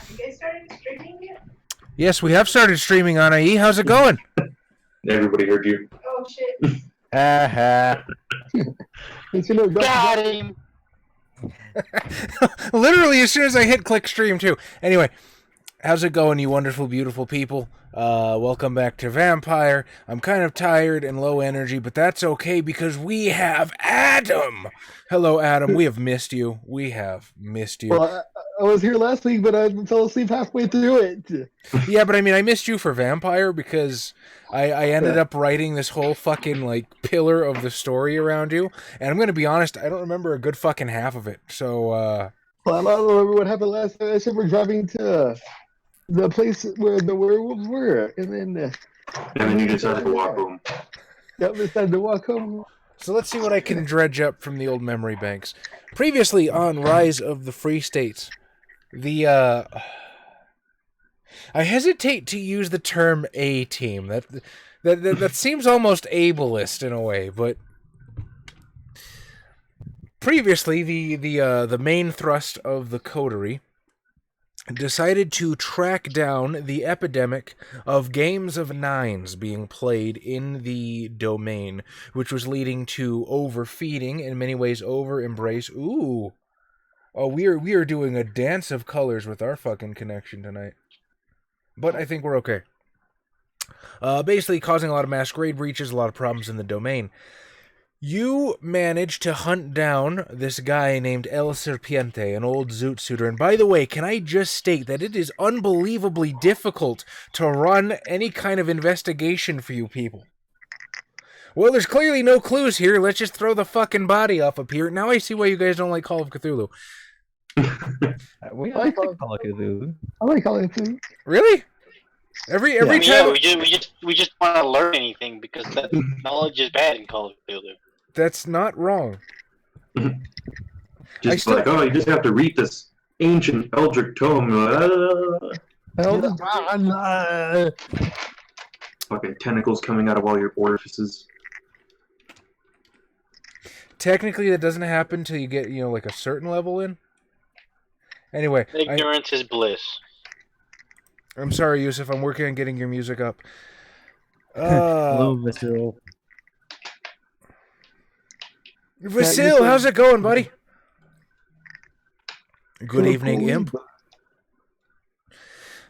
You guys started streaming yet? Yes, we have started streaming on IE. How's it going? Everybody heard you. Oh shit. Got him! Literally, as soon as I hit click stream, too. Anyway, how's it going, you wonderful, beautiful people? Welcome back to Vampire. I'm kind of tired and low energy, but that's okay because we have Adam. Hello, Adam. We have missed you. We have missed you. Well, I was here last week, but I fell asleep halfway through it. Yeah, but I mean, I missed you for Vampire because I ended up writing this whole fucking, like, pillar of the story around you. And I'm going to be honest, I don't remember a good fucking half of it. So, Well, I don't remember what happened last time. I said we're driving to the place where the werewolves were. And then you decided to walk home. Yep, decided to walk home. So let's see what I can dredge up from the old memory banks. Previously on Rise of the Free States, I hesitate to use the term A-team. That seems almost ableist in a way, but previously the main thrust of the coterie decided to track down the epidemic of games of nines being played in the domain, which was leading to overfeeding, in many ways over-embrace. Ooh. Oh, we are doing a dance of colors with our fucking connection tonight. But I think we're okay. Basically causing a lot of Masquerade breaches, a lot of problems in the domain. You managed to hunt down this guy named El Serpiente, an old Zoot Suiter. And by the way, can I just state that it is unbelievably difficult to run any kind of investigation for you people. Well, there's clearly no clues here. Let's just throw the fucking body off up here. Now I see why you guys don't like Call of Cthulhu. We like Call of Cthulhu. I like Call of Cthulhu. Really? Every time. Yeah, we just want to learn anything because that knowledge is bad in Call of Cthulhu. That's not wrong. You just have to read this ancient Eldritch tome. Fucking tentacles coming out of all your orifices. Technically, that doesn't happen till you get, like a certain level in. Anyway. Ignorance is bliss. I'm sorry, Yusuf. I'm working on getting your music up. Hello, Vasil. Vasil, how's it going, buddy? Good evening, Imp.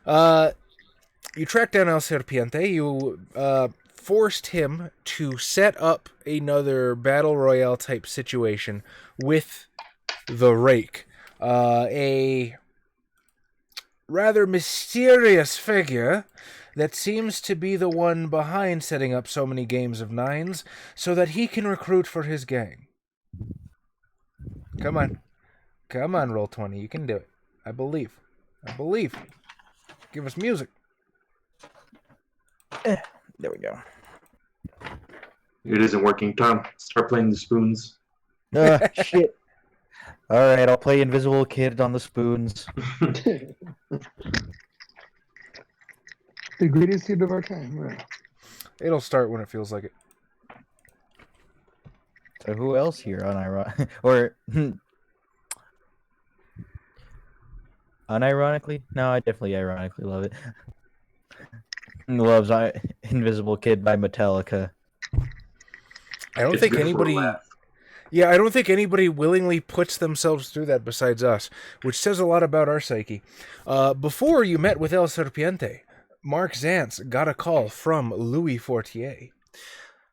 You tracked down El Serpiente. You forced him to set up another Battle Royale type situation with the Rake. A rather mysterious figure that seems to be the one behind setting up so many games of nines so that he can recruit for his gang. Come on, Roll20, you can do it. I believe. Give us music. There we go. It isn't working. Tom, start playing the spoons. Shit. Alright, I'll play Invisible Kid on the spoons. The greatest hit of our time. Right. It'll start when it feels like it. So who else here or unironically? No, I definitely ironically love it. Loves Invisible Kid by Metallica. I don't think anybody willingly puts themselves through that besides us, which says a lot about our psyche. Before you met with El Serpiente, Mark Zantz got a call from Louis Fortier.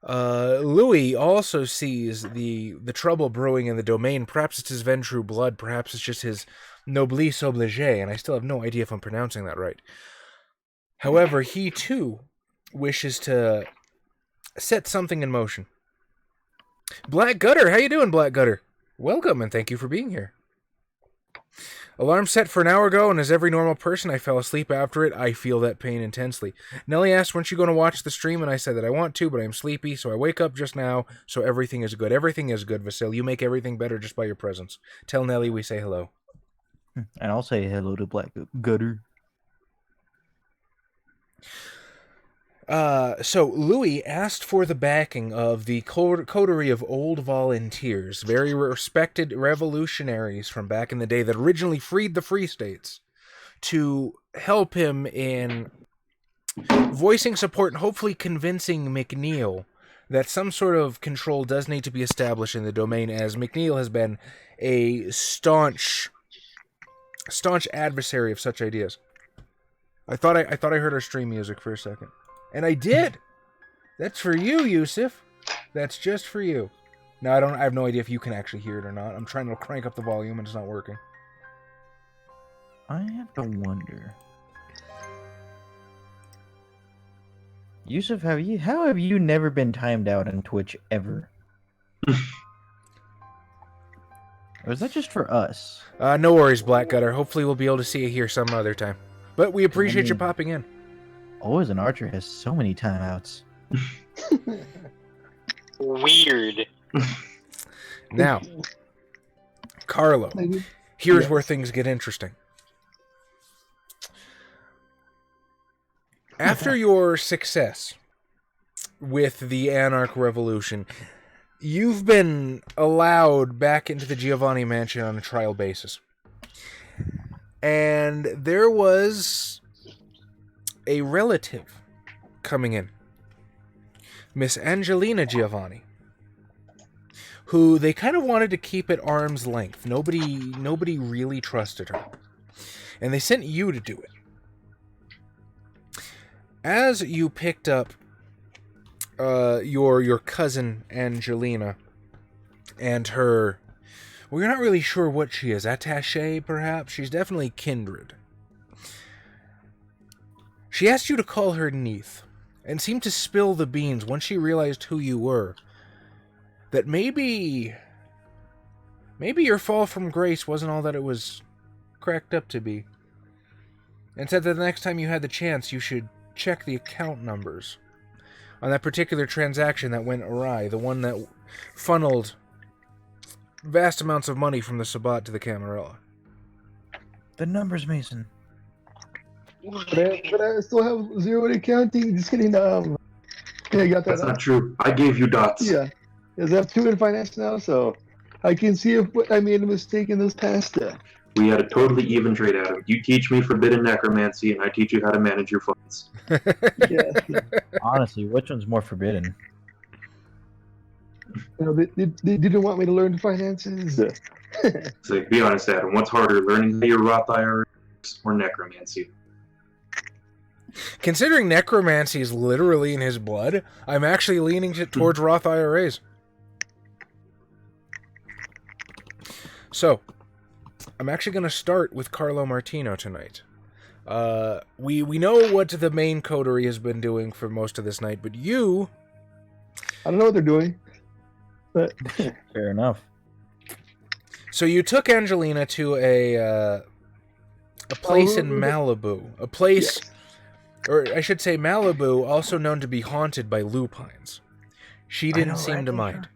Louis also sees the trouble brewing in the domain. Perhaps it's his Ventrue blood, perhaps it's just his noblesse oblige, and I still have no idea if I'm pronouncing that right. However, he too wishes to set something in motion. Black Gutter, how you doing, Black Gutter? Welcome, and thank you for being here. Alarm set for an hour ago, and as every normal person, I fell asleep after it. I feel that pain intensely. Nelly asked, "Weren't you going to watch the stream?" And I said that I want to, but I'm sleepy, so I wake up just now, so everything is good. Everything is good, Vasil. You make everything better just by your presence. Tell Nelly we say hello. And I'll say hello to Black Gutter. So Louis asked for the backing of the coterie of old volunteers, very respected revolutionaries from back in the day that originally freed the Free States, to help him in voicing support and hopefully convincing McNeil that some sort of control does need to be established in the domain, as McNeil has been a staunch adversary of such ideas. I thought I heard our stream music for a second, and I did. That's for you, Yusuf. That's just for you. Now I have no idea if you can actually hear it or not. I'm trying to crank up the volume and it's not working. I have to wonder. Yusuf, how have you never been timed out on Twitch ever? Or is that just for us? No worries, Black Gutter. Hopefully we'll be able to see you here some other time. But we appreciate you popping in. Always an archer has so many timeouts. Weird. Now, Carlo, here's where things get interesting. After your success with the Anarch Revolution, you've been allowed back into the Giovanni mansion on a trial basis. And there was a relative coming in, Miss Angelina Giovanni, who they kind of wanted to keep at arm's length. Nobody really trusted her. And they sent you to do it. As you picked up your cousin Angelina and her, well, you're not really sure what she is. Attaché, perhaps? She's definitely kindred. She asked you to call her Neath, and seemed to spill the beans once she realized who you were. That maybe your fall from grace wasn't all that it was cracked up to be. And said that the next time you had the chance, you should check the account numbers on that particular transaction that went awry, the one that funneled vast amounts of money from the Sabbat to the Camarilla. The numbers, Mason. But I still have zero in accounting. Just kidding. Yeah, I got that. That's not true. I gave you dots. Yeah. Because I have 2 in finance now, so I can see if I made a mistake in this past. We had a totally even trade, Adam. You teach me forbidden necromancy, and I teach you how to manage your funds. Yeah. Honestly, which one's more forbidden? You know, they didn't want me to learn finances. It's like, be honest, Adam. What's harder, learning how your Roth IRA or necromancy? Considering necromancy is literally in his blood, I'm actually leaning towards Roth IRAs. So, I'm actually going to start with Carlo Martino tonight. We know what the main coterie has been doing for most of this night, but you... I don't know what they're doing. But Fair enough. So you took Angelina to a place in Malibu. A place... Yes. Or I should say Malibu, also known to be haunted by lupines. She didn't seem to mind.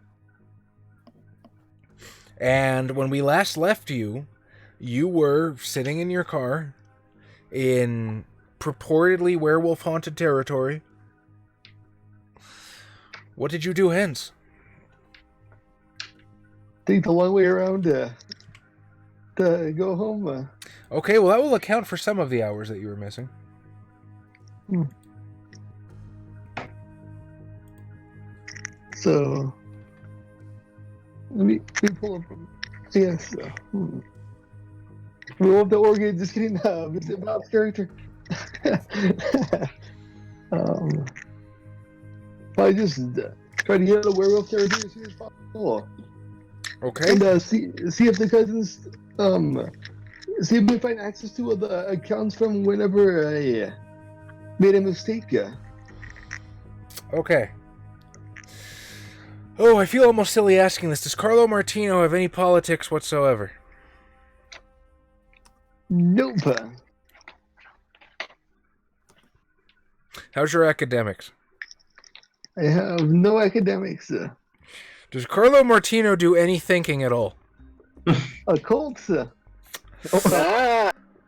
And when we last left you, you were sitting in your car in purportedly werewolf-haunted territory. What did you do hence? take the long way around to go home. Okay, well that will account for some of the hours that you were missing. So let me pull up. Yes. We love the organ. Just kidding. Vincent Bob's character. I just try to get a werewolf territory as soon as possible. Okay. And see if the cousins see if we find access to the accounts from whenever I made a mistake. Okay. Oh, I feel almost silly asking this. Does Carlo Martino have any politics whatsoever? Nope. How's your academics? I have no academics. Does Carlo Martino do any thinking at all? Occults.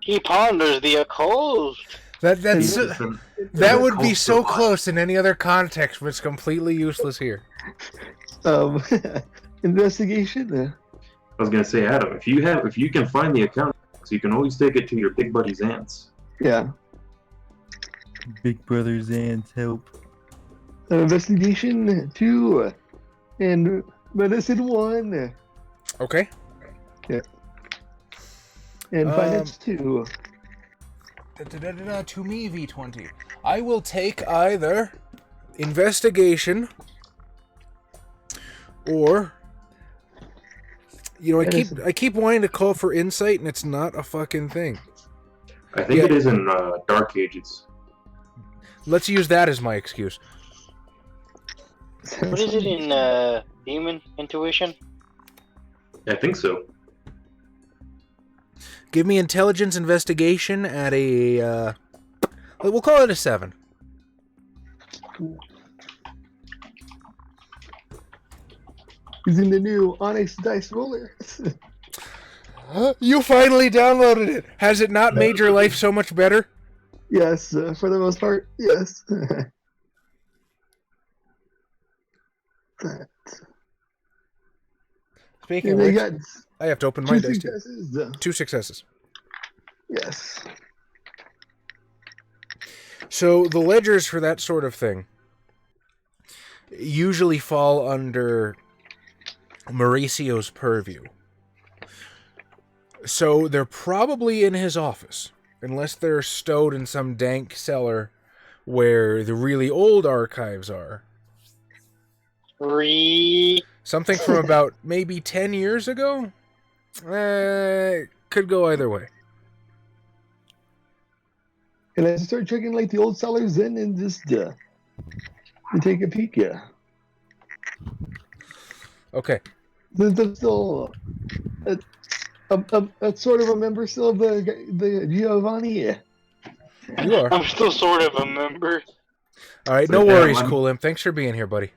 He ponders the occult. That would be so close in any other context, but it's completely useless here. Investigation. I was gonna say, Adam, if you can find the account so you can always take it to your big buddy's aunt's. Yeah. Big Brother's aunt's help. Investigation 2 and medicine 1 Okay. and finance 2. To me, V20. I will take either investigation or, I keep wanting to call for insight, and it's not a fucking thing. I think it is in Dark Ages. Let's use that as my excuse. What is it in Demon Intuition? I think so. Give me intelligence investigation at a, we'll call it a 7. Using the new Onyx dice roller. You finally downloaded it. Has it not made your life so much better? Yes, for the most part, yes. Speaking And of they which, got I have to open my 2 dice too. successes. 2 successes. Yes. So the ledgers for that sort of thing usually fall under Mauricio's purview. So they're probably in his office, unless they're stowed in some dank cellar where the really old archives are. Something from about maybe 10 years ago? Could go either way. And I start checking like the old sellers in and just and take a peek. Yeah. Okay. Since I'm still a sort of a member still of the Giovanni. Yeah. You are. I'm still sort of a member. All right, no worries, Cool Imp. Thanks for being here, buddy.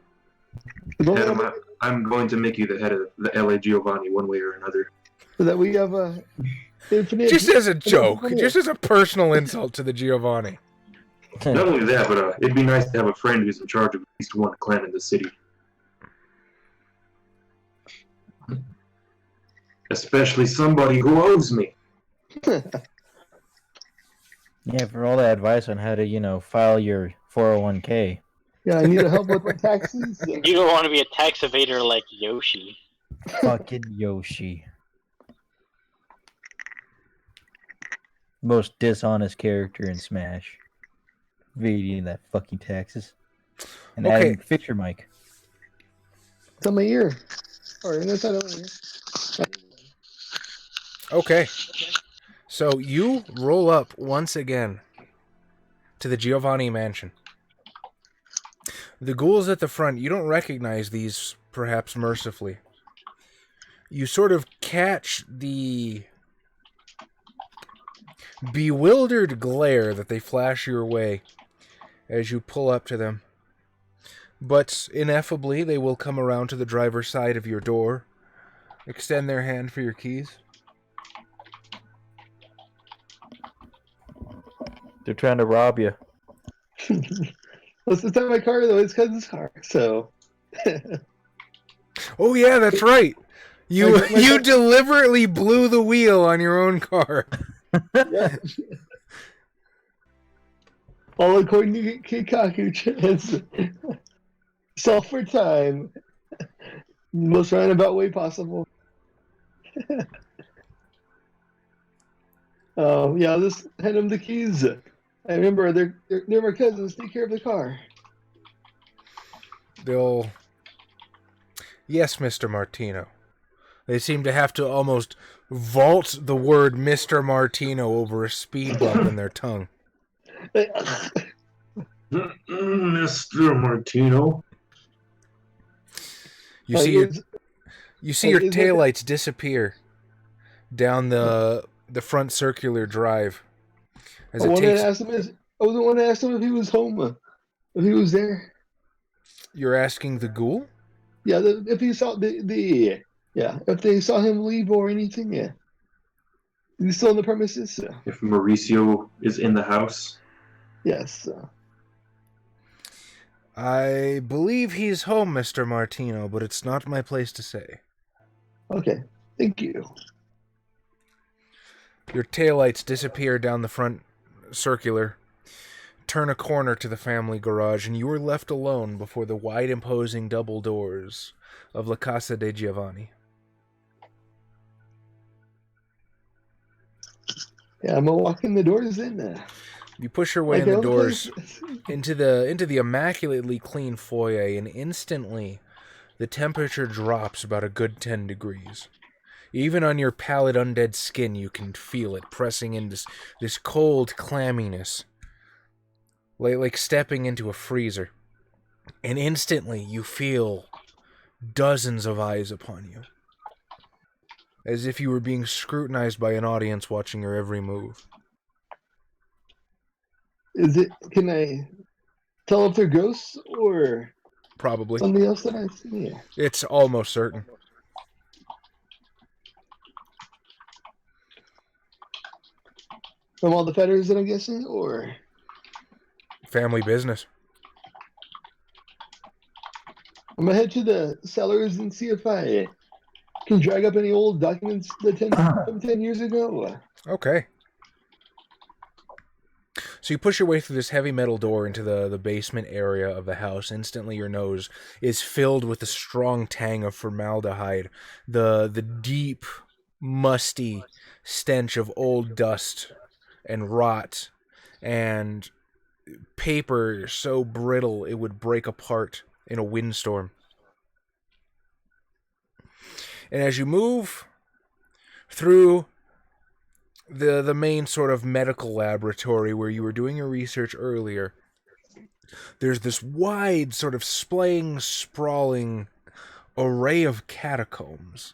Adam, I'm going to make you the head of the LA Giovanni one way or another. So that we have a infinite. Just as a joke, just as a personal insult to the Giovanni. Not only that, but it'd be nice to have a friend who's in charge of at least one clan in the city. Especially somebody who owes me. Yeah, for all that advice on how to, file your 401k. Yeah, I need help with my taxes. You don't want to be a tax evader like Yoshi. Fucking Yoshi. Most dishonest character in Smash. Evading that fucking taxes. And Okay. adding fix your mic. It's on my ear. Or on the side of my ear. Okay. So you roll up once again to the Giovanni mansion. The ghouls at the front, you don't recognize these, perhaps mercifully. You sort of catch the bewildered glare that they flash your way as you pull up to them. But ineffably, they will come around to the driver's side of your door, extend their hand for your keys. They're trying to rob you. Well, it's not my car though. It's cousin's car. So. Oh yeah, that's right. You My you car- deliberately blew the wheel on your own car. Yeah. All according to Kikaku, it's self for time. Most roundabout way possible. Yeah, I'll just hand them the keys. I remember they're my cousins. Take care of the car. They'll... Yes, Mr. Martino. They seem to have to almost vault the word Mr. Martino over a speed bump in their tongue. Mr. Martino. You see your taillights disappear down the front circular drive. As I it was takes, the one that asked him if he was home, if he was there. you're asking the ghoul? Yeah, if he saw if they saw him leave or anything, yeah. He's still in the premises. If Mauricio is in the house. Yes. I believe he's home, Mr. Martino, but it's not my place to say. Okay. Thank you. Your taillights disappear down the front circular, turn a corner to the family garage, and you are left alone before the wide, imposing double doors of La Casa de Giovanni. Yeah, I'm gonna walk in the doors then. You push your way in the doors into the immaculately clean foyer, and instantly the temperature drops about a good 10 degrees. Even on your pallid undead skin, you can feel it pressing into this cold clamminess, like stepping into a freezer. And instantly you feel dozens of eyes upon you, as if you were being scrutinized by an audience watching your every move. Can I tell if they're ghosts or Probably. something else that I see? Yeah. It's almost certain. From all the fetters that I'm guessing, or Family business. I'm gonna head to the cellars and see if I can drag up any old documents from 10 years ago. Okay. So you push your way through this heavy metal door into the basement area of the house. Instantly your nose is filled with the strong tang of formaldehyde. The deep, musty stench of old dust and rot and paper so brittle it would break apart in a windstorm. And as you move through the main sort of medical laboratory where you were doing your research earlier, there's this wide sort of sprawling array of catacombs,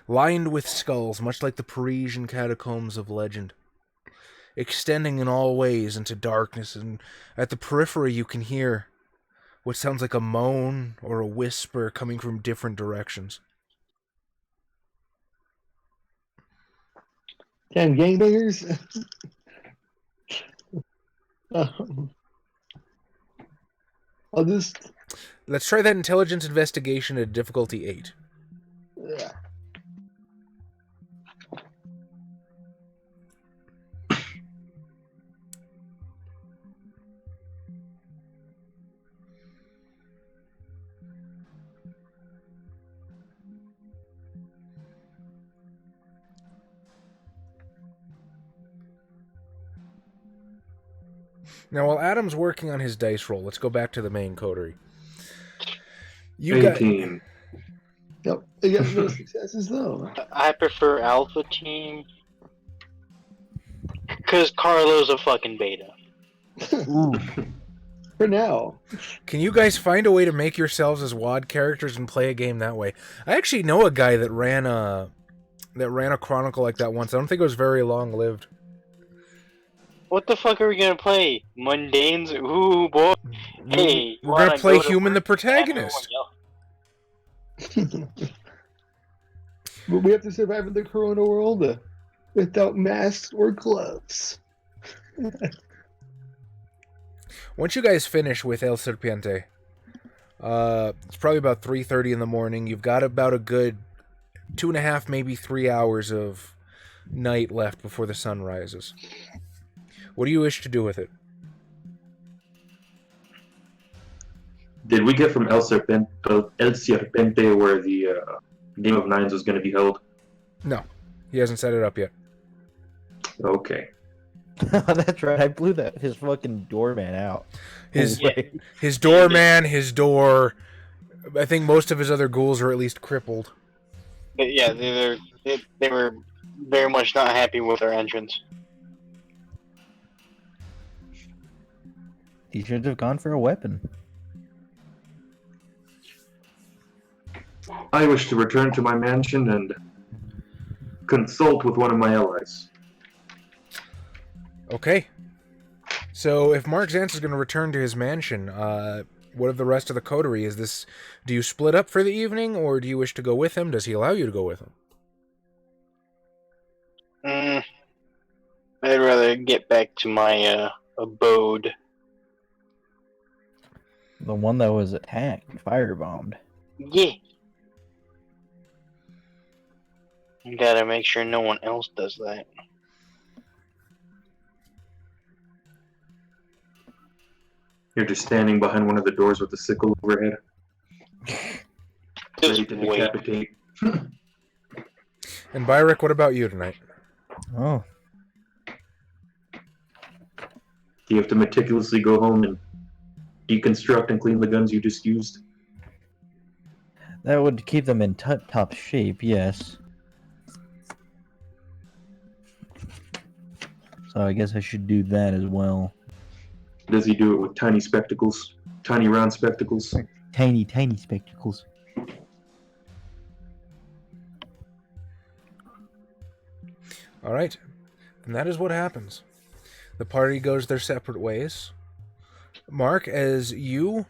lined with skulls, much like the Parisian catacombs of legend, extending in all ways into darkness, and at the periphery you can hear what sounds like a moan or a whisper coming from different directions. Damn gangbangers. I'll just. Let's try that intelligence investigation at difficulty 8. Yeah. Now, while Adam's working on his dice roll, let's go back to the main coterie. You got 18. Yep. You got no successes though. I prefer Alpha Team. Because Carlo's a fucking beta. For now. Can you guys find a way to make yourselves as WoD characters and play a game that way? I actually know a guy that ran a chronicle like that once. I don't think it was very long-lived. What the fuck are we gonna play? Mundanes? Ooh, boy. Hey, We're gonna play Human the protagonist. But we have to survive in the corona world without masks or gloves. Once you guys finish with El Serpiente, it's probably about 3:30 in the morning. You've got about a good 2.5, maybe 3 hours of night left before the sun rises. What do you wish to do with it? Did we get from El Serpente where the Game of Nines was going to be held? No, he hasn't set it up yet. Okay. That's right. I blew his fucking doorman out. His doorman, his door. I think most of his other ghouls are at least crippled. Yeah, they were very much not happy with our entrance. He should have gone for a weapon. I wish to return to my mansion and consult with one of my allies. Okay. So if Mark Zantz is going to return to his mansion, what of the rest of the coterie? Is this? Do you split up for the evening, or do you wish to go with him? Does he allow you to go with him? I'd rather get back to my abode. The one that was attacked, firebombed. Yeah. You gotta make sure no one else does that. You're just standing behind one of the doors with the sickle overhead, ready Just to wait. decapitate. And Byrick, what about you tonight? Oh, You have to meticulously go home and deconstruct and clean the guns you just used. that would keep them in top shape, yes. So I guess I should do that as well. Does he do it with tiny spectacles? Tiny round spectacles? Tiny, tiny spectacles. All right. And that is what happens. The party goes their separate ways. Mark, as you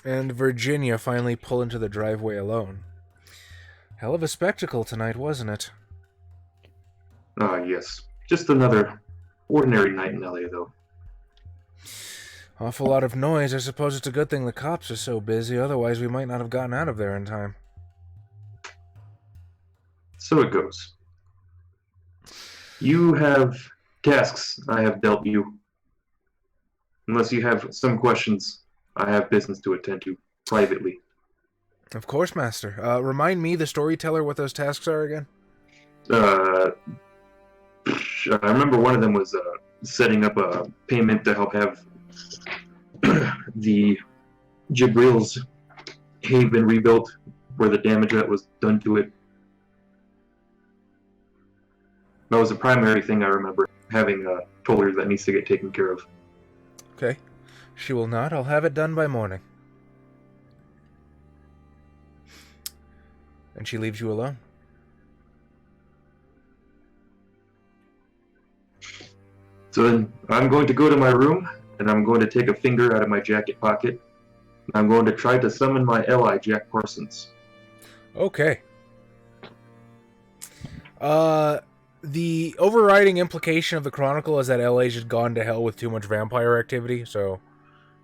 and Virginia finally pull into the driveway alone. Hell of a spectacle tonight, wasn't it? Ah, yes. Just another ordinary night in LA, though. Awful lot of noise. I suppose it's a good thing the cops are so busy, otherwise we might not have gotten out of there in time. So it goes. You have tasks I have dealt you. Unless you have some questions, I have business to attend to privately. Of course, Master. Remind me, the storyteller, what those tasks are again? I remember one of them was setting up a payment to help have the Jibril's haven rebuilt for the damage that was done to it. That was the primary thing I remember, having told her that needs to get taken care of. Okay. She will not. I'll have it done by morning. And she leaves you alone. So then I'm going to go to my room, and I'm going to take a finger out of my jacket pocket. And I'm going to try to summon my ally, Jack Parsons. Okay. The overriding implication of the Chronicle is that LA's just gone to hell with too much vampire activity, so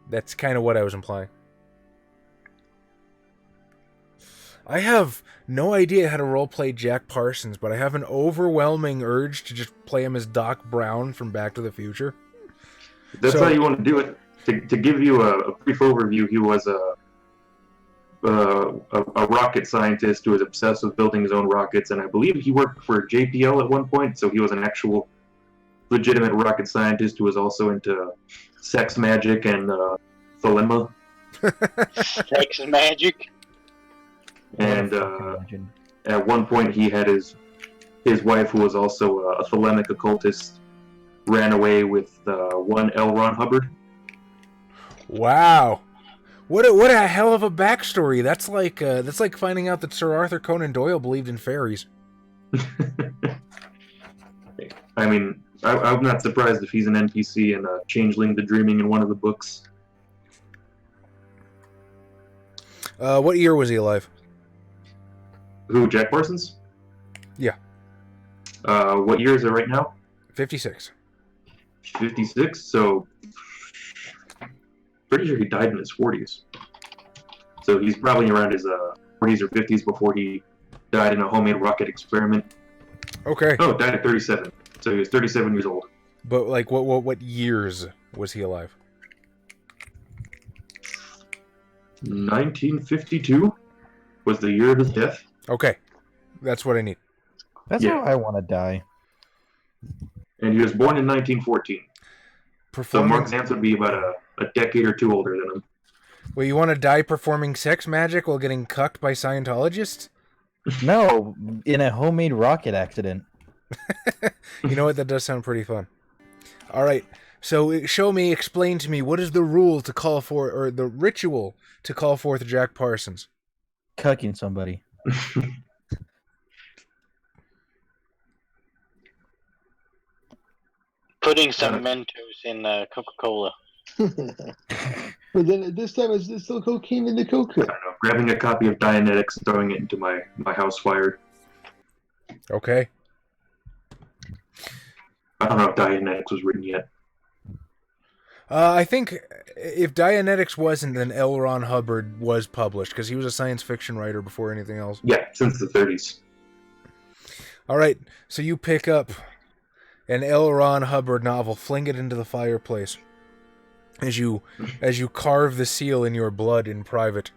that's kind of what I was implying. I have no idea how to roleplay Jack Parsons, but I have an overwhelming urge to just play him as Doc Brown from Back to the Future. If that's how you want to do it. To give you a brief overview, he was a rocket scientist who was obsessed with building his own rockets, and I believe he worked for JPL at one point, so he was an actual legitimate rocket scientist who was also into sex magic and thelema. Sex magic? And Imagine. at one point he had his wife, who was also a thelemic occultist, ran away with one L. Ron Hubbard. Wow. What a hell of a backstory. That's like finding out that Sir Arthur Conan Doyle believed in fairies. I mean, I'm not surprised if he's an NPC and Changeling the Dreaming in one of the books. What year was he alive? Who, Jack Parsons? Yeah. What year is it right now? 56. 56, so pretty sure he died in his 40s. So he's probably around his 40s or 50s before he died in a homemade rocket experiment. Okay. Oh, died at 37. So he was 37 years old. But like what years was he alive? 1952 was the year of his death. Okay. That's what I need. That's Yeah. how I want to die. And he was born in 1914. So Performing... Mark Zantz would be about a decade or two older than him. Well, you want to die performing sex magic while getting cucked by Scientologists? No, in a homemade rocket accident. You know what? That does sound pretty fun. All right. So explain to me, what is the rule to call for, or the ritual to call forth Jack Parsons? Cucking somebody. Putting some Mentos in Coca-Cola. But then at this time, it's still cocaine in the I coca. don't know, grabbing a copy of Dianetics and throwing it into my house fire. Okay. I don't know if Dianetics was written yet. I think if Dianetics wasn't, then L. Ron Hubbard was published, because he was a science fiction writer before anything else. Yeah, since the 30s. All right, so you pick up an L. Ron Hubbard novel, fling it into the fireplace as you carve the seal in your blood in private.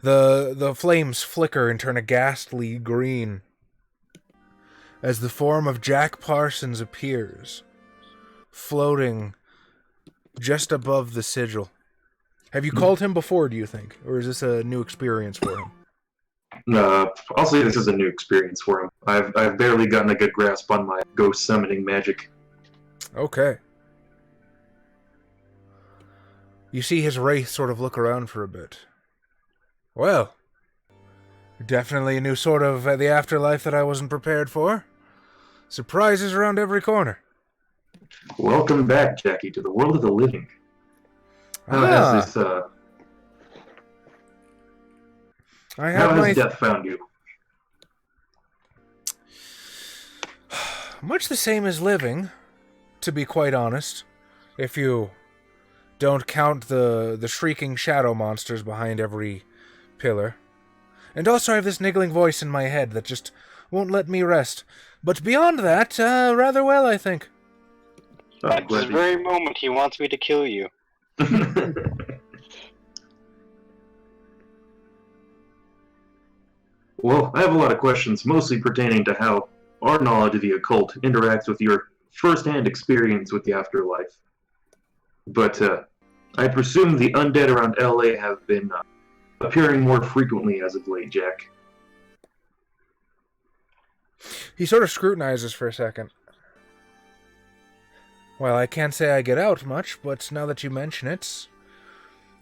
The flames flicker and turn a ghastly green as the form of Jack Parsons appears, floating just above the sigil. Have you called him before, do you think? Or is this a new experience for him? I'll say this is a new experience for him. I've barely gotten a good grasp on my ghost summoning magic. Okay. You see his wraith sort of look around for a bit. Well, definitely a new sort of the afterlife that I wasn't prepared for. Surprises around every corner. Welcome back, Jackie, to the world of the living. How has death found you? Much the same as living, to be quite honest, if you don't count the shrieking shadow monsters behind every pillar. And also I have this niggling voice in my head that just won't let me rest. But beyond that, rather well, I think. At this very moment, he wants me to kill you. Well, I have a lot of questions, mostly pertaining to how our knowledge of the occult interacts with your first-hand experience with the afterlife. But I presume the undead around LA have been appearing more frequently as of late, Jack. He sort of scrutinizes for a second. Well, I can't say I get out much, but now that you mention it,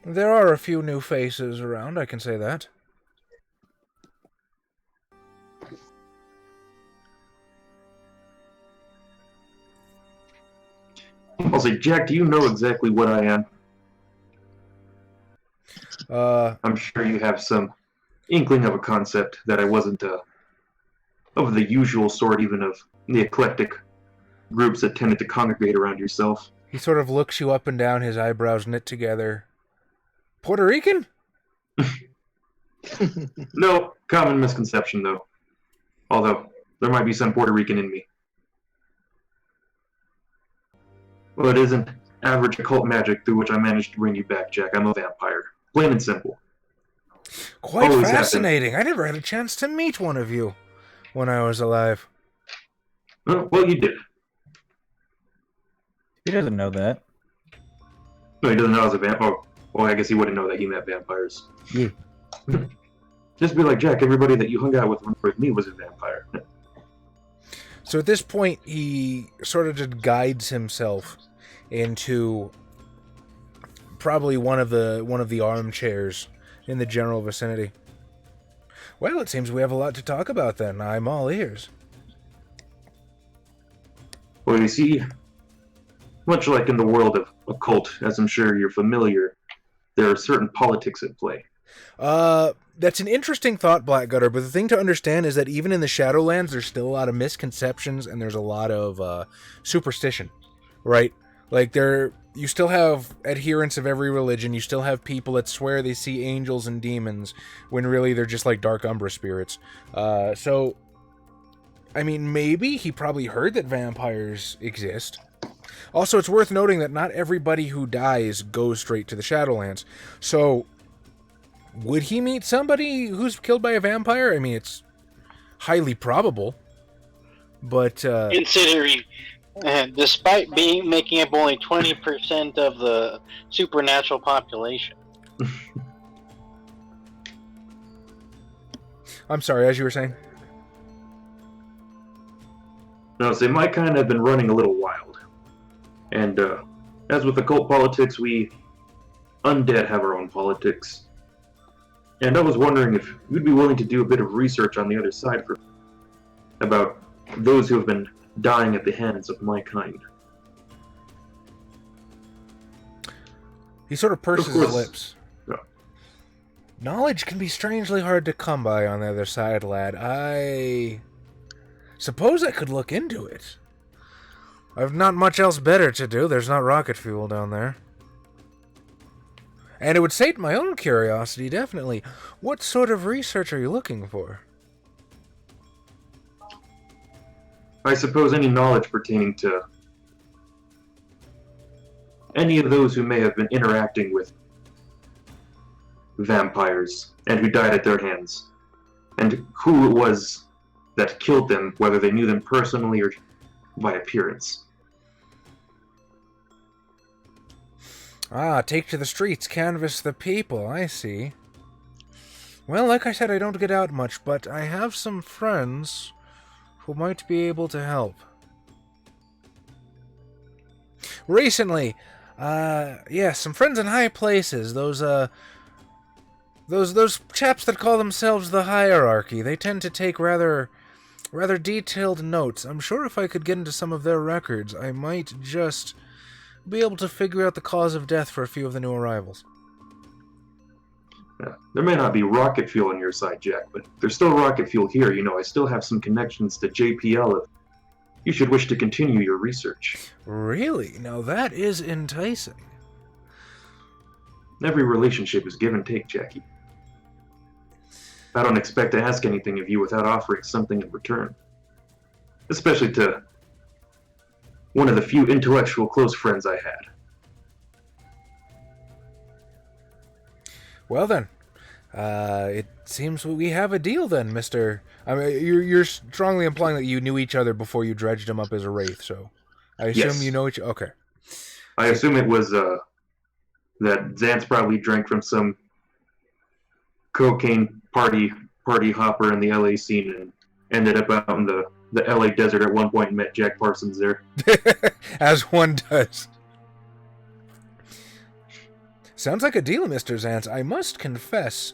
there are a few new faces around, I can say that. I'll say, Jack, do you know exactly what I am? I'm sure you have some inkling of a concept that I wasn't of the usual sort, even of the eclectic groups that tended to congregate around yourself. He sort of looks you up and down, his eyebrows knit together. Puerto Rican? No, common misconception, though. Although, there might be some Puerto Rican in me. Well, it isn't average occult magic through which I managed to bring you back, Jack. I'm a vampire. Plain and simple. Quite Always fascinating. I never had a chance to meet one of you when I was alive. Well, you did. He doesn't know that. No, he doesn't know I was a vampire. Oh, well, I guess he wouldn't know that he met vampires. Yeah. Just be like, Jack, everybody that you hung out with me was a vampire. So at this point, he sort of just guides himself into probably one of the armchairs in the general vicinity. Well, it seems we have a lot to talk about then. I'm all ears. Well, you see, much like in the world of occult, as I'm sure you're familiar, there are certain politics at play. That's an interesting thought, Blackgutter, but the thing to understand is that even in the Shadowlands, there's still a lot of misconceptions and there's a lot of superstition, right? Like, you still have adherents of every religion, you still have people that swear they see angels and demons, when really they're just like Dark Umbra spirits. So, I mean, maybe he probably heard that vampires exist. Also, it's worth noting that not everybody who dies goes straight to the Shadowlands. So, would he meet somebody who's killed by a vampire? I mean, it's highly probable. But, Considering, despite making up only 20% of the supernatural population. I'm sorry, as you were saying? No, say my kind have been running a little wild. And, as with occult politics, we undead have our own politics. And I was wondering if you'd be willing to do a bit of research on the other side about those who have been dying at the hands of my kind. He sort of purses his lips. Yeah. Knowledge can be strangely hard to come by on the other side, lad. I suppose I could look into it. I've not much else better to do. There's not rocket fuel down there. And it would sate my own curiosity, definitely. What sort of research are you looking for? I suppose any knowledge pertaining to any of those who may have been interacting with vampires and who died at their hands, and who it was that killed them, whether they knew them personally or by appearance. Ah, take to the streets, canvass the people, I see. Well, like I said, I don't get out much, but I have some friends who might be able to help. Recently, yes, some friends in high places, those chaps that call themselves the hierarchy, they tend to take rather detailed notes. I'm sure if I could get into some of their records, I might just be able to figure out the cause of death for a few of the new arrivals. Yeah, there may not be rocket fuel on your side, Jack, but there's still rocket fuel here. You know, I still have some connections to JPL if you should wish to continue your research. Really? Now that is enticing. Every relationship is give and take, Jackie. I don't expect to ask anything of you without offering something in return. Especially to one of the few intellectual close friends I had. Well then, it seems we have a deal then, Mr. I mean, you're strongly implying that you knew each other before you dredged him up as a wraith, so I assume Yes. you know each. Okay. I assume it was that Xant's probably drank from some cocaine party hopper in the LA scene and ended up out in the LA desert at one point and met Jack Parsons there. As one does. Sounds like a deal, Mr. Zant. I must confess,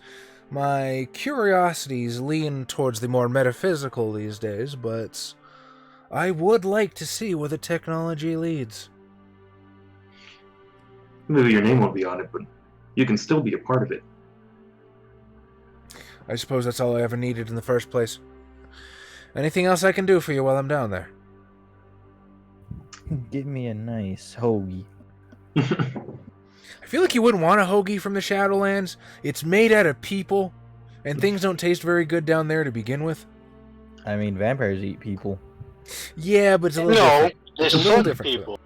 my curiosities lean towards the more metaphysical these days, but I would like to see where the technology leads. Maybe your name won't be on it, but you can still be a part of it. I suppose that's all I ever needed in the first place. Anything else I can do for you while I'm down there? Give me a nice hoagie. I feel like you wouldn't want a hoagie from the Shadowlands. It's made out of people, and things don't taste very good down there to begin with. I mean, vampires eat people. Yeah, but it's a little No, different. they It's a little suck different to people.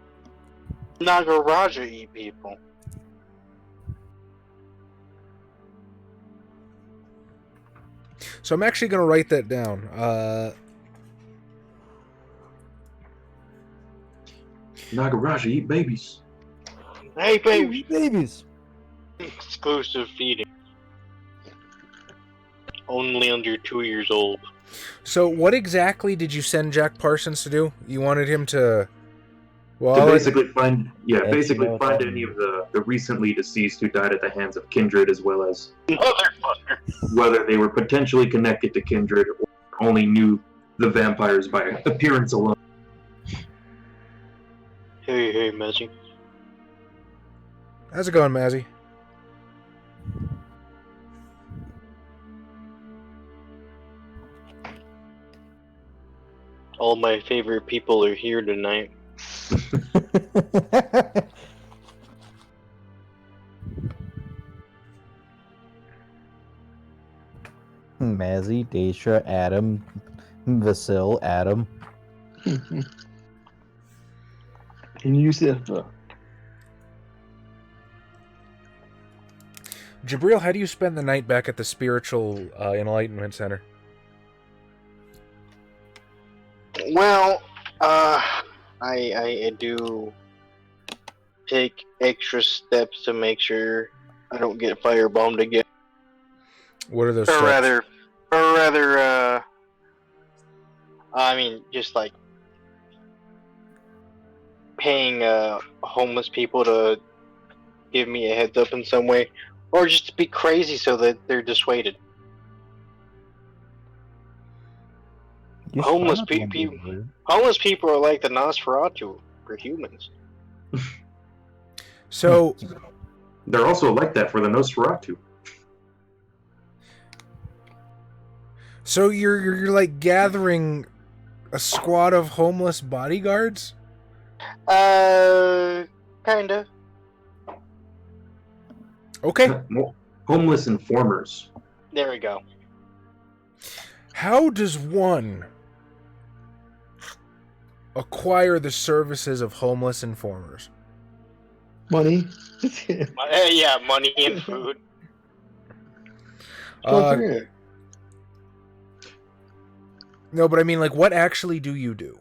Nagaraja eat people. So I'm actually going to write that down. Nagaraja eat babies. Hey, baby. Babies! Exclusive feeding. Only under 2 years old. So what exactly did you send Jack Parsons to do? You wanted him to... Well, To basically find That's well find done. any of the recently deceased who died at the hands of Kindred, as well as Motherfucker. whether they were potentially connected to Kindred or only knew the vampires by appearance alone. Hey, Magic. how's it going, Mazzy? All my favorite people are here tonight. Mazzy, Daestra, Adam, Vasil, Adam. And Yusuf. Jabril, how do you spend the night back at the Spiritual Enlightenment Center? Well, I do take extra steps to make sure I don't get firebombed again. What are those Or steps? rather, I mean, just like paying homeless people to give me a heads up in some way, or just to be crazy so that they're dissuaded. You Homeless sound pe- like pe- one, Homeless people are like the Nosferatu for humans. So, They're also like that for the Nosferatu. so you're like gathering a squad of homeless bodyguards? Kinda. Okay. Homeless informers. There we go. How does one acquire the services of homeless informers. Money. Yeah, money and food. Shelter. No, but I mean, like, what actually do you do?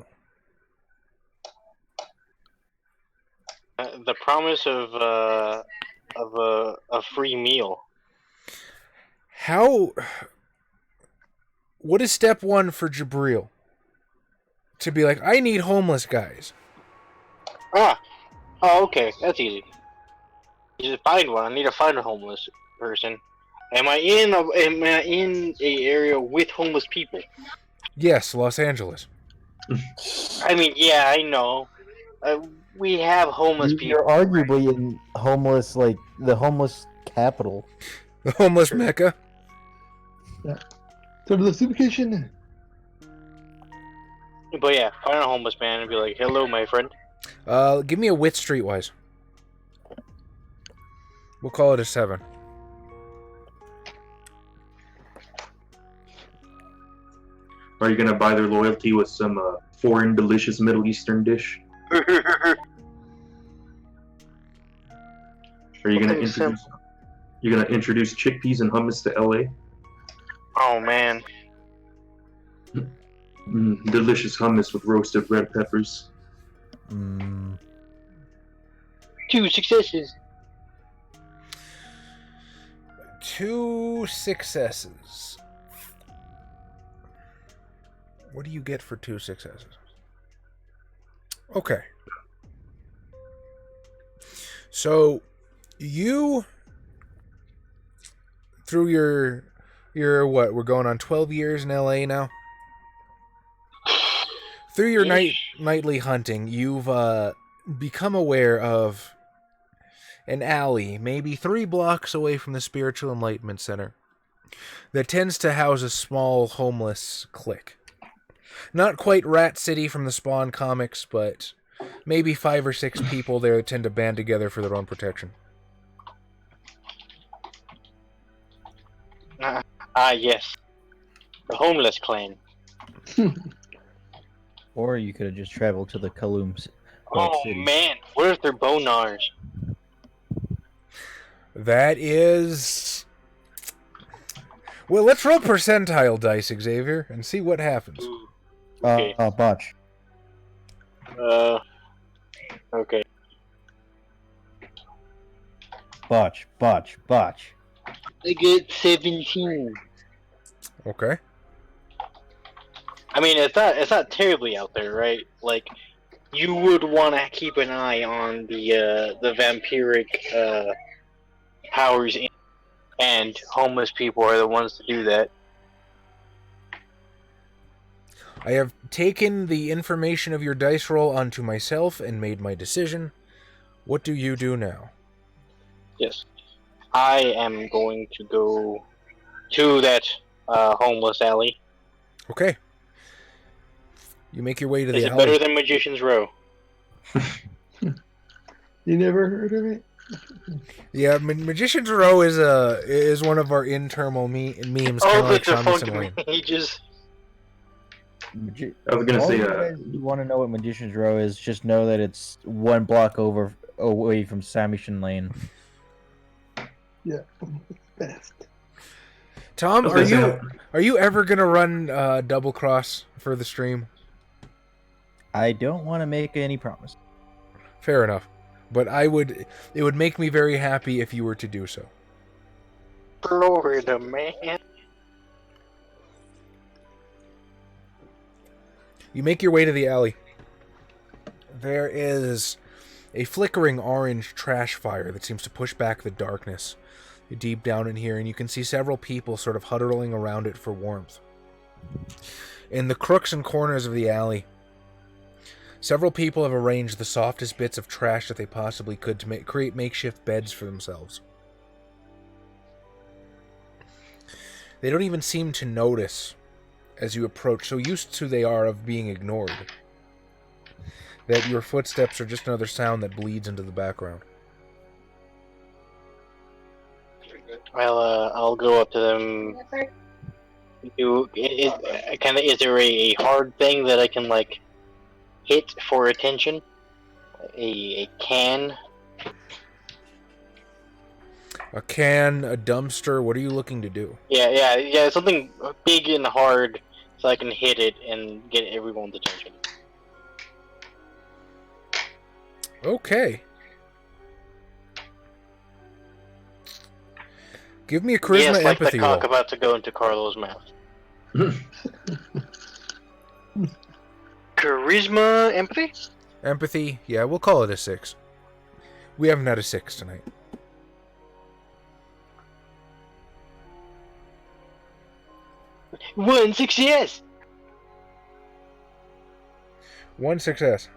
The promise of a free meal. How... What is step one for Jabril? To be like, I need homeless guys. Oh, okay, that's easy. You just find one. I need to find a homeless person. Am I in a area with homeless people? Yes, Los Angeles. I mean, yeah, I know. We have homeless people. You're arguably in homeless, like the homeless capital. The homeless mecca. So to the soup kitchen. But yeah, find a homeless man and be like, "Hello, my friend." Give me a wit streetwise. We'll call it a 7. Are you gonna buy their loyalty with some foreign, delicious Middle Eastern dish? Are you gonna introduce chickpeas and hummus to LA? Oh man. Delicious hummus with roasted red peppers. 2 successes. 2 successes. What do you get for 2 successes? Okay. So, you, through your what? We're going on 12 years in LA now? Through your nightly hunting, you've become aware of an alley, maybe 3 blocks away from the Spiritual Enlightenment Center, that tends to house a small homeless clique. Not quite Rat City from the Spawn comics, but maybe 5 or 6 people there that tend to band together for their own protection. Yes. The homeless clan. Or you could have just traveled to the Kalooms. Oh City. man, where's their bonars? That is... Well, let's roll percentile dice, Xavier, and see what happens. Okay. Botch. Okay. Botch. I get 17. Okay. I mean, it's not terribly out there, right? Like, you would want to keep an eye on the vampiric powers, and homeless people are the ones to do that. I have taken the information of your dice roll onto myself and made my decision. What do you do now? Yes, I am going to go to that homeless alley. Okay. You make your way to Is the it alley. better than Magician's Row? You never heard of it? Yeah, Magician's Row is one of our internal memes, kind Oh, of like the Shamus and fucking Lane. mages. I was gonna All say, you guys who want to know what Magician's Row is, just know that it's 1 block away from Samishin Lane. Yeah. Best. Tom, I was gonna say, are you ever gonna run Double Cross for the stream? I don't want to make any promise. Fair enough, but it would make me very happy if you were to do so. Florida, man. You make your way to the alley. There is a flickering orange trash fire that seems to push back the darkness deep down in here, and you can see several people sort of huddling around it for warmth. In the crooks and corners of the alley, several people have arranged the softest bits of trash that they possibly could to create makeshift beds for themselves. They don't even seem to notice as you approach, so used to they are of being ignored, that your footsteps are just another sound that bleeds into the background. Well, I'll go up to them. Is there a hard thing that I can, like, hit for attention. A can. A can, a dumpster. What are you looking to do? Yeah. Something big and hard, so I can hit it and get everyone's attention. Okay. Give me a charisma Yes, like empathy the cock roll. about to go into Carlo's mouth. Charisma, empathy? Empathy, yeah, we'll call it a 6. We haven't had a 6 tonight. One success! 1 success.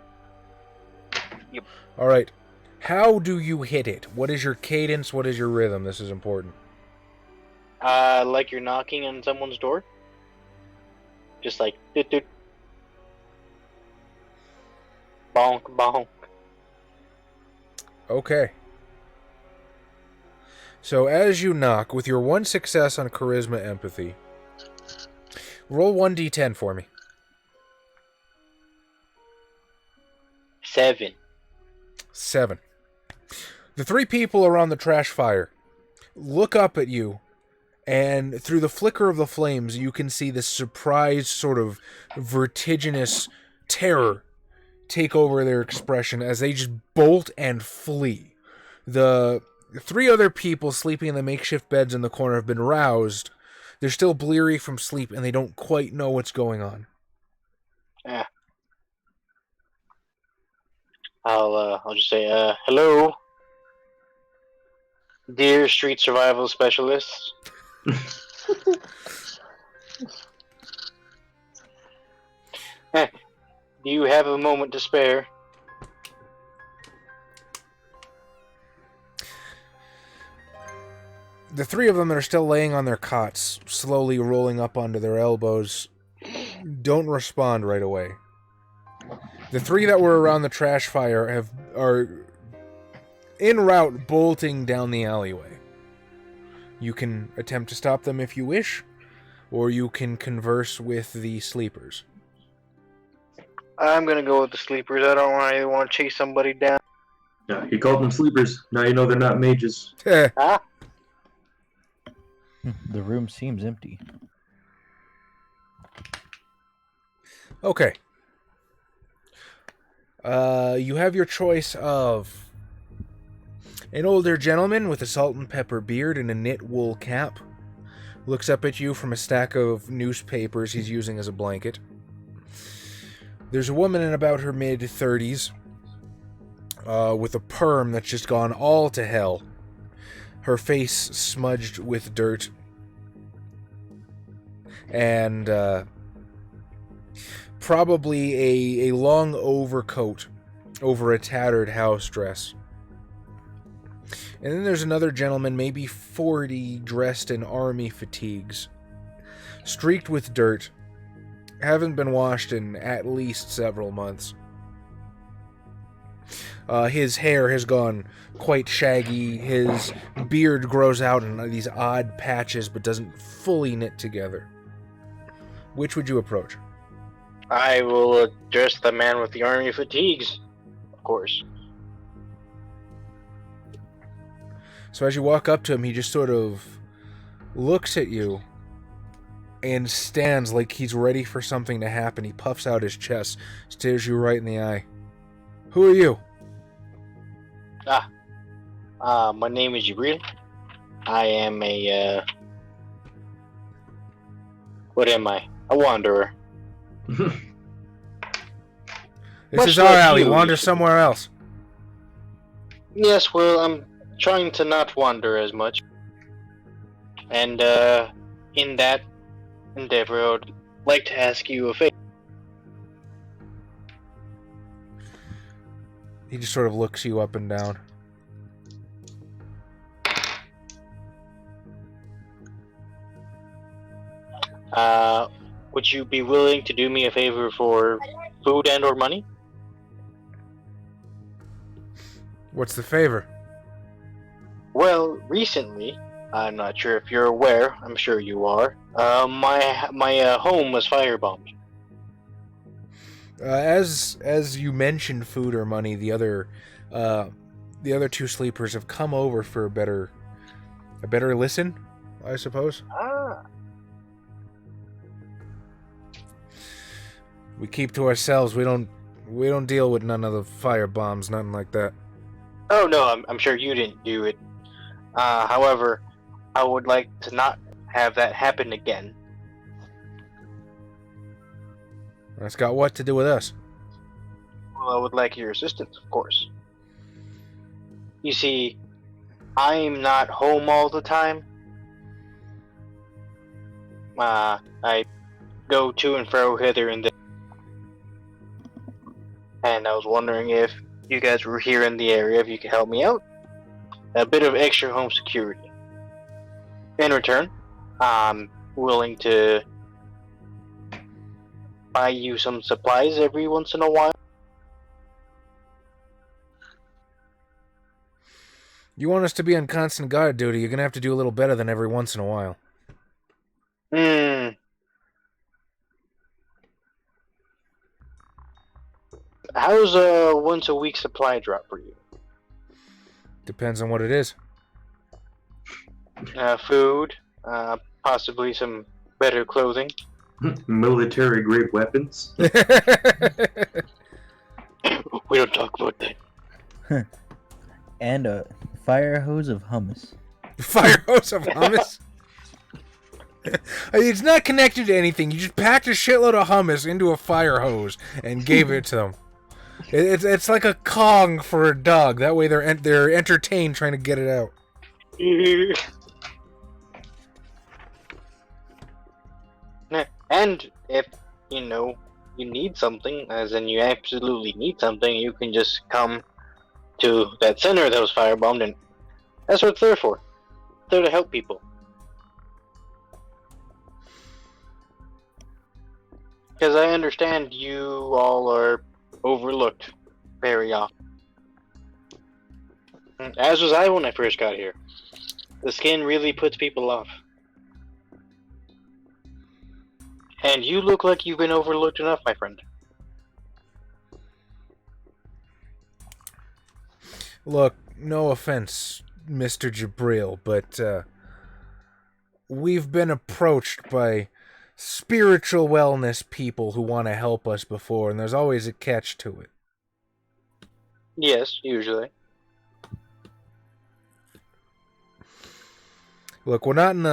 Yep. Alright. How do you hit it? What is your cadence? What is your rhythm? This is important. Like you're knocking on someone's door? Just like, doot doot. Bonk, bonk. Okay. So as you knock, with your 1 success on charisma empathy, roll 1d10 for me. 7. 7. The 3 people around the trash fire look up at you, and through the flicker of the flames, you can see this surprised, sort of vertiginous terror take over their expression as they just bolt and flee. The 3 other people sleeping in the makeshift beds in the corner have been roused. They're still bleary from sleep, and they don't quite know what's going on. Yeah. I'll just say, hello, dear street survival specialists. Do you have a moment to spare? The 3 of them that are still laying on their cots, slowly rolling up onto their elbows, don't respond right away. The 3 that were around the trash fire are en route bolting down the alleyway. You can attempt to stop them if you wish, or you can converse with the sleepers. I'm gonna go with the sleepers. I don't really want to chase somebody down. Yeah, he called them sleepers. Now you know they're not mages. Huh? The room seems empty. Okay. You have your choice of an older gentleman with a salt and pepper beard and a knit wool cap. Looks up at you from a stack of newspapers he's using as a blanket. There's a woman in about her mid-30s with a perm that's just gone all to hell. Her face smudged with dirt. And probably a long overcoat over a tattered house dress. And then there's another gentleman, maybe 40, dressed in army fatigues. Streaked with dirt. Haven't been washed in at least several months. His hair has gone quite shaggy. His beard grows out in these odd patches but doesn't fully knit together. Which would you approach? I will address the man with the army fatigues, of course. So as you walk up to him, he just sort of looks at you and stands like he's ready for something to happen. He puffs out his chest, stares you right in the eye. Who are you? My name is Jibril. I am what am I? A wanderer. This Much is our like alley. you. Wander somewhere else. Yes, well, I'm trying to not wander as much. And, in that endeavor, I would like to ask you a favor. He just sort of looks you up and down. Would you be willing to do me a favor for food and or money? What's the favor? Well, recently, I'm not sure if you're aware, I'm sure you are, my home was firebombed. As you mentioned food or money, the other two sleepers have come over for a better listen, I suppose. Ah. We keep to ourselves. We don't deal with none of the fire bombs, nothing like that. Oh no, I'm sure you didn't do it. However, I would like to not have that happen again. That's got what to do with us? Well, I would like your assistance, of course. You see, I'm not home all the time. I go to and fro hither and there. And I was wondering if you guys were here in the area, if you could help me out. A bit of extra home security. In return, I'm willing to buy you some supplies every once in a while. You want us to be on constant guard duty, you're going to have to do a little better than every once in a while. How's a once a week supply drop for you? Depends on what it is. Food, possibly some better clothing. Military grade weapons. We don't talk about that. And a fire hose of hummus. Fire hose of hummus? I mean, it's not connected to anything. You just packed a shitload of hummus into a fire hose and gave it to them. It's like a Kong for a dog. That way they're entertained trying to get it out. And if, you need something, as in you absolutely need something, you can just come to that center that was firebombed, and that's what it's there for. It's there to help people. Because I understand you all are overlooked very often. As was I when I first got here. The skin really puts people off. And you look like you've been overlooked enough, my friend. Look, no offense, Mr. Jabril, but we've been approached by spiritual wellness people who want to help us before, and there's always a catch to it. Yes, usually. Look, we're not in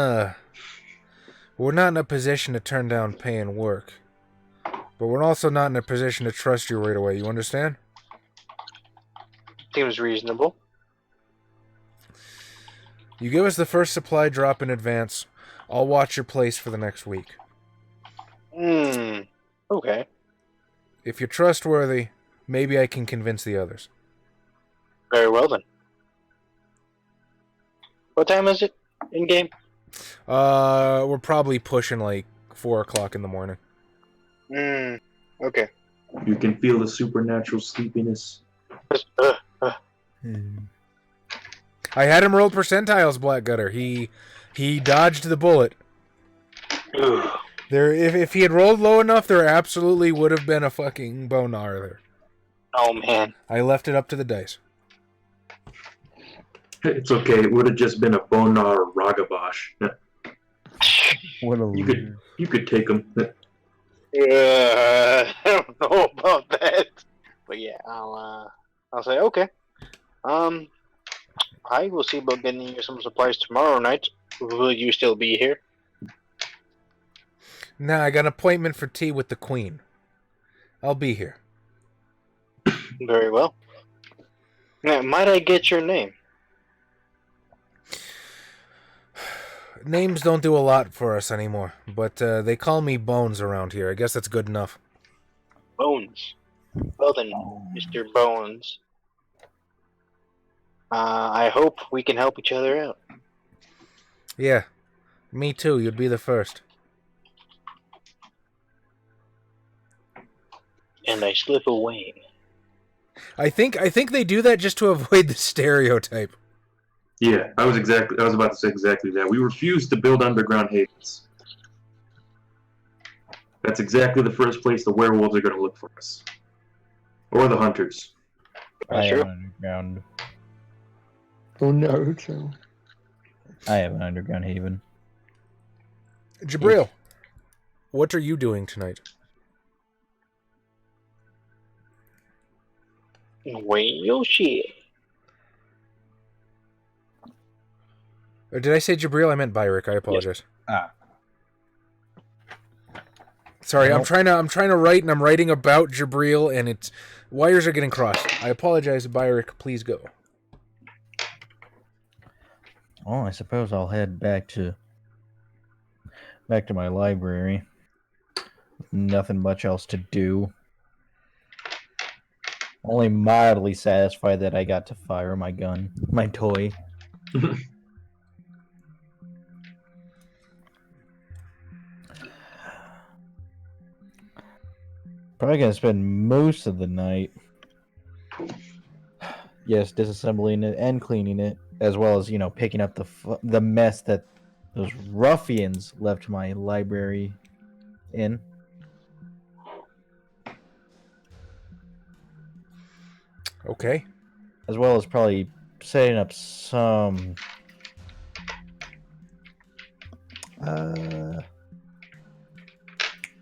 a position to turn down paying work, but we're also not in a position to trust you right away. You understand? Seems reasonable. You give us the first supply drop in advance, I'll watch your place for the next week. Okay. If you're trustworthy, maybe I can convince the others. Very well then. What time is it in game? We're probably pushing like 4 o'clock in the morning. Okay. You can feel the supernatural sleepiness. I had him roll percentiles, Blackgutter. He dodged the bullet. If he had rolled low enough, there absolutely would have been a fucking bonar there. Oh man. I left it up to the dice. It's okay. It would have just been a bonar Ragabash. What a loser. You could take them. I don't know about that. But yeah, I'll say okay. I will see about getting you some supplies tomorrow night. Will you still be here? Nah, I got an appointment for tea with the Queen. I'll be here. Very well. Now, might I get your name? Names don't do a lot for us anymore, but they call me Bones around here. I guess that's good enough. Bones. Well then, Mr. Bones. I hope we can help each other out. Yeah, me too. You'd be the first. And I slip away. I think they do that just to avoid the stereotype. Yeah, I was about to say exactly that. We refuse to build underground havens. That's exactly the first place the werewolves are going to look for us. Or the hunters. I Sure. have an underground. Oh, Naruto. I have an underground haven. Jabril, what are you doing tonight? Well, shit. Or did I say Jabril? I meant Byrick. I apologize. Ah. Sorry, Well- I'm trying to write, and I'm writing about Jabril, and it's wires are getting crossed. I apologize, Byrick. Please go. Oh, I suppose I'll head back to my library. Nothing much else to do. Only mildly satisfied that I got to fire my gun, my toy. Probably gonna spend most of the night, yes, disassembling it and cleaning it, as well as picking up the mess that those ruffians left my library in. Okay. As well as probably setting up some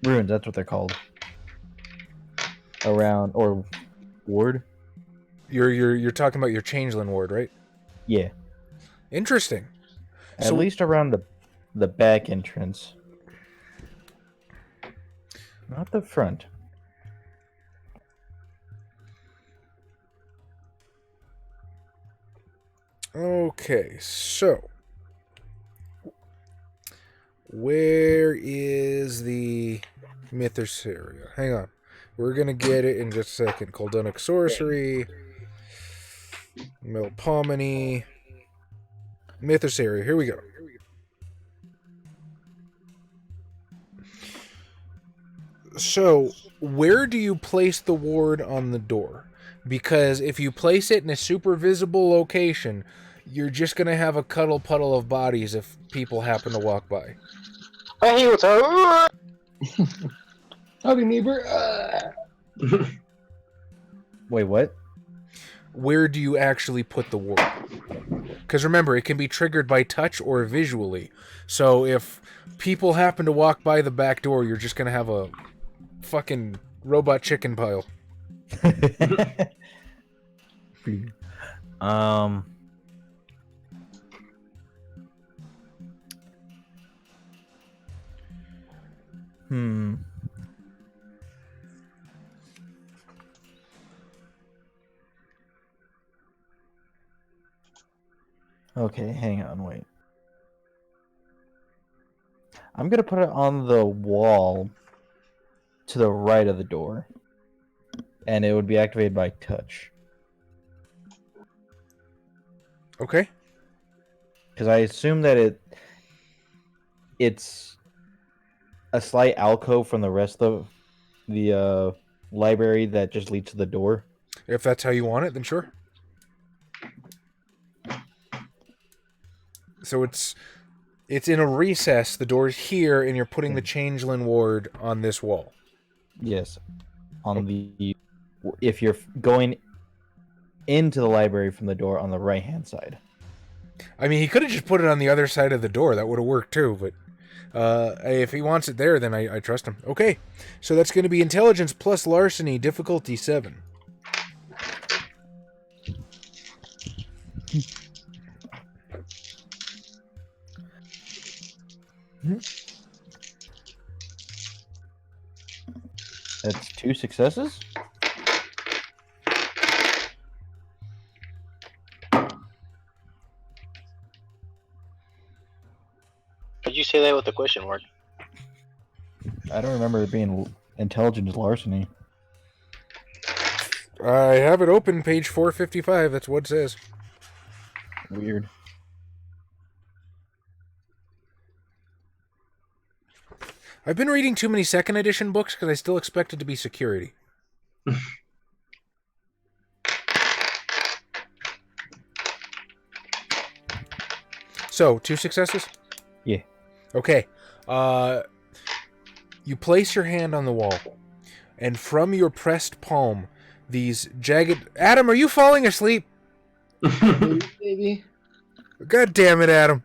ruins, that's what they're called. Around, or ward? You're talking about your Changeling ward, right? Yeah. Interesting. At So- least around the back entrance. Not the front. Okay, so where is the Mythos area? Hang on. We're going to get it in just a second. Coldonic Sorcery, Melpomene, Mythos area. Here we go. So, where do you place the ward on the door? Because if you place it in a super visible location, you're just going to have a cuddle puddle of bodies if people happen to walk by. Hey, what's up? Howdy, neighbor. Wait, what? Where do you actually put the ward? Because remember, it can be triggered by touch or visually. So if people happen to walk by the back door, you're just going to have a fucking robot chicken pile. um hmm Okay, hang on, wait. I'm gonna put it on the wall to the right of the door, and it would be activated by touch. Okay. Because I assume that it's a slight alcove from the rest of the library that just leads to the door. If that's how you want it, then sure. So it's in a recess. The door's here, and you're putting the Changeling ward on this wall. Yes, on the if you're going into the library from the door on the right hand side. I mean, he could have just put it on the other side of the door. That would have worked too. But if he wants it there, then I trust him. Okay, so that's going to be Intelligence plus Larceny, difficulty 7. That's 2 successes. Did you say that with a question mark? I don't remember it being intelligence larceny. I have it open, page 455. That's what it says. Weird. I've been reading too many second edition books because I still expect it to be security. So, 2 successes? Yeah. Okay. You place your hand on the wall, and from your pressed palm, these jagged... Adam, are you falling asleep? Maybe. God damn it, Adam.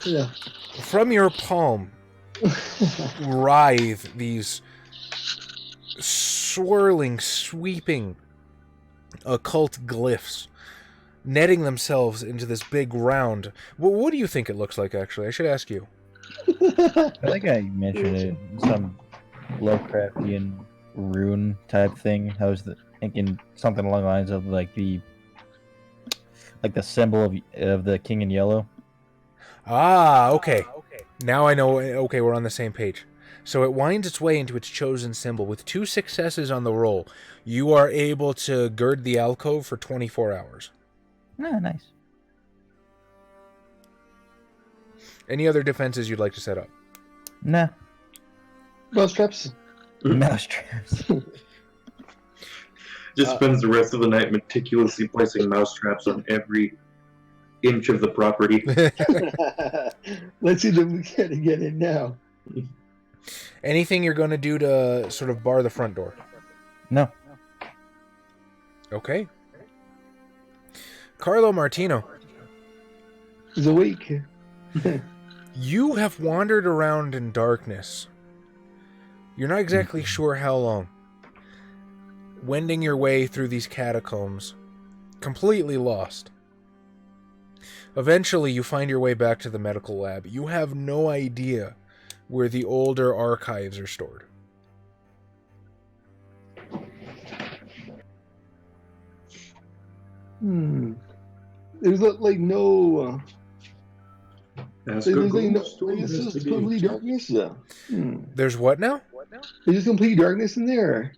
Yeah. From your palm, writhe these swirling, sweeping occult glyphs, netting themselves into this big round. What do you think it looks like, actually? I should ask you. I think I mentioned it. Some Lovecraftian rune type thing. I was thinking something along the lines of like the symbol of the King in Yellow. Ah, okay. Now I know. Okay, we're on the same page. So it winds its way into its chosen symbol. With 2 successes on the roll, you are able to gird the alcove for 24 hours. Ah, nice. Any other defenses you'd like to set up? Nah. Mousetraps. Mousetraps. Just spends the rest of the night meticulously placing mousetraps on every inch of the property. Let's see them get in now. Anything you're going to do to sort of bar the front door? No. Okay. Carlo Martino, He's awake. you have wandered around in darkness. You're not exactly sure how long. Wending your way through these catacombs, completely lost. Eventually, you find your way back to the medical lab. You have no idea where the older archives are stored. There's like no. Ask There's a like no. ghost to It's just investigate. complete darkness. There's what now? There's just complete darkness in there.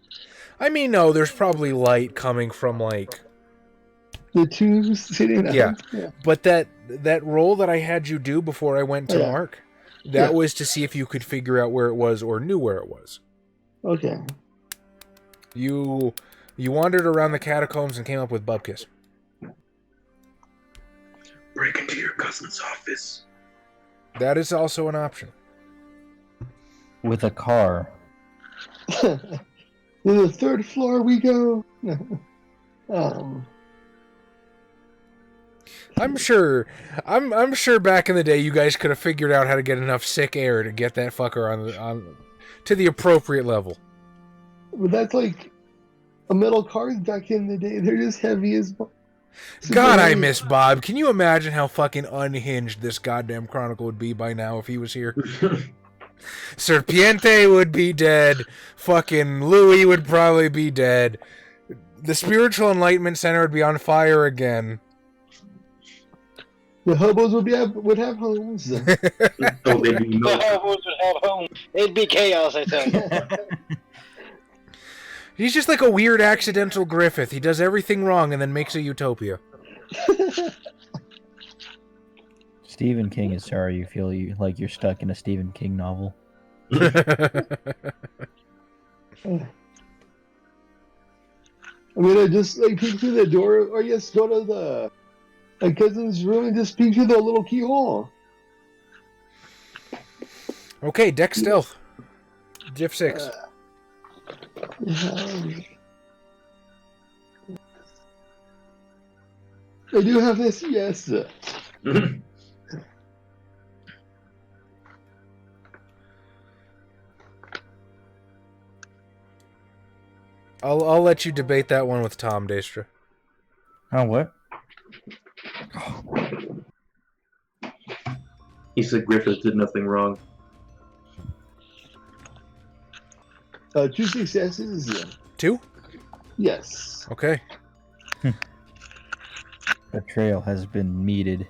I mean, no, there's probably light coming from, like... The two sitting. Yeah. But that roll that I had you do before I went to Yeah. Mark, that was to see if you could figure out where it was or knew where it was. Okay. You wandered around the catacombs and came up with Bubkiss. Break into your cousin's office. That is also an option. With a car. To the 3rd floor we go. I'm sure back in the day you guys could have figured out how to get enough sick air to get that fucker on to the appropriate level. But that's like a metal cars back in the day. They're just heavy as. God, I miss Bob. Can you imagine how fucking unhinged this goddamn chronicle would be by now if he was here? Serpiente would be dead. Fucking Louis would probably be dead. The Spiritual Enlightenment Center would be on fire again. The hobos would have homes. Oh, they do The no. hobos would have home. It'd be chaos, I tell you. He's just like a weird accidental Griffith. He does everything wrong and then makes a utopia. Stephen King is sorry you feel like you're stuck in a Stephen King novel. I'm gonna just like peek through the door, or just go to my cousin's room and just peek through the little keyhole. Okay, deck stealth. Diff 6. I do have this, yes. I'll let you debate that one with Tom, Daestra. Oh, what? He said Griffith did nothing wrong. 2 successes. 2? Yes. Okay. Betrayal has been meted.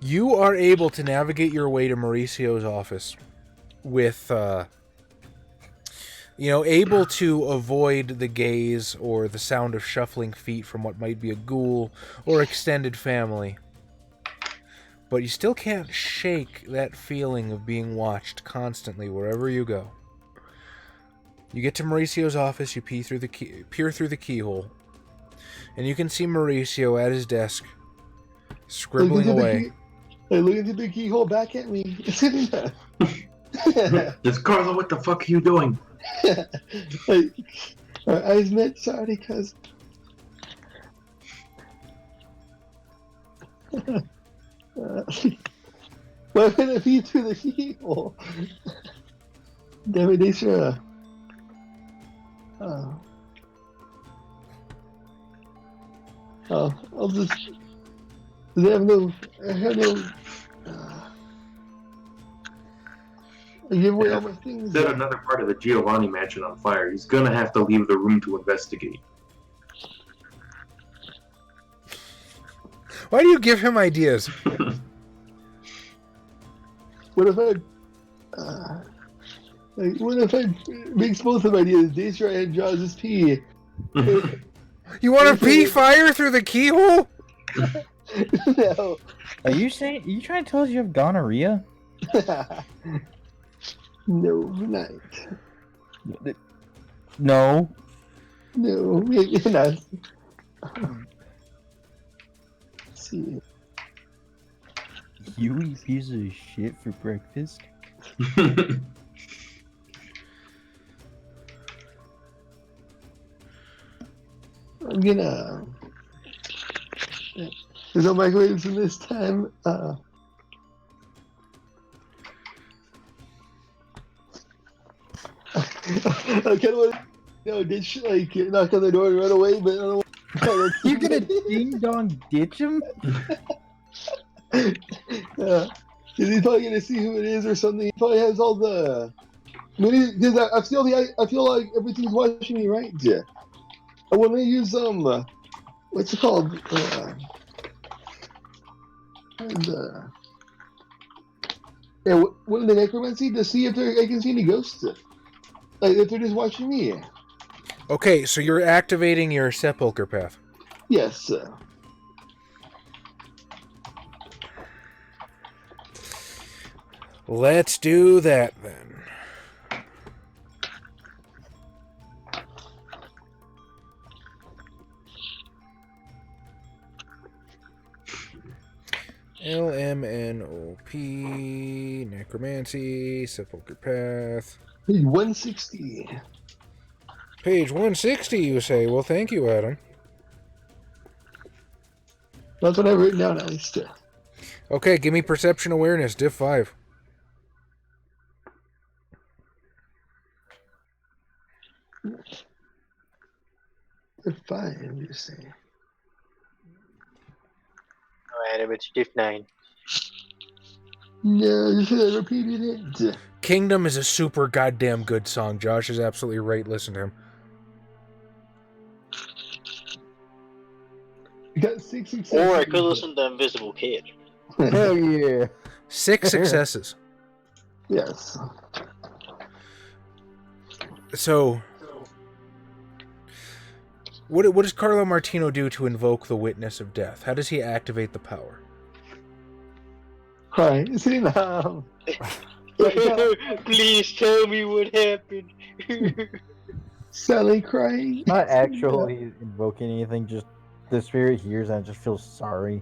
You are able to navigate your way to Mauricio's office with, able to avoid the gaze or the sound of shuffling feet from what might be a ghoul or extended family. But you still can't shake that feeling of being watched constantly wherever you go. You get to Mauricio's office, you peer through the keyhole, and you can see Mauricio at his desk, scribbling away. Look into the keyhole back at me. Just Carla, what the fuck are you doing? Like, our eyes met, sorry, cuz. Why would it be through the keyhole? Damn it, Daestra. Oh. Oh, I'll just. I have no. I give away all my things. Set another part of the Giovanni mansion on fire. He's gonna have to leave the room to investigate. Why do you give him ideas? What if I. What if I mix both of my ideas? Daestra and Jaws' pee. You want to pee fire through the keyhole? No. Are you trying to tell us you have gonorrhea? No, not. No. No, maybe not. Let's see. You eat pieces of shit for breakfast? I'm gonna. There's no microwaves in this time. I kind of want to, ditch, like, knock on the door and run away, but I don't want You gonna ding dong ditch him? He's probably gonna see who it is or something. He probably has all the. Because I feel like everything's watching me, right? Yeah. I want to use what's it called? One of the necromancy to see if I can see any ghosts. Like if they're just watching me. Okay, so you're activating your sepulcher path. Yes. Let's do that then. LMNOP, necromancy, sepulcher path. Page 160. Page 160, you say? Well, thank you, Adam. That's what I've written down at least. Okay, give me perception awareness, div 5. Fine, you say. Alright, it's diff 9. No, you should have repeated it. Kingdom is a super goddamn good song. Josh is absolutely right. Listen to him. You got 6 successes. Or I could listen to Invisible Kid. Hell yeah. 6 successes. Yes. So, what does Carlo Martino do to invoke the witness of death? How does he activate the power? Hi, see now. Please tell me what happened. Sally crying. Not actually invoking anything, just the spirit hears and just feels sorry.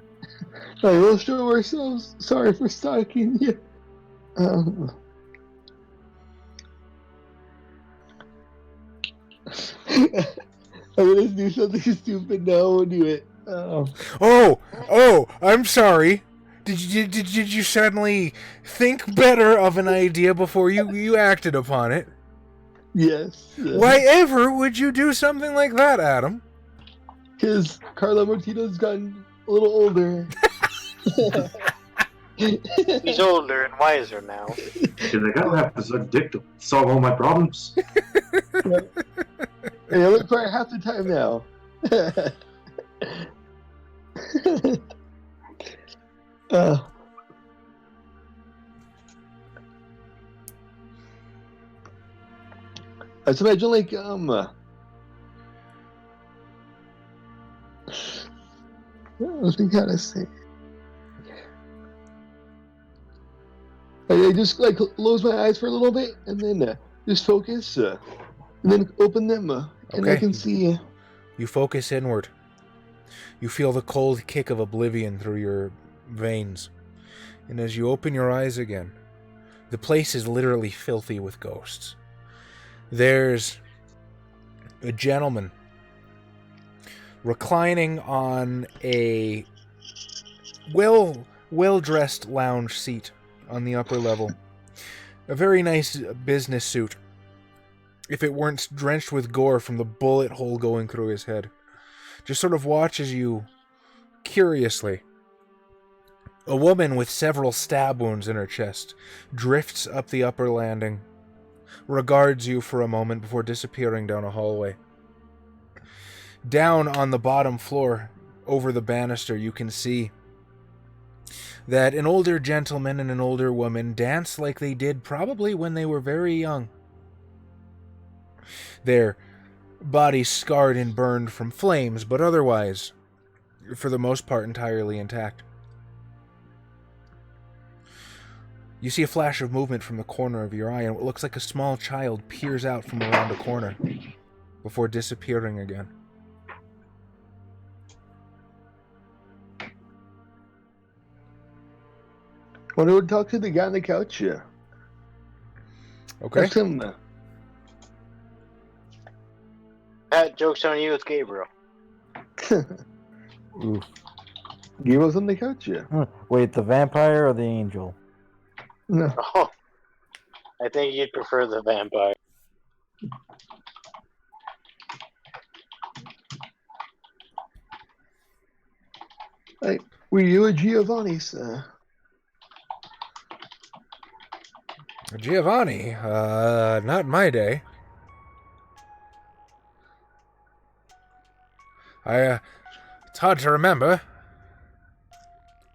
I will show ourselves sorry for stalking you. I'm gonna do something stupid now. I'll do it. Oh, I'm sorry. Did you suddenly think better of an idea before you acted upon it? Yes. Why ever would you do something like that, Adam? Because Carlo Martino's gotten a little older. He's older and wiser now. Because I gotta have to suck dick to solve all my problems. Hey, I look for half the time now. I just imagine like what was we gotta say? I just like close my eyes for a little bit and then just focus and then open them and Okay. I can see. You focus inward. You feel the cold kick of oblivion through your veins. And as you open your eyes again, The place is literally filthy with ghosts. There's a gentleman reclining on a well-dressed lounge seat on the upper level. A very nice business suit, if it weren't drenched with gore from the bullet hole going through his head. Just sort of watches you curiously. A woman with several stab wounds in her chest drifts up the upper landing, regards you for a moment before disappearing down a hallway. Down on the bottom floor, over the banister, you can see that an older gentleman and an older woman dance like they did probably when they were very young. Their bodies scarred and burned from flames, but otherwise, for the most part, entirely intact. You see a flash of movement from the corner of your eye, and what looks like a small child peers out from around a corner before disappearing again. Want to talk to the guy on the couch? Yeah. Okay. Ask him. Pat, joke's on you, it's Gabriel. Oof. Gabriel's on the couch? Yeah. Wait, the vampire or the angel? No. Oh, I think you'd prefer the vampire. Were you a Giovanni, sir? Giovanni, not in my day. It's hard to remember.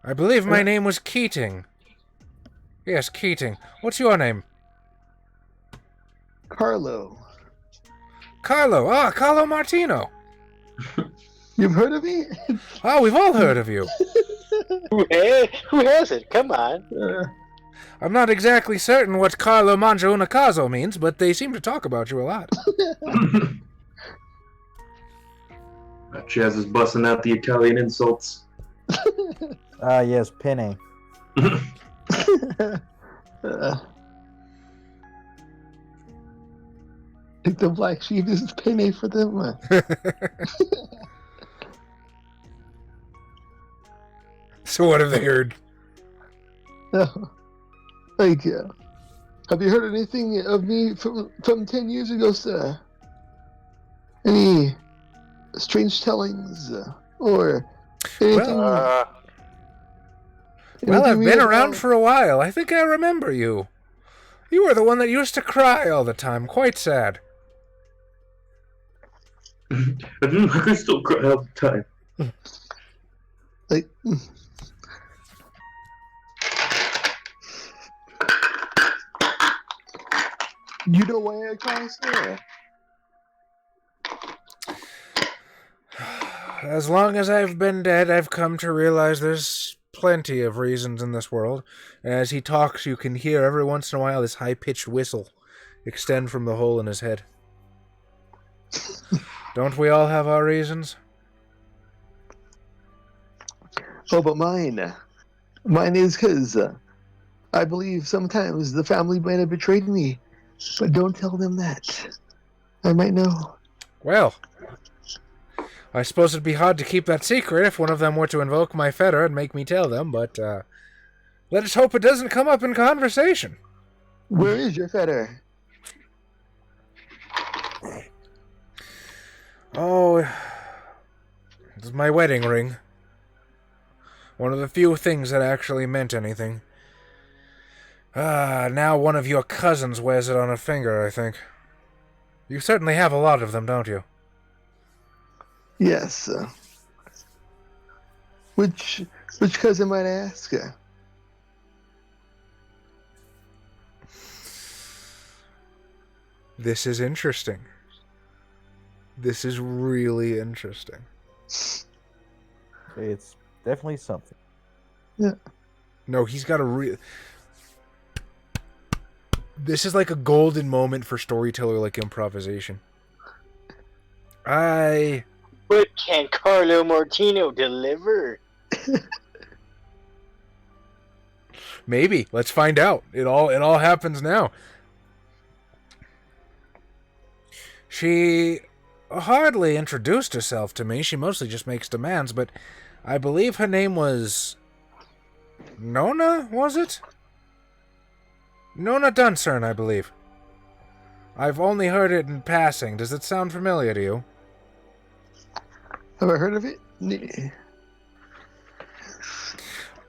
I believe my name was Keating. Yes, Keating. What's your name? Carlo. Carlo. Ah, Carlo Martino. You've heard of me? Oh, we've all heard of you. Who hasn't? Come on. I'm not exactly certain what Carlo Mangio una Caso means, but they seem to talk about you a lot. Chaz is busting out the Italian insults. Ah, yes, penne. Take the black sheep. This is penne for them. So what have they heard? Like, have you heard anything of me from 10 years ago, sir? Any strange tellings or anything? Well, anything I've been weird around about- for a while. I think I remember you. You were the one that used to cry all the time. Quite sad. I can still cry all the time. Like, you know why I cry, sir? As long as I've been dead, I've come to realize there's plenty of reasons in this world. As he talks, you can hear every once in a while this high-pitched whistle extend from the hole in his head. Don't we all have our reasons? Oh, but mine is because I believe sometimes the family might have betrayed me, but don't tell them that. I might know. Well, I suppose it'd be hard to keep that secret if one of them were to invoke my fetter and make me tell them, but let us hope it doesn't come up in conversation. Where is your fetter? Oh, it's my wedding ring. One of the few things that actually meant anything. Now one of your cousins wears it on a finger, I think. You certainly have a lot of them, don't you? Yes. Which cousin might I ask? This is interesting. This is really interesting. It's definitely something. No, he's got a real... This is like a golden moment for storyteller like improvisation. What can Carlo Martino deliver? Maybe. Let's find out. It all happens now. She hardly introduced herself to me. She mostly just makes demands, but I believe her name was Nona, was it? Nona Duncern, I believe. I've only heard it in passing. Does it sound familiar to you? Have I heard of it?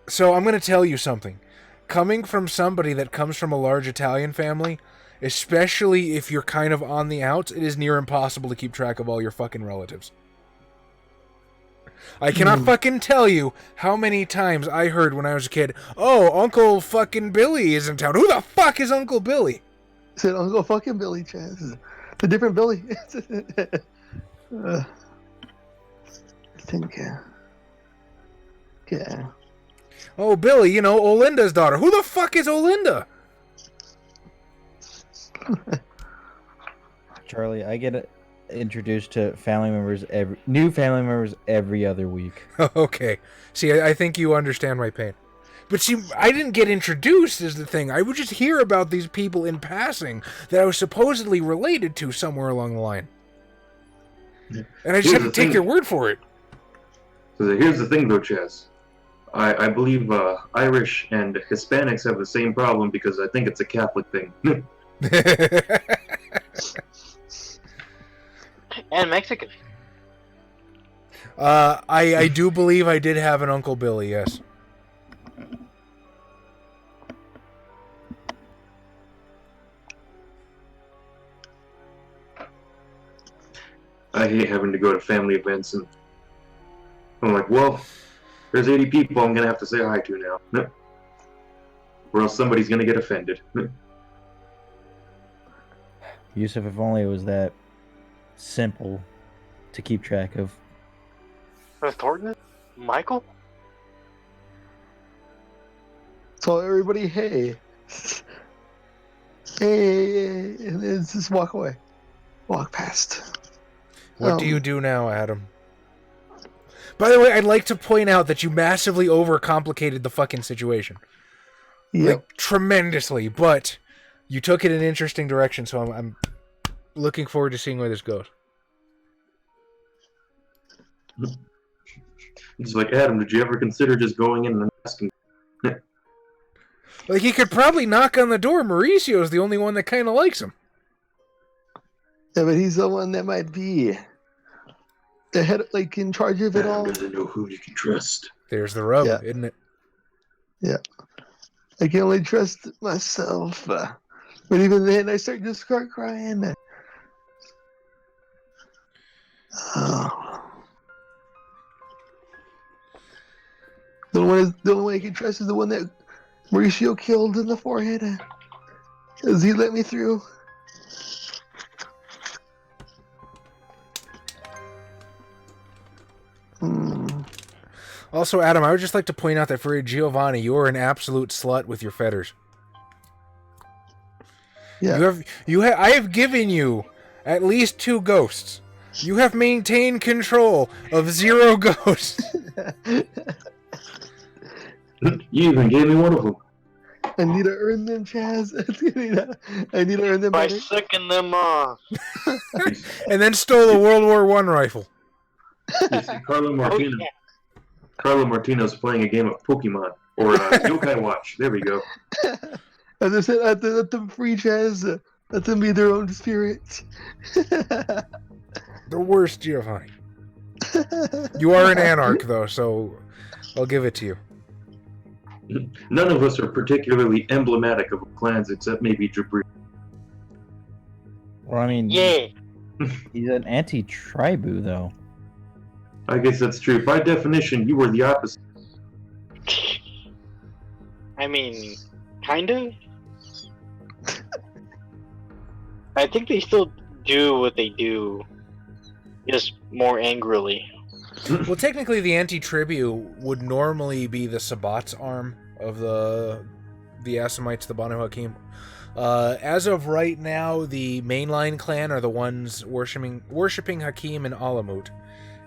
So I'm going to tell you something. Coming from somebody that comes from a large Italian family, especially if you're kind of on the outs, it is near impossible to keep track of all your fucking relatives. I cannot fucking tell you how many times I heard when I was a kid, oh, Uncle fucking Billy is in town. Who the fuck is Uncle Billy? I said Uncle fucking Billy, Chaz. The different Billy. I think, yeah. Oh, Billy, you know, Olinda's daughter. Who the fuck is Olinda? Charlie, I get introduced to new family members every other week. Okay. See, I think you understand my pain. But see, I didn't get introduced is the thing. I would just hear about these people in passing that I was supposedly related to somewhere along the line. And I just had to take your word for it. So here's the thing, though, Chaz. I believe Irish and Hispanics have the same problem because I think it's a Catholic thing. And Mexican. I do believe I did have an Uncle Billy, yes. I hate having to go to family events and I'm like, well, there's 80 people I'm going to have to say hi to now. Or else somebody's going to get offended. Yusuf, if only it was that simple to keep track of. Thornton? Michael? So everybody, hey. Hey, and then just walk away. Walk past. What do you do now, Adam? By the way, I'd like to point out that you massively overcomplicated the fucking situation. Yep. Like, tremendously, but you took it in an interesting direction, so I'm looking forward to seeing where this goes. It's like, Adam, did you ever consider just going in and asking? Like, he could probably knock on the door. Mauricio's the only one that kind of likes him. Yeah, but he's the one that might be the head, like, in charge of it all. Doesn't know who you can trust. There's the rub, Yeah. isn't it? Yeah. I can only trust myself. But even then, I start crying. Oh. The only one I can trust is the one that Mauricio killed in the forehead. Because he let me through. Also, Adam, I would just like to point out that for Giovanni, you are an absolute slut with your fetters. Yeah. I have given you at least 2 ghosts. You have maintained control of 0 ghosts. You even gave me one of them. I need to earn them, Chaz. I need to earn them By better. sucking them off. And then stole a World War I rifle. You see, Carlo Oh, Martino. yeah. Carlo Martino's playing a game of Pokemon. Or Yokai Watch. There we go. As I said, let them free, Chaz. Let them be their own spirits. The worst, Giovanni. You are an anarch, though, so I'll give it to you. None of us are particularly emblematic of clans except maybe Jabri. Well, I mean, Yeah. he's an anti-tribu, though. I guess that's true. By definition, you were the opposite. I mean, kind of. I think they still do what they do, just more angrily. Well, technically, the anti-tribu would normally be the Sabbat's arm of the Assamites, the Banu Hakim. As of right now, the mainline clan are the ones worshipping Hakim and Alamut.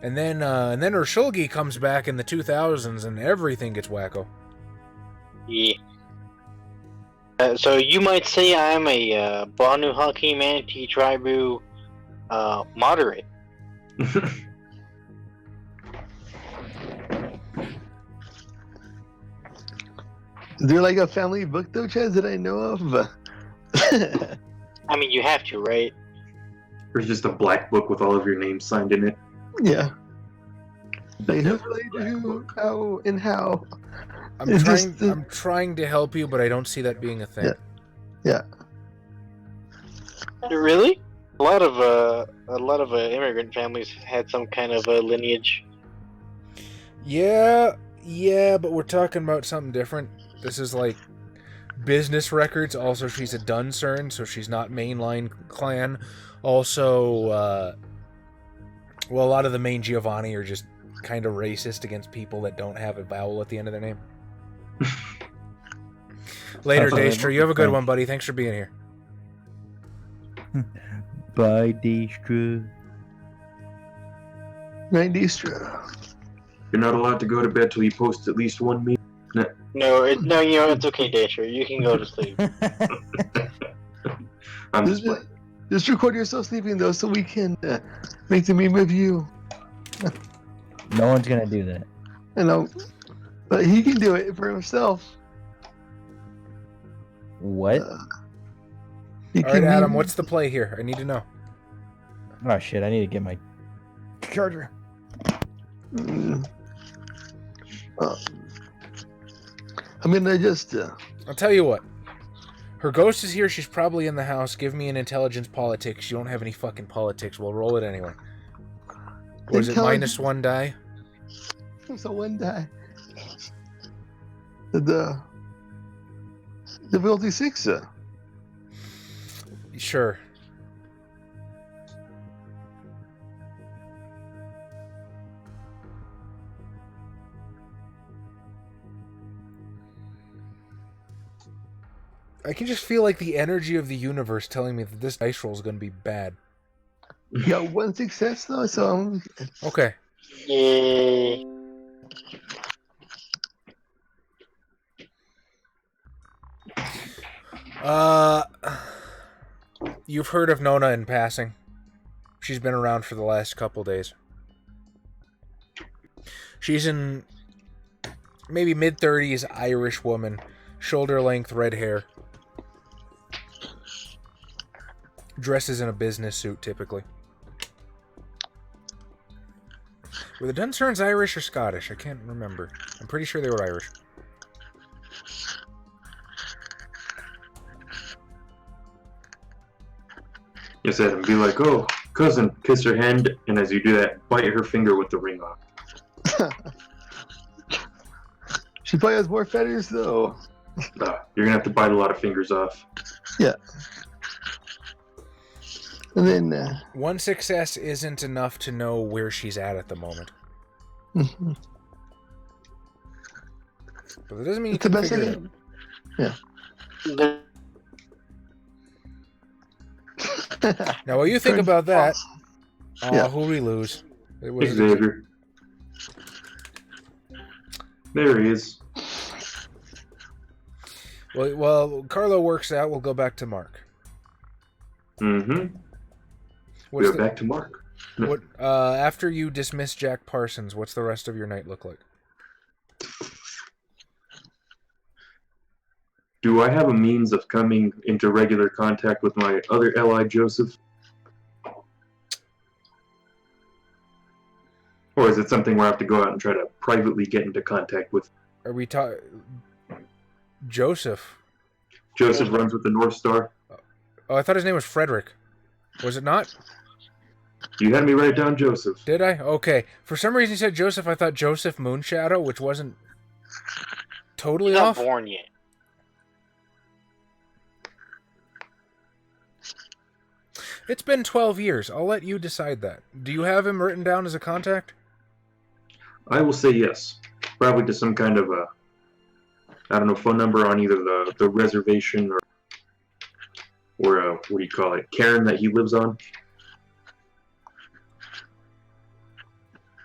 And then Urshulgi comes back in the 2000s and everything gets wacko. Yeah. So you might say I'm a Banu Haki Manti Tribu moderate. Is there like a family book though, Chaz, that I know of? I mean, you have to, right? There's just a black book with all of your names signed in it. Yeah. Like who played who, how, and how. I'm It's trying. just, I'm trying to help you, but I don't see that being a thing. Yeah. Really? A lot of immigrant families had some kind of lineage. Yeah, but we're talking about something different. This is like business records. Also, she's a Duncern, so she's not mainline clan. Also, well, a lot of the main Giovanni are just kind of racist against people that don't have a vowel at the end of their name. Later, Daestra. You have a good one, buddy. Thanks for being here. Bye, Daestra. Daestra. You're not allowed to go to bed till you post at least one meme. No, you know it's okay, Daestra. You can go to sleep. I'm just playing. Just record yourself sleeping though, so we can make the meme of you. No one's gonna do that. I know, but he can do it for himself. What? He All right, can Adam. meme- What's the play here? I need to know. Oh shit! I need to get my charger. Mm. I'm gonna just. I'll tell you what. Her ghost is here. She's probably in the house. Give me an intelligence politics. You don't have any fucking politics. We'll roll it anyway. Was it -1 die? So one die. The difficulty 6. Sure. I can just feel like the energy of the universe telling me that this dice roll is going to be bad. You got one success though, so I'm. Okay. Yay. You've heard of Nona in passing. She's been around for the last couple days. She's in maybe mid-30s Irish woman, shoulder-length red hair. Dresses in a business suit, typically. Were the Duncerns Irish or Scottish? I can't remember. I'm pretty sure they were Irish. You said and be like, oh, cousin, kiss her hand, and as you do that, bite her finger with the ring off. She probably has more feathers though. You're gonna have to bite a lot of fingers off. Yeah. And then. One success isn't enough to know where she's at the moment. Mhm. But that doesn't mean you It's the can best I figure it can. out. Yeah. Now, while you think about that, Yeah. who we lose? It was Xavier. There he is. well, Carlo works out. We'll go back to Mark. Mm-hmm. What's Go back to Mark. what after you dismiss Jack Parsons? What's the rest of your night look like? Do I have a means of coming into regular contact with my other ally, Joseph? Or is it something where I have to go out and try to privately get into contact with? Are we talking Joseph? Joseph runs with the North Star. Oh, I thought his name was Frederick. Was it not? You had me write down Joseph. Did I? Okay. For some reason you said Joseph. I thought Joseph Moonshadow, which wasn't totally He's not off. born yet. It's been 12 years. I'll let you decide that. Do you have him written down as a contact? I will say yes. Probably to some kind of a, I don't know, phone number on either the reservation or what do you call it, cairn that he lives on.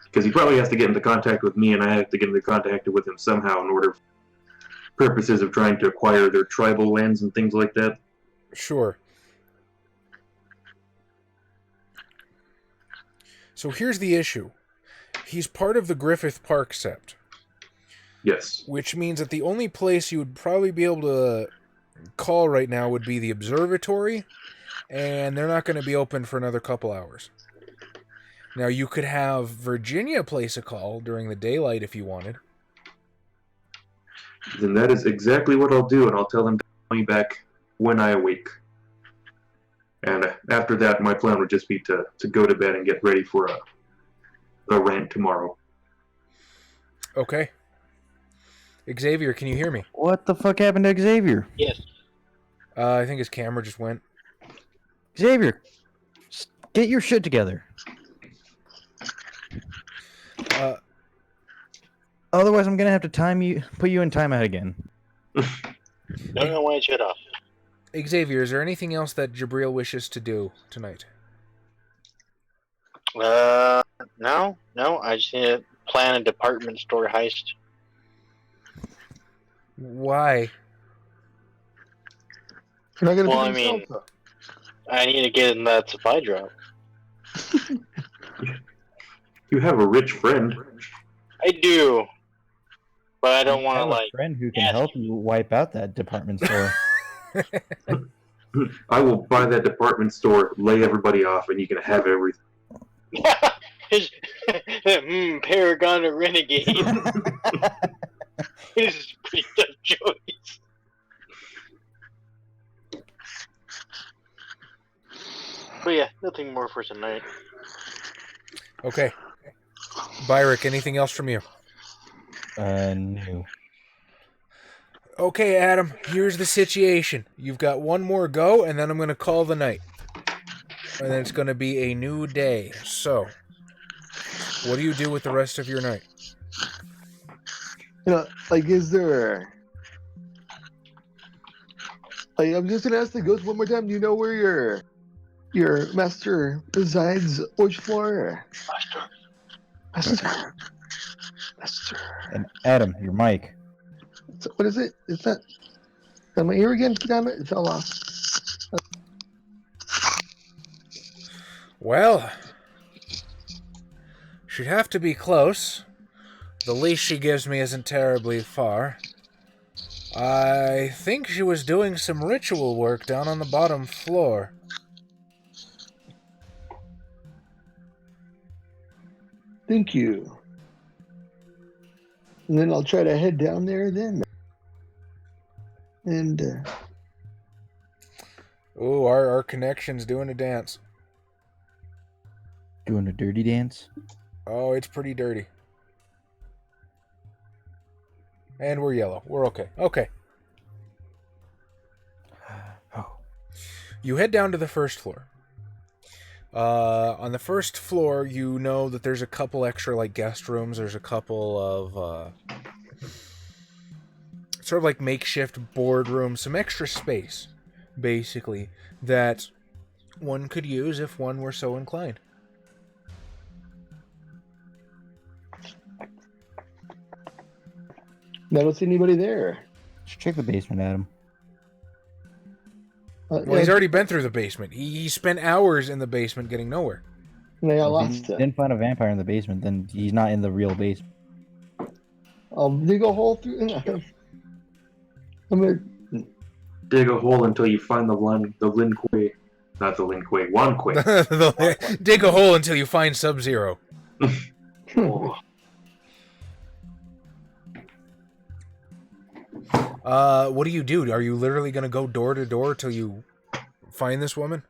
Because he probably has to get into contact with me, and I have to get into contact with him somehow in order purposes of trying to acquire their tribal lands and things like that. Sure. So here's the issue. He's part of the Griffith Park sept, Yes. which means that the only place you would probably be able to call right now would be the observatory, and they're not going to be open for another couple hours. Now, you could have Virginia place a call during the daylight if you wanted. Then that is exactly what I'll do, and I'll tell them to call me back when I awake. And after that, my plan would just be to go to bed and get ready for a rant tomorrow. Okay. Xavier, can you hear me? What the fuck happened to Xavier? Yes. I think his camera just went. Xavier, get your shit together. Otherwise, I'm gonna have to put you in timeout again. Don't know why it shut off. Xavier, is there anything else that Jabril wishes to do tonight? No. I just need to plan a department store heist. Why? You're not gonna Well, pick I mean- yourself up. I need to get in that supply drop. You have a rich friend. I do, but I don't You want to have like. a friend who can ask help you wipe out that department store. I will buy that department store, lay everybody off, and you can have everything. Paragon or Renegade. This is a pretty tough choice. But yeah, nothing more for tonight. Okay. Byrick, anything else from you? No. Okay, Adam, here's the situation. You've got one more go, and then I'm going to call the night. And then it's going to be a new day. So, what do you do with the rest of your night? You know, like, is there? Like, I'm just gonna ask the ghost one more time. Do you know where your master resides? Which floor? Master. And Adam, your mic. So what is it? Is that? Am I here again? Damn it! It fell off. Well, she'd have to be close. The leash she gives me isn't terribly far. I think she was doing some ritual work down on the bottom floor. Thank you. And then I'll try to head down there then. And Ooh, our connection's doing a dance. Doing a dirty dance? Oh, it's pretty dirty. And we're yellow. We're okay. Okay. Oh. You head down to the first floor. On the first floor, you know that there's a couple extra, like, guest rooms. There's a couple of, sort of like makeshift boardroom, some extra space, basically, that one could use if one were so inclined. I don't see anybody there. Just check the basement, Adam. Well, he's already been through the basement. He spent hours in the basement getting nowhere. And I got If lost. he didn't find a vampire in the basement, then he's not in the real basement. I'll dig a hole through. I'm gonna. Dig a hole until you find the Lin Kuei. Not the Lin Kuei, Wan Kuei. Dig a hole until you find Sub-Zero. Oh, What do you do? Are you literally going to go door to door till you find this woman?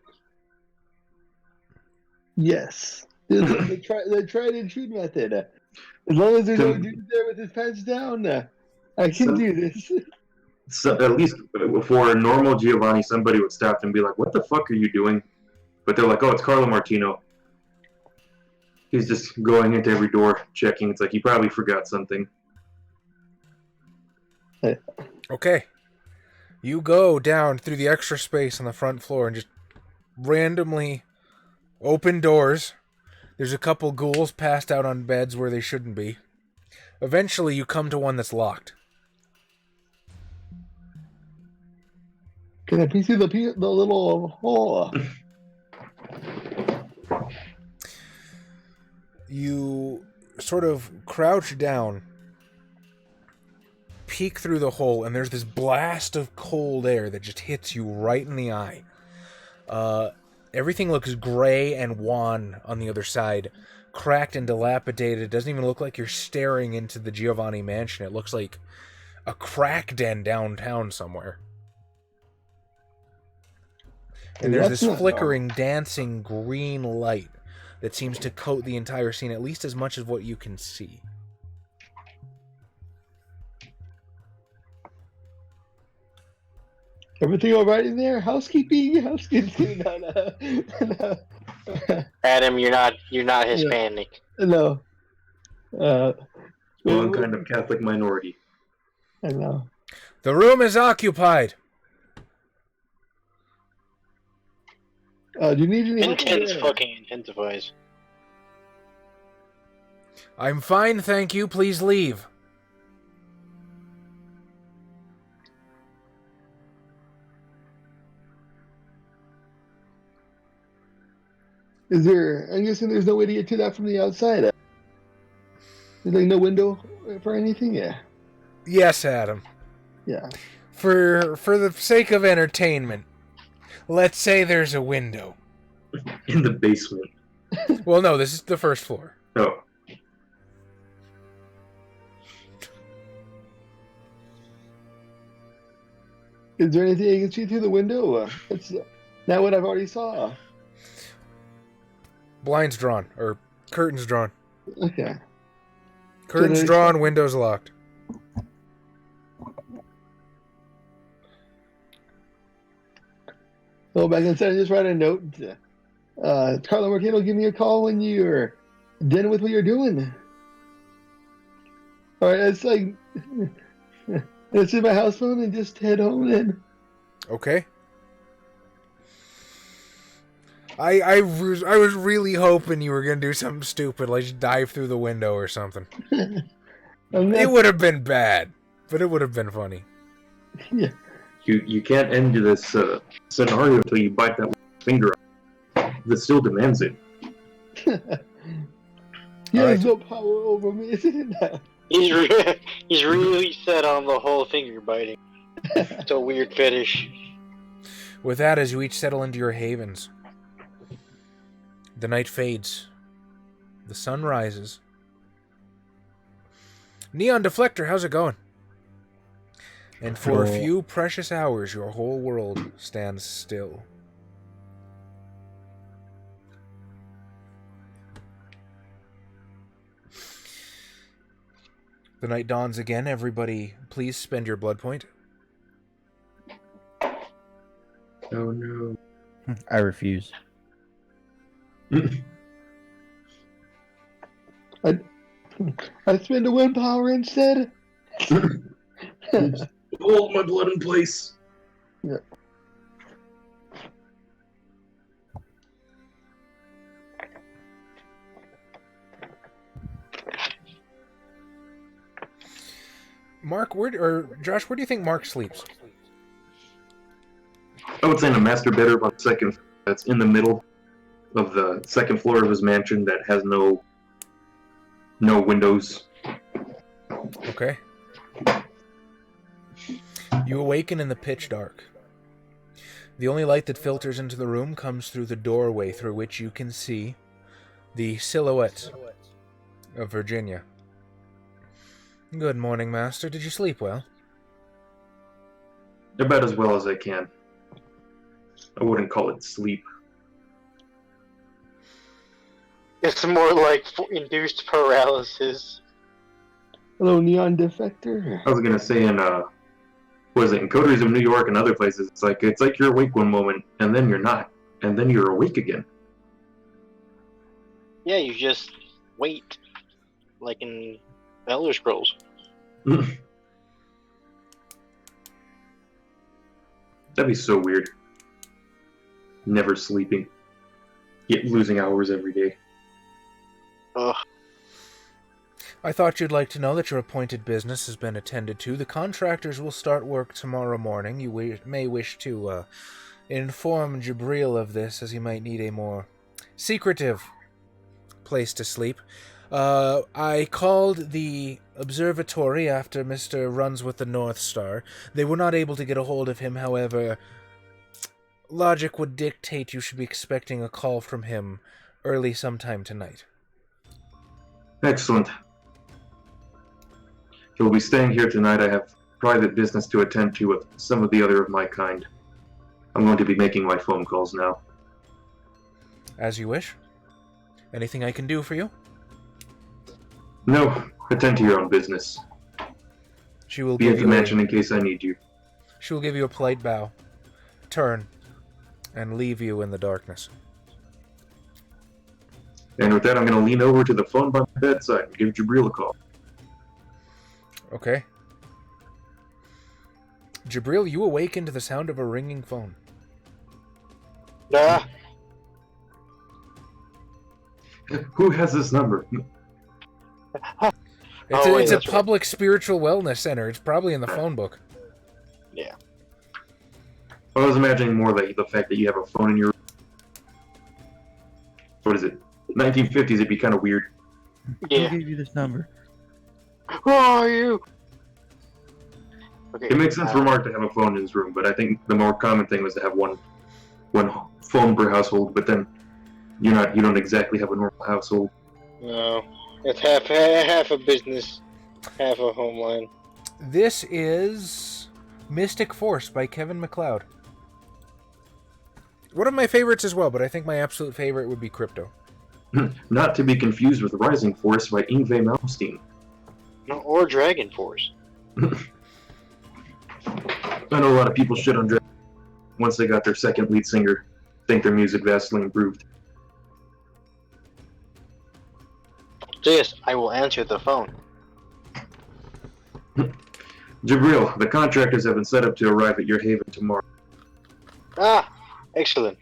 Yes. The tried and true method. As long as there's no dude there with his pants down, I can do this. So, at least for a normal Giovanni, somebody would stop and be like, "What the fuck are you doing?" But they're like, "Oh, it's Carlo Martino. He's just going into every door, checking. It's like he probably forgot something." Okay. You go down through the extra space on the front floor and just randomly open doors. There's a couple ghouls passed out on beds where they shouldn't be. Eventually, you come to one that's locked. Can I peek through the little hole? You sort of crouch down, peek through the hole, and there's this blast of cold air that just hits you right in the eye. Everything looks gray and wan on the other side, cracked and dilapidated. It doesn't even look like you're staring into the Giovanni mansion. It looks like a crack den downtown somewhere. And there's this flickering, dancing green light that seems to coat the entire scene, at least as much as what you can see. Everything all right in there? Housekeeping? Housekeeping? No. Adam, you're not Hispanic. No. One kind of Catholic minority. I know. The room is occupied. Do you need any help? Intense fucking intensifies. I'm fine, thank you. Please leave. Is there? I'm guessing there's no way to get to that from the outside. There's like no window for anything. Yeah. Yes, Adam. Yeah. For the sake of entertainment, let's say there's a window. In the basement. Well, no, this is the first floor. Oh. Is there anything you can see through the window? That's not what I've already saw. Blinds drawn, or curtains drawn. Okay. Curtains drawn, windows locked. Go back inside and just write a note. Carlo Martino, give me a call when you're done with what you're doing. All right, it's like let's in my house phone and just head home then. Okay. I was really hoping you were gonna do something stupid, like just dive through the window or something. It would have been bad, but it would have been funny. Yeah. You can't end this scenario until you bite that finger off. That still demands it. He has Alright. no power over me, isn't it? He's really set on the whole finger biting. It's a weird fetish. With that, as you each settle into your havens, the night fades. The sun rises. Neon Deflector, how's it going? And for a few precious hours, your whole world stands still. The night dawns again. Everybody, please spend your blood point. Oh no. I refuse. I spend a willpower instead. Hold my blood in place. Yeah. Mark, Josh, where do you think Mark sleeps? I would say in a master bedroom on the second. That's in the middle of the second floor of his mansion that has no windows. Okay. You awaken in the pitch dark. The only light that filters into the room comes through the doorway through which you can see the silhouette of Virginia. Good morning, Master. Did you sleep well? About as well as I can. I wouldn't call it sleep. It's more like induced paralysis. Hello, Neon Defector. I was gonna say in in Coteries of New York and other places, it's like you're awake one moment and then you're not, and then you're awake again. Yeah, you just wait, like in Elder Scrolls. That'd be so weird. Never sleeping, yet losing hours every day. Ugh. I thought you'd like to know that your appointed business has been attended to. The contractors will start work tomorrow morning. You may wish to inform Jabril of this, as he might need a more secretive place to sleep. I called the observatory after Mr. Runs with the North Star. They were not able to get a hold of him, however, logic would dictate you should be expecting a call from him early sometime tonight. Excellent. He'll be staying here tonight. I have private business to attend to with some of the other of my kind. I'm going to be making my phone calls now. As you wish. Anything I can do for you? No, attend to your own business. She will Be give at the you mansion in case I need you. She will give you a polite bow, turn, and leave you in the darkness. And with that, I'm going to lean over to the phone by my bedside and give Jabril a call. Okay. Jabril, you awaken to the sound of a ringing phone. Ah, Who has this number? It's a that's right. public spiritual wellness center. It's probably in the phone book. yeah. I was imagining more like the fact that you have a phone in your... What is it? 1950s, it'd be kind of weird. Yeah. Who gave you this number? Who are you? Okay. It makes sense for Mark to have a phone in his room, but I think the more common thing was to have one phone per household, but then you don't exactly have a normal household. No, it's half a business, half a homeland. This is Mystic Force by Kevin MacLeod. One of my favorites as well, but I think my absolute favorite would be Crypto. Not to be confused with Rising Force by Yngwie Malmsteen. No, or Dragon Force. I know a lot of people shit on Dragon once they got their second lead singer. Think their music vastly improved. So yes, I will answer the phone. Jabril, the contractors have been set up to arrive at your haven tomorrow. Ah, excellent.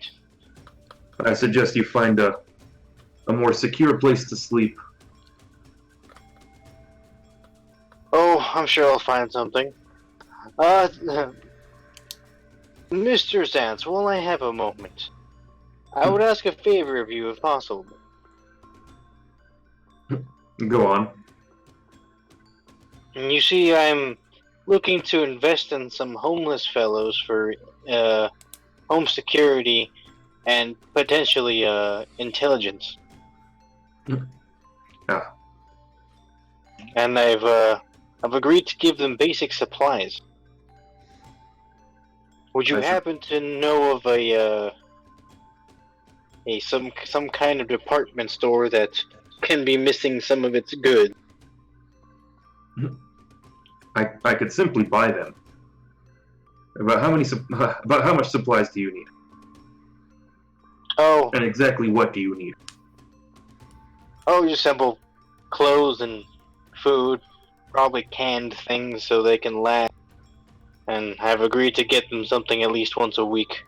I suggest you find a more secure place to sleep. Oh, I'm sure I'll find something. Mr. Zantz, while I have a moment, I would ask a favor of you if possible. Go on. And you see, I'm looking to invest in some homeless fellows for home security and potentially intelligence. Ah. And I've agreed to give them basic supplies. Would you I see. happen to know of some kind of department store that can be missing some of its goods? I could simply buy them. About how much supplies do you need? Oh, And exactly what do you need? just simple clothes and food, probably canned things so they can last. And I've agreed to get them something at least once a week.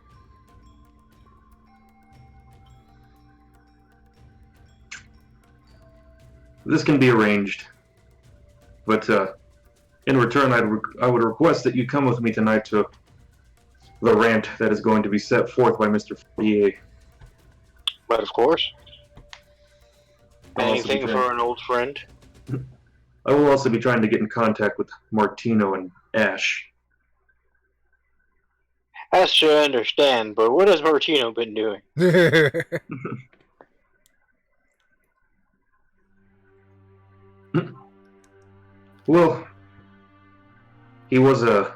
This can be arranged, but in return, I would request that you come with me tonight to the rant that is going to be set forth by Mr. Fourier. But of course, I'll also be anything trying- for an old friend. I will also be trying to get in contact with Martino and Ash. I should understand, but what has Martino been doing? Well, he was a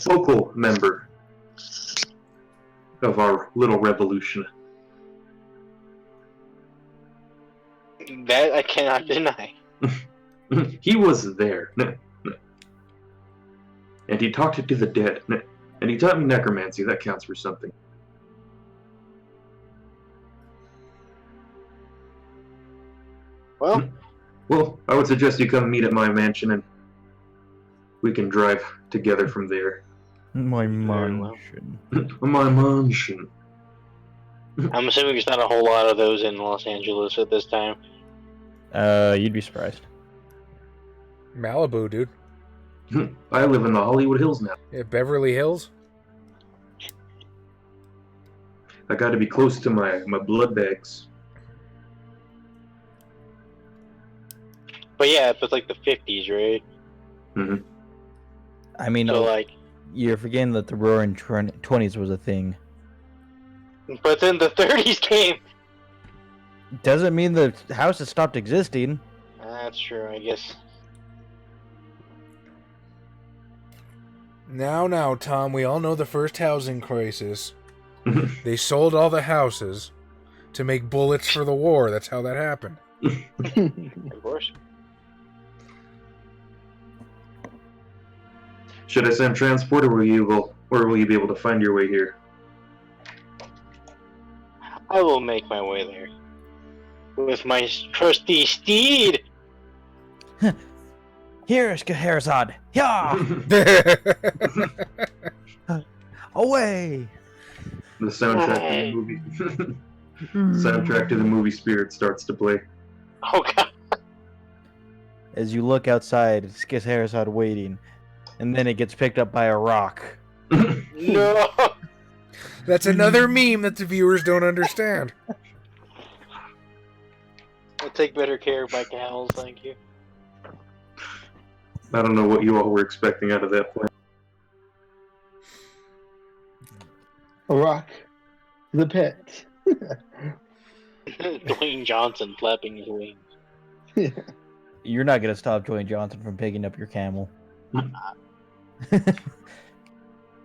focal member of our little revolution. That I cannot deny. He was there. And he talked to the dead. And he taught me necromancy. That counts for something. Well, Well, I would suggest you come meet at my mansion and we can drive together from there. My Very well. mansion. My mansion. I'm assuming there's not a whole lot of those in Los Angeles at this time. You'd be surprised. Malibu, dude. I live in the Hollywood Hills now. Yeah, Beverly Hills. I got to be close to my blood bags. But yeah, it was like the 50s, right? Mm-hmm. I mean, So like, you're forgetting that the Roaring '20s was a thing. but then the 30s came. Doesn't mean the house has stopped existing. That's true, I guess. Now, Tom, we all know the first housing crisis. They sold all the houses to make bullets for the war. That's how that happened. Of course. Should I send transport, or will you be able to find your way here? I will make my way there. With my trusty steed! Here, Scheherazade. Yeah, away. The soundtrack to the movie. Soundtrack to the movie Spirit starts to play. Oh god. As you look outside, Scheherazade waiting, and then it gets picked up by a rock. No! That's another meme that the viewers don't understand. I'll take better care of my cows, thank you. I don't know what you all were expecting out of that plan. A rock. The pet. Dwayne Johnson flapping his wings. Yeah. You're not gonna stop Dwayne Johnson from picking up your camel.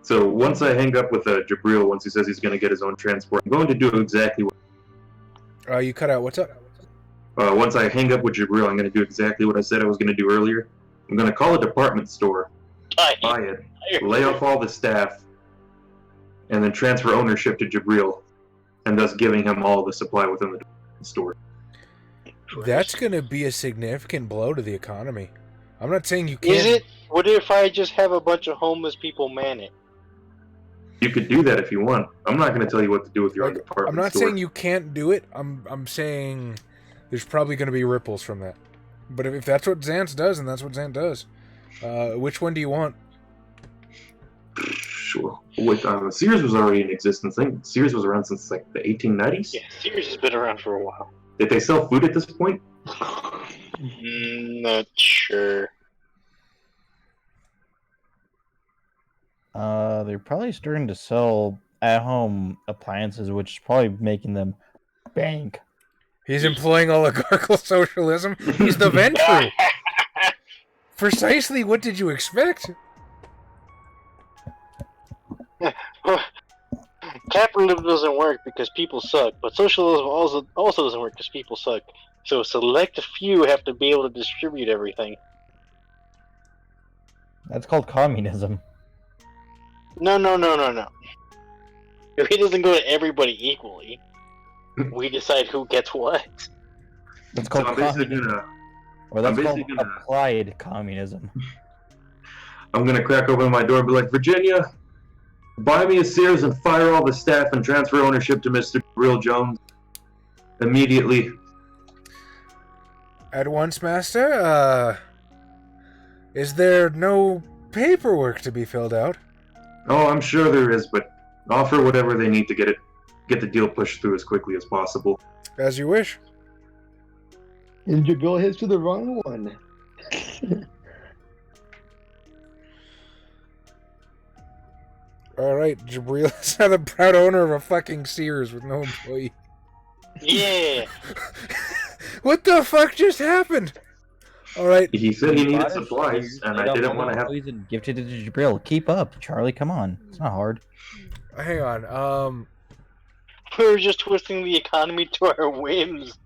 So once I hang up with Jabril, once he says he's going to get his own transport, I'm going to do exactly what... You cut out. What's up? Once I hang up with Jabril, I'm going to do exactly what I said I was going to do earlier. I'm going to call a department store, buy it, lay off all the staff, and then transfer ownership to Jabril, and thus giving him all the supply within the store. That's going to be a significant blow to the economy. I'm not saying you can't. Is it? What if I just have a bunch of homeless people man it? You could do that if you want. I'm not going to tell you what to do with your own department I'm not store. saying you can't do it. I'm saying there's probably going to be ripples from that. But if that's what Xantz does, and that's what Xantz does, which one do you want? Sure. Wait, Sears was already in existence. I think Sears was around since like the 1890s. Yeah, Sears has been around for a while. Did they sell food at this point? Not sure. They're probably starting to sell at-home appliances, which is probably making them bank. He's employing oligarchical socialism. He's the Ventru. Precisely what did you expect? Capitalism doesn't work because people suck, but socialism also doesn't work because people suck. So a select few have to be able to distribute everything. That's called communism. No. It doesn't go to everybody equally. We decide who gets what. That's called I'm basically communism. Or that's I'm called basically gonna- applied communism. I'm gonna crack open my door and be like, Virginia, buy me a Sears and fire all the staff and transfer ownership to Mr. Real Jones immediately. At once, Master. Is there no paperwork to be filled out? Oh, I'm sure there is, but offer whatever they need to get the deal pushed through as quickly as possible. As you wish. And Jabril heads to the wrong one. Alright, Jabril is now the proud owner of a fucking Sears with no employee. Yeah. What the fuck just happened? Alright, He said he needed Bought it, supplies, you and laid I off didn't all want to the have... employees and gifted it to Jabril. Keep up, Charlie. Come on. It's not hard. hang on. We were just twisting the economy to our whims.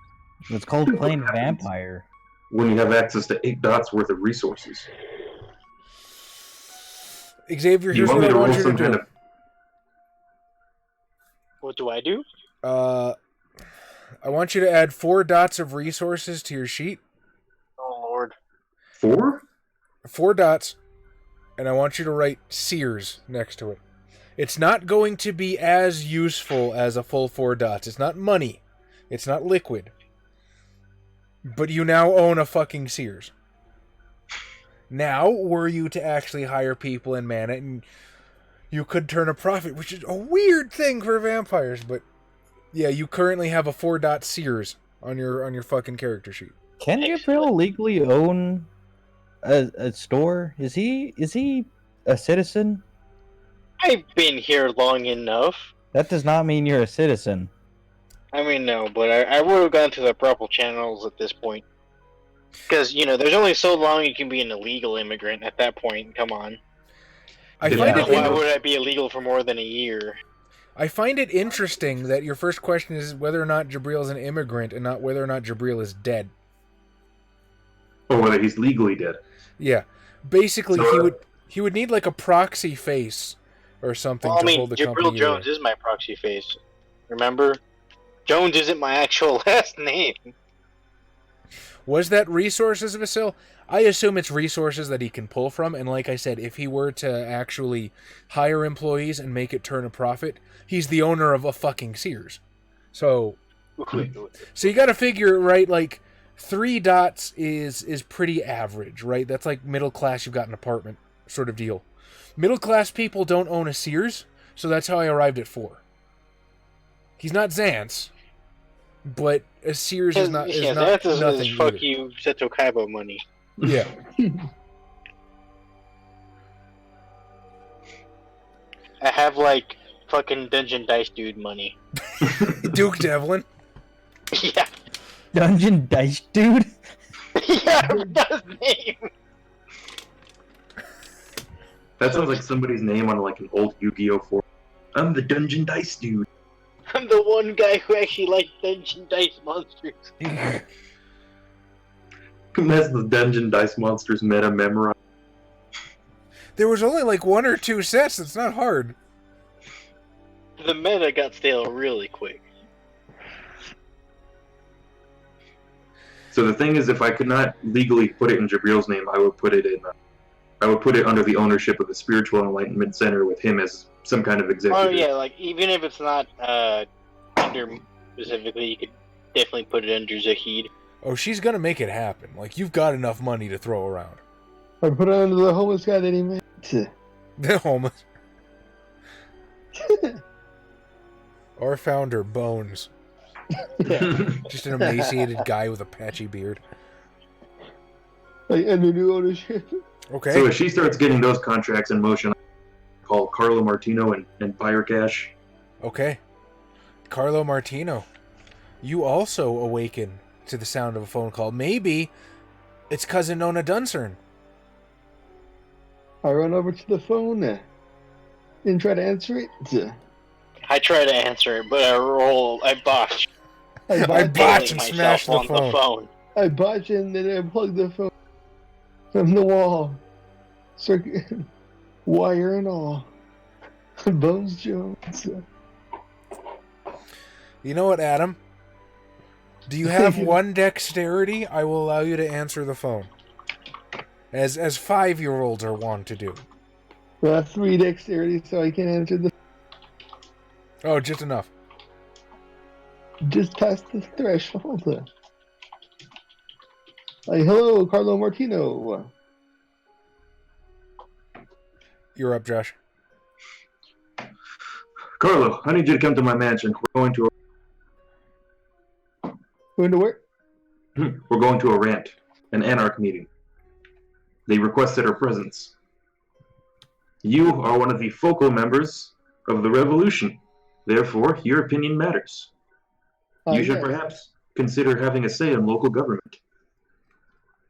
It's called playing vampire. When you have access to 8 dots worth of resources. Xavier, Do you here's want what me I to want roll you to some do. kind of... What do I do? I want you to add 4 dots of resources to your sheet. Oh lord. 4? 4 dots, and I want you to write Sears next to it. It's not going to be as useful as a full 4 dots. It's not money. It's not liquid. But you now own a fucking Sears. Now, were you to actually hire people and man it, and you could turn a profit, which is a weird thing for vampires, but yeah, you currently have a 4. Sears on your fucking character sheet. Can Gabriel legally own a store? Is he a citizen? I've been here long enough. That does not mean you're a citizen. I mean, no, but I would have gone to the proper channels at this point. Because, there's only so long you can be an illegal immigrant at that point. Come on. I find it Why would I be illegal for more than a year? I find it interesting that your first question is whether or not Jabril is an immigrant and not whether or not Jabril is dead. Or whether he's legally dead. Yeah. Basically, So, he would need like a proxy face or something to hold the company. Jabril Jones is my proxy face. Remember? Jones isn't my actual last name. Was that resources, Vasil? I assume it's resources that he can pull from, and like I said, if he were to actually hire employees and make it turn a profit, he's the owner of a fucking Sears. So you got to figure, right, like 3 is pretty average, right? That's like middle class, you've got an apartment sort of deal. Middle class people don't own a Sears, so that's how I arrived at 4. He's not Xantz, but a Sears is not Xantz nothing. Is fuck you, Seto Kaiba money. Yeah. I have like fucking Dungeon Dice Dude money. Duke Devlin. Yeah. Dungeon Dice Dude? Yeah, that's his name. That sounds like somebody's name on like an old Yu-Gi-Oh! Forum. I'm the Dungeon Dice Dude. I'm the one guy who actually likes Dungeon Dice Monsters. That's the Dungeon Dice Monsters meta memorize. There was only like 1 or 2 sets. It's not hard. The meta got stale really quick. So the thing is, if I could not legally put it in Jabril's name, I would put it under the ownership of the Spiritual Enlightenment Center with him as some kind of executive. Oh yeah, like even if it's not under specifically, you could definitely put it under Zahid. Oh, she's gonna make it happen. Like, you've got enough money to throw around. I put it under the homeless guy that he met. The homeless. Our founder, Bones. Just an emaciated guy with a patchy beard. Like under new ownership. Okay. So if she starts getting those contracts in motion, I'll call Carlo Martino and Fire Cash. Okay. Carlo Martino, you also awaken to the sound of a phone call. Maybe it's cousin Nona Duncern. I run over to the phone and try to answer it. I try to answer it, but I botch. I botch and myself smash the on phone. the phone. I botch and then I plug the phone from the wall. Circuit, wire and all. Bones Jones. You know what, Adam? Do you have 1 dexterity? I will allow you to answer the phone. As 5-year-olds are wont to do. Well, 3 dexterity, so I can answer the. Oh, just enough. Just past the threshold. Hello, Carlo Martino. You're up, Josh. Carlo, I need you to come to my mansion. Going to work? We're going to a rant, an anarch meeting. They requested our presence. You are one of the focal members of the revolution. Therefore, your opinion matters. You should perhaps consider having a say in local government.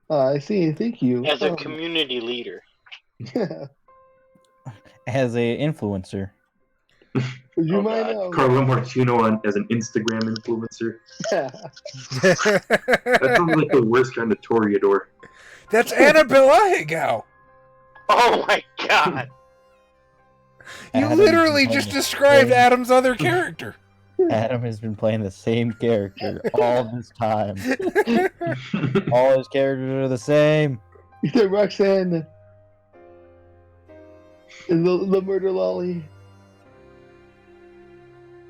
I see. Thank you. As a community leader. As a influencer. Would you Oh, mind? God. Carlo Martino as an Instagram influencer. That sounds like the worst kind of Toreador. That's Annabelle Ahegao. Oh my god! You Adam literally is just playing described the Adam's other character. Adam has been playing the same character all this time. All his characters are the same. You said Roxanne. And the murder lolly.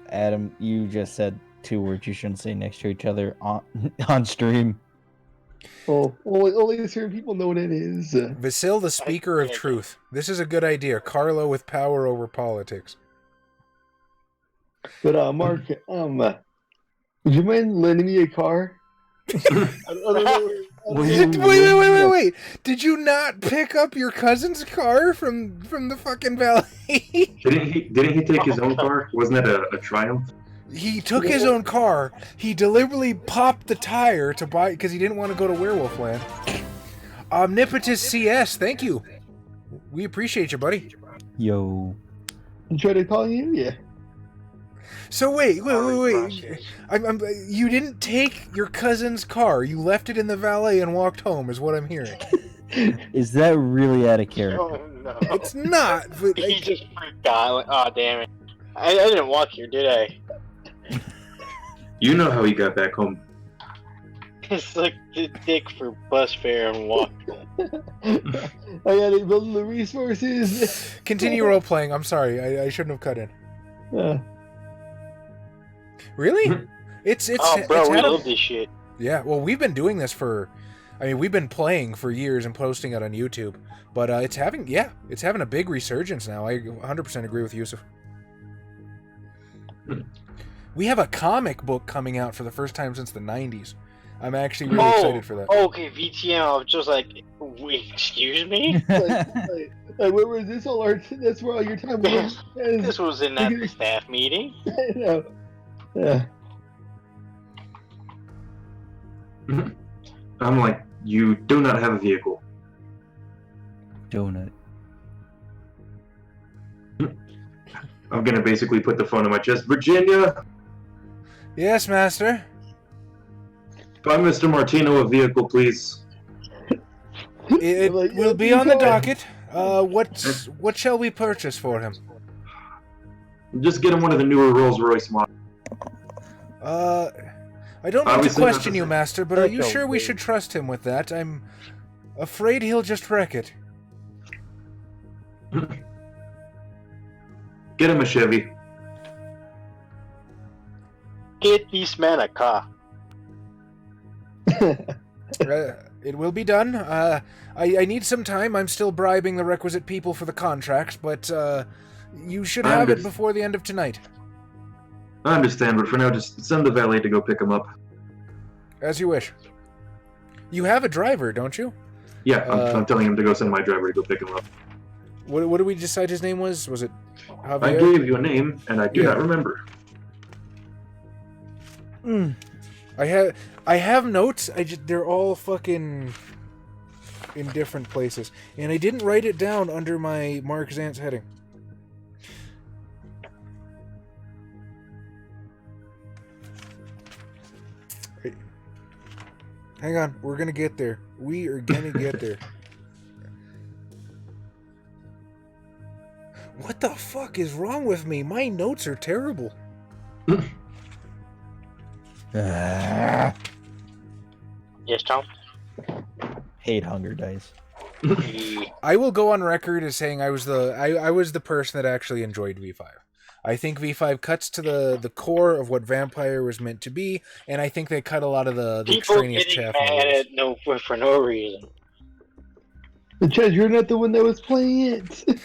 Adam, you just said 2 words you shouldn't say next to each other on stream. Oh, only certain people know what it is. Vasil, the speaker of truth. This is a good idea. Carlo with power over politics. But Mark, would you mind lending me a car? I don't know. Wait. Did you not pick up your cousin's car from the fucking valet? Didn't he take his own car? Wasn't that a Triumph? He took his own car. He deliberately popped the tire to buy because he didn't want to go to Werewolf Land. Omnipotus CS, thank you. We appreciate you, buddy. Yo. I'm trying to call you. Yeah. So wait. You didn't take your cousin's car. You left it in the valet and walked home, is what I'm hearing. Is that really out of character? Oh no. It's not. But, He just freaked out. Like, oh damn it! I didn't walk here, did I? You know how he got back home. It's like the dick for bus fare and walk home. I gotta build the resources. continue role playing. I'm sorry. I shouldn't have cut in. Really? It's Oh, bro, it's we had a- love this shit. Yeah, well, we've been doing this we've been playing for years and posting it on YouTube, but it's having a big resurgence now. I 100% agree with Yusuf. We have a comic book coming out for the first time since the 90s. I'm actually really excited for that. Okay, VTM. I was just like, wait, excuse me? Where was this all our? That's where all your time was. This was in that staff meeting. I know. Yeah. I'm like, you do not have a vehicle. Donut. I'm gonna basically put the phone on my chest. Virginia, Yes, Master. buy Mr. Martino a vehicle, please. It will be on the docket. What shall we purchase for him? Just get him one of the newer Rolls Royce models. I don't mean to Obviously not question the you, same. Master, but are you That's sure we okay. should trust him with that? I'm afraid he'll just wreck it. Get him a Chevy. Get this man a car. It will be done. I need some time. I'm still bribing the requisite people for the contracts, but you should have it before the end of tonight. I understand, but for now, just send the valet to go pick him up. As you wish. You have a driver, don't you? Yeah, I'm telling him to go send my driver to go pick him up. What did we decide his name was? Was it Javier? I gave you a name, and I do not remember. I have notes. They're all fucking in different places, and I didn't write it down under my Mark Zantz heading. Wait. Hang on, we're gonna get there. We are gonna get there. What the fuck is wrong with me? My notes are terrible. Ah, Yes, Tom? hate Hunger Dice. I will go on record as saying I was the person that actually enjoyed V5. I think V5 cuts to the core of what Vampire was meant to be, and I think they cut a lot of the People extraneous getting chaff. mad at for no reason. Chad, you're not the one that was playing it.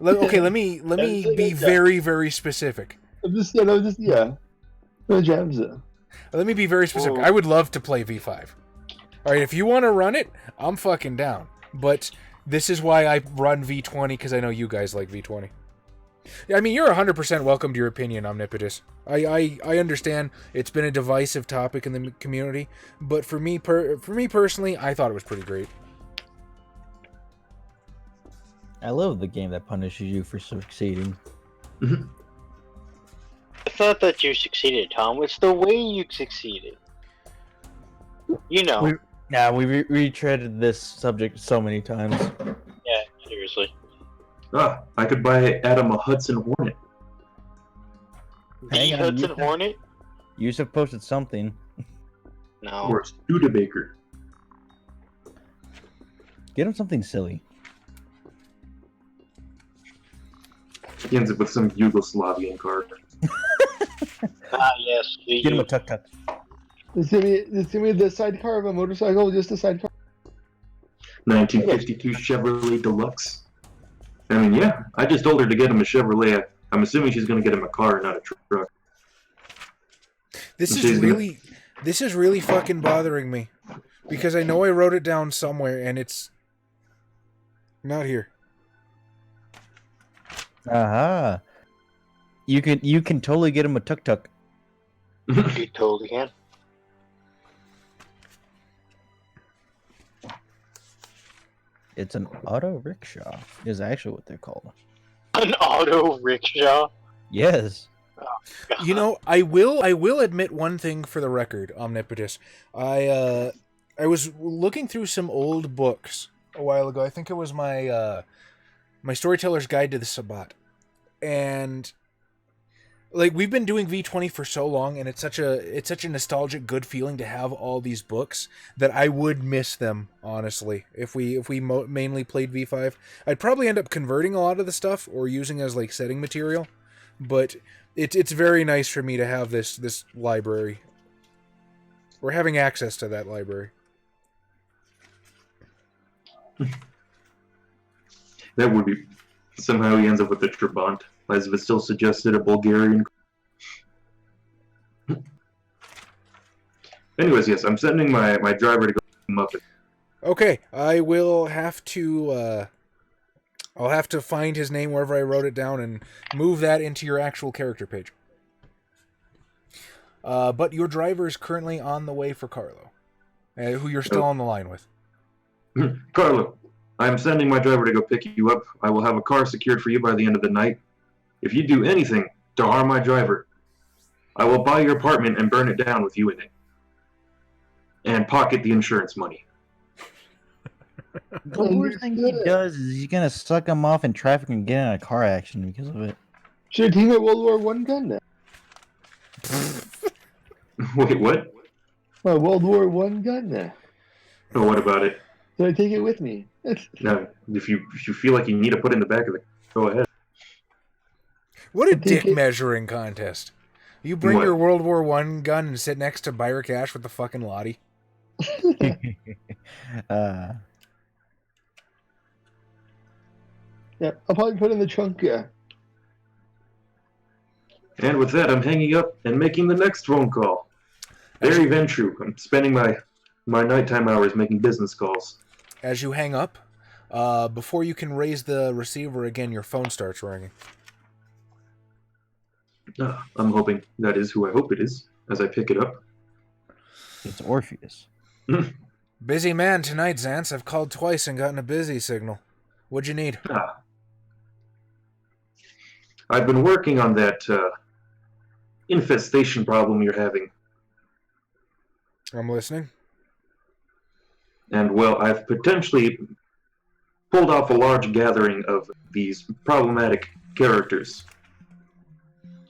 Let me be very, very specific. Yeah. No jabs. Let me be very specific. Whoa. I would love to play V5. All right, if you want to run it, I'm fucking down. But this is why I run V20, because I know you guys like V20. I mean, you're 100% welcome to your opinion, Omnipotus. I understand it's been a divisive topic in the community, but for me personally, I thought it was pretty great. I love the game that punishes you for succeeding. It's not that you succeeded, Tom. It's the way you succeeded. You know. We retreaded this subject so many times. Yeah, seriously. I could buy Adam a Hudson Hornet. The Hang on, Hudson Yusuf. Hornet? Yusuf posted something. No. Or a Studebaker. Get him something silly. He ends up with some Yugoslavian card. Ah, yes. Get him a tuk-tuk. Just give me the sidecar of a motorcycle, just a sidecar. 1952 Chevrolet Deluxe. I mean, yeah, I just told her to get him a Chevrolet. I'm assuming she's going to get him a car, not a truck. This And is she's really fucking bothering me. Because I know I wrote it down somewhere and it's not here. Aha. You can totally get him a tuk-tuk. You totally can. It's an auto rickshaw, is actually what they're called. An auto rickshaw. Yes. You know, I will admit one thing for the record, Omnipotus. I was looking through some old books a while ago. I think it was my my Storyteller's Guide to the Sabbat. And like we've been doing V20 for so long, and it's such a nostalgic good feeling to have all these books that I would miss them, honestly. If we mainly played V5, I'd probably end up converting a lot of the stuff or using as like setting material, but it's very nice for me to have this library. Or having access to that library. That would be... Somehow he ends up with a Trabant, as Vasil suggested, a Bulgarian. Anyways, yes, I'm sending my driver to go pick him up. Okay, I will have to I'll have to find his name wherever I wrote it down and move that into your actual character page. But your driver is currently on the way for Carlo, who you're still on the line with. Carlo, I'm sending my driver to go pick you up. I will have a car secured for you by the end of the night. If you do anything to harm my driver, I will buy your apartment and burn it down with you in it. And pocket the insurance money. The worst thing he does is he's gonna suck him off in traffic and get in a car accident because of it. Should team at World War I gun now. Wait, what? My World War I gun now. Oh, what about it? So I take it with me. No, if you feel like you need to put it in the back of the... Go ahead. What a I think dick measuring contest. You bring What? your World War I gun and sit next to Byra Cash with the fucking Lottie. Yeah, I'll probably put it in the trunk, yeah. And with that, I'm hanging up and making the next phone call. Very Ventru. I'm spending my nighttime hours making business calls. As you hang up, before you can raise the receiver again, your phone starts ringing. I'm hoping that is who I hope it is, as I pick it up. It's Orpheus. Busy man tonight, Zance. I've called twice and gotten a busy signal. What'd you need? I've been working on that infestation problem you're having. I'm listening. And, well, I've potentially pulled off a large gathering of these problematic characters.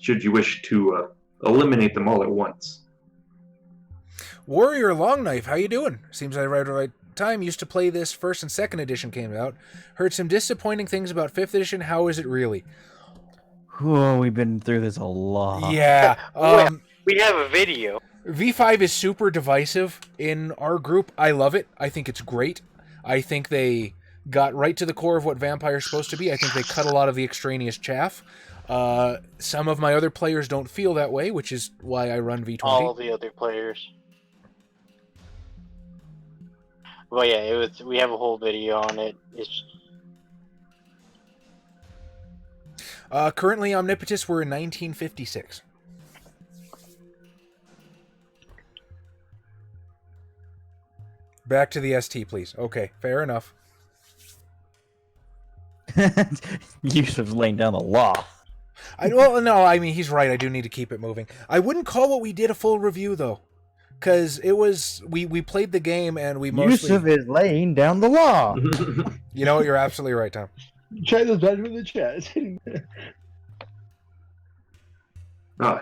Should you wish to eliminate them all at once. Warrior Longknife, how you doing? Seems I right at the right time. Used to play this 1st and 2nd edition came out. Heard some disappointing things about 5th edition. How is it really? Whoa, we've been through this a lot. Yeah. We have a video. V5 is super divisive in our group. I love it. I think it's great. I think they got right to the core of what Vampire's supposed to be. I think they cut a lot of the extraneous chaff. Some of my other players don't feel that way, which is why I run V20. All the other players. Well, yeah, we have a whole video on it. It's... Currently, Omnipotus, we're in 1956. Back to the ST, please. Okay, fair enough. Yusuf's laying down the law. No, I mean, he's right. I do need to keep it moving. I wouldn't call what we did a full review, though. Because it was... We played the game, and we mostly... Yusuf is laying down the law. You know what? You're absolutely right, Tom. Try those better in the chat.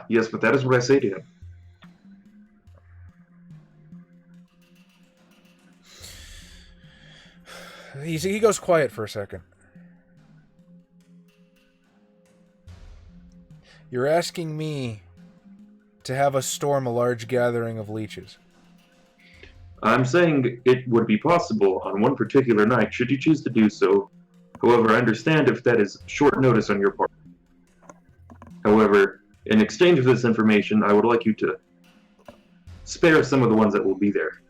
Yes, but that is what I say to him. He goes quiet for a second. You're asking me to have us storm a large gathering of leeches? I'm saying it would be possible on one particular night, should you choose to do so. However, I understand if that is short notice on your part. However, in exchange for this information, I would like you to spare some of the ones that will be there.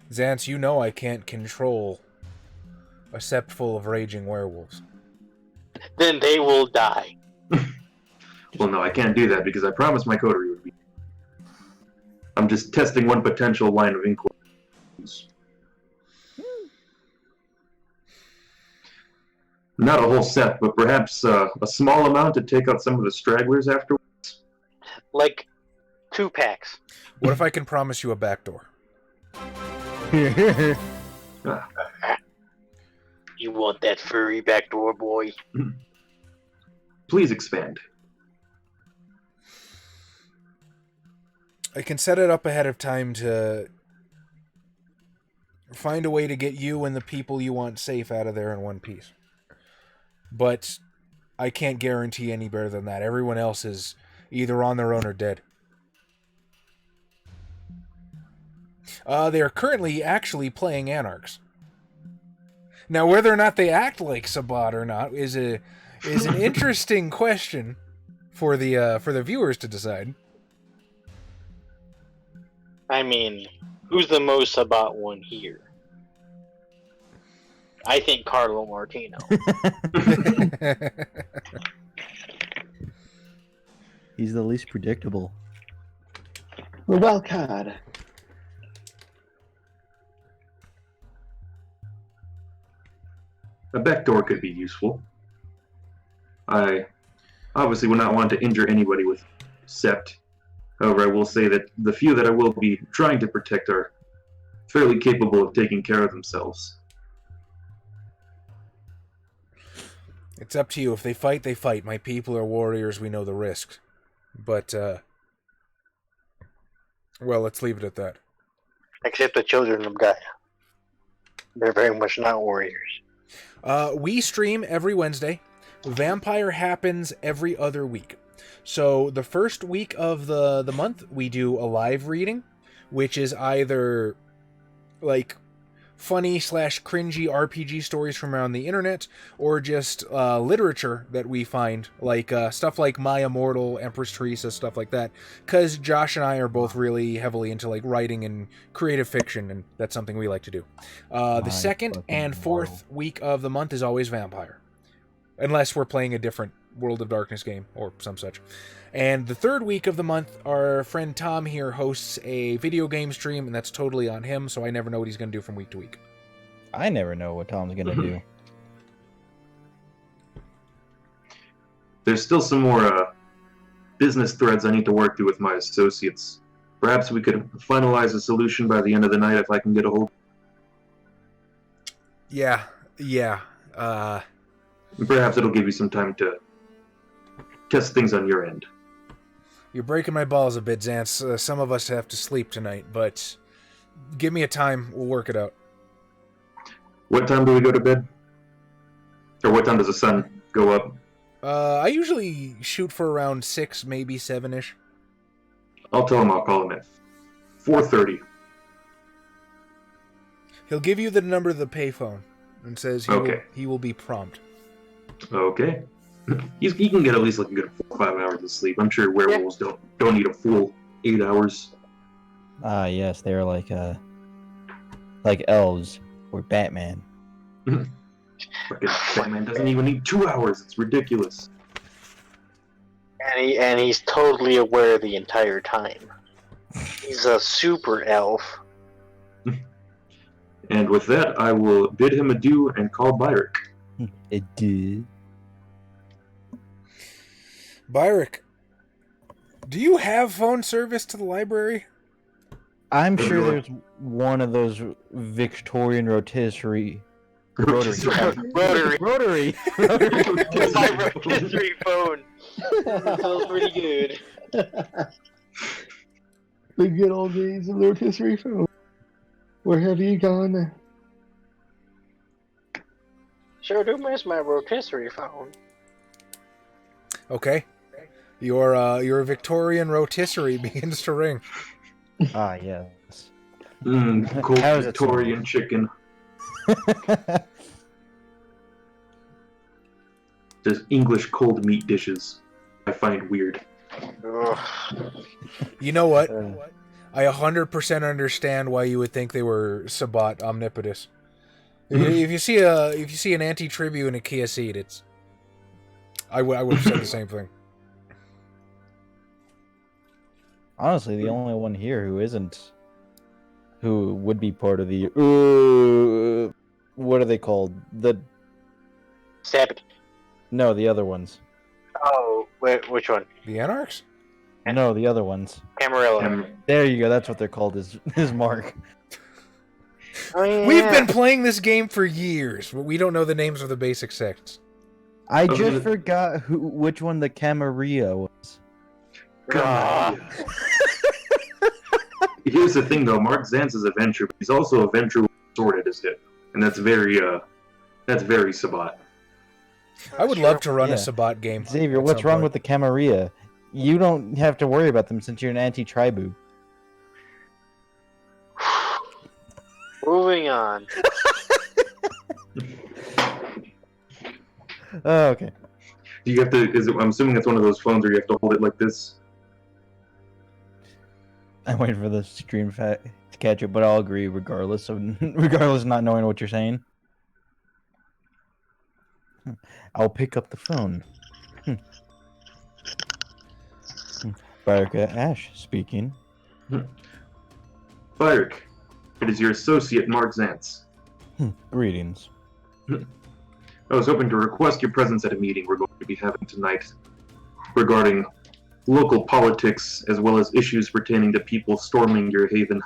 Xantz, you know I can't control a sept full of raging werewolves. Then they will die. Well, no, I can't do that because I promised my coterie would be. I'm just testing one potential line of inquiry. Not a whole set, but perhaps a small amount to take out some of the stragglers afterwards. Like 2 packs. What if I can promise you a backdoor? Ah, You want that furry backdoor, boy? please expand. I can set it up ahead of time to find a way to get you and the people you want safe out of there in one piece. But I can't guarantee any better than that. Everyone else is either on their own or dead. They are currently actually playing anarchs. Now, whether or not they act like Sabbat or not is an interesting question for the viewers to decide. I mean, who's the most Sabat one here? I think Carlo Martino. He's the least predictable. Well, God. A backdoor could be useful. I obviously would not want to injure anybody with sept. However, I will say that the few that I will be trying to protect are fairly capable of taking care of themselves. It's up to you. If they fight, they fight. My people are warriors. We know the risks. But, well, let's leave it at that. Except the children of Gaia. They're very much not warriors. We stream every Wednesday. Vampire happens every other week. So the first week of the month, we do a live reading, which is either like funny / cringy RPG stories from around the internet, or just literature that we find, like stuff like My Immortal, Empress Teresa, stuff like that. Because Josh and I are both really heavily into like writing and creative fiction, and that's something we like to do. The second and fourth week of the month is always Vampire, unless we're playing a different World of Darkness game or some such. And the third week of the month, our friend Tom here hosts a video game stream, and that's totally on him, so I never know what he's going to do from week to week. I never know what Tom's gonna do. There's still some more business threads I need to work through with my associates. Perhaps we could finalize a solution by the end of the night if I can get a hold. Yeah. Perhaps it'll give you some time to test things on your end. You're breaking my balls a bit, Xantz. Some of us have to sleep tonight, but give me a time. We'll work it out. What time do we go to bed? Or what time does the sun go up? I usually shoot for around 6, maybe 7-ish. I'll tell him I'll call him at 4:30. He'll give you the number of the payphone and says he will be prompt. Okay. He can get at least like a good 4 or 5 hours of sleep. I'm sure werewolves don't need a full 8 hours. Yes, they're like elves or Batman. Fucking Batman doesn't even need 2 hours. It's ridiculous. And he's totally aware the entire time. He's a super elf. And with that, I will bid him adieu and call Byrick. It did. Byrick, do you have phone service to the library? I'm sure there's one of those Victorian rotisserie. Rotary. My rotisserie phone. Smells pretty good. The good old days of the rotisserie phone. Where have you gone? Sure do miss my rotisserie phone. Okay. Your Victorian rotisserie begins to ring. Ah, yes. Cold How is it Victorian chicken. Just English cold meat dishes. I find weird. Ugh. You know what? Uh, I 100% understand why you would think they were Sabat omnipotus. If you see an anti-tribu in a Kia Ceed, it's I would have said the same thing. Honestly, the only one here who would be part of the what are they called? No, the other ones. Oh, wait, which one? The Anarchs? No, the other ones. Camarilla. There you go. That's what they're called. Is Mark. Oh, yeah. We've been playing this game for years, but we don't know the names of the basic sects. I just forgot which one the Camarilla was. Ah. Here's the thing, though. Mark Zantz is a Ventrue, but he's also a Ventrue with a sword at his hip, and that's very Sabat. I would love to run Yeah. a Sabat game. Xavier, at what's some wrong point. with the Camarilla? You don't have to worry about them since you're an anti-tribu. Moving on. Oh, okay. Do you have to? I'm assuming it's one of those phones where you have to hold it like this. I'm waiting for the screen to catch it, but I'll agree regardless of not knowing what you're saying. I'll pick up the phone. Baraka Ash speaking. Byrick, it is your associate Mark Zantz. Greetings. I was hoping to request your presence at a meeting we're going to be having tonight regarding local politics as well as issues pertaining to people storming your haven.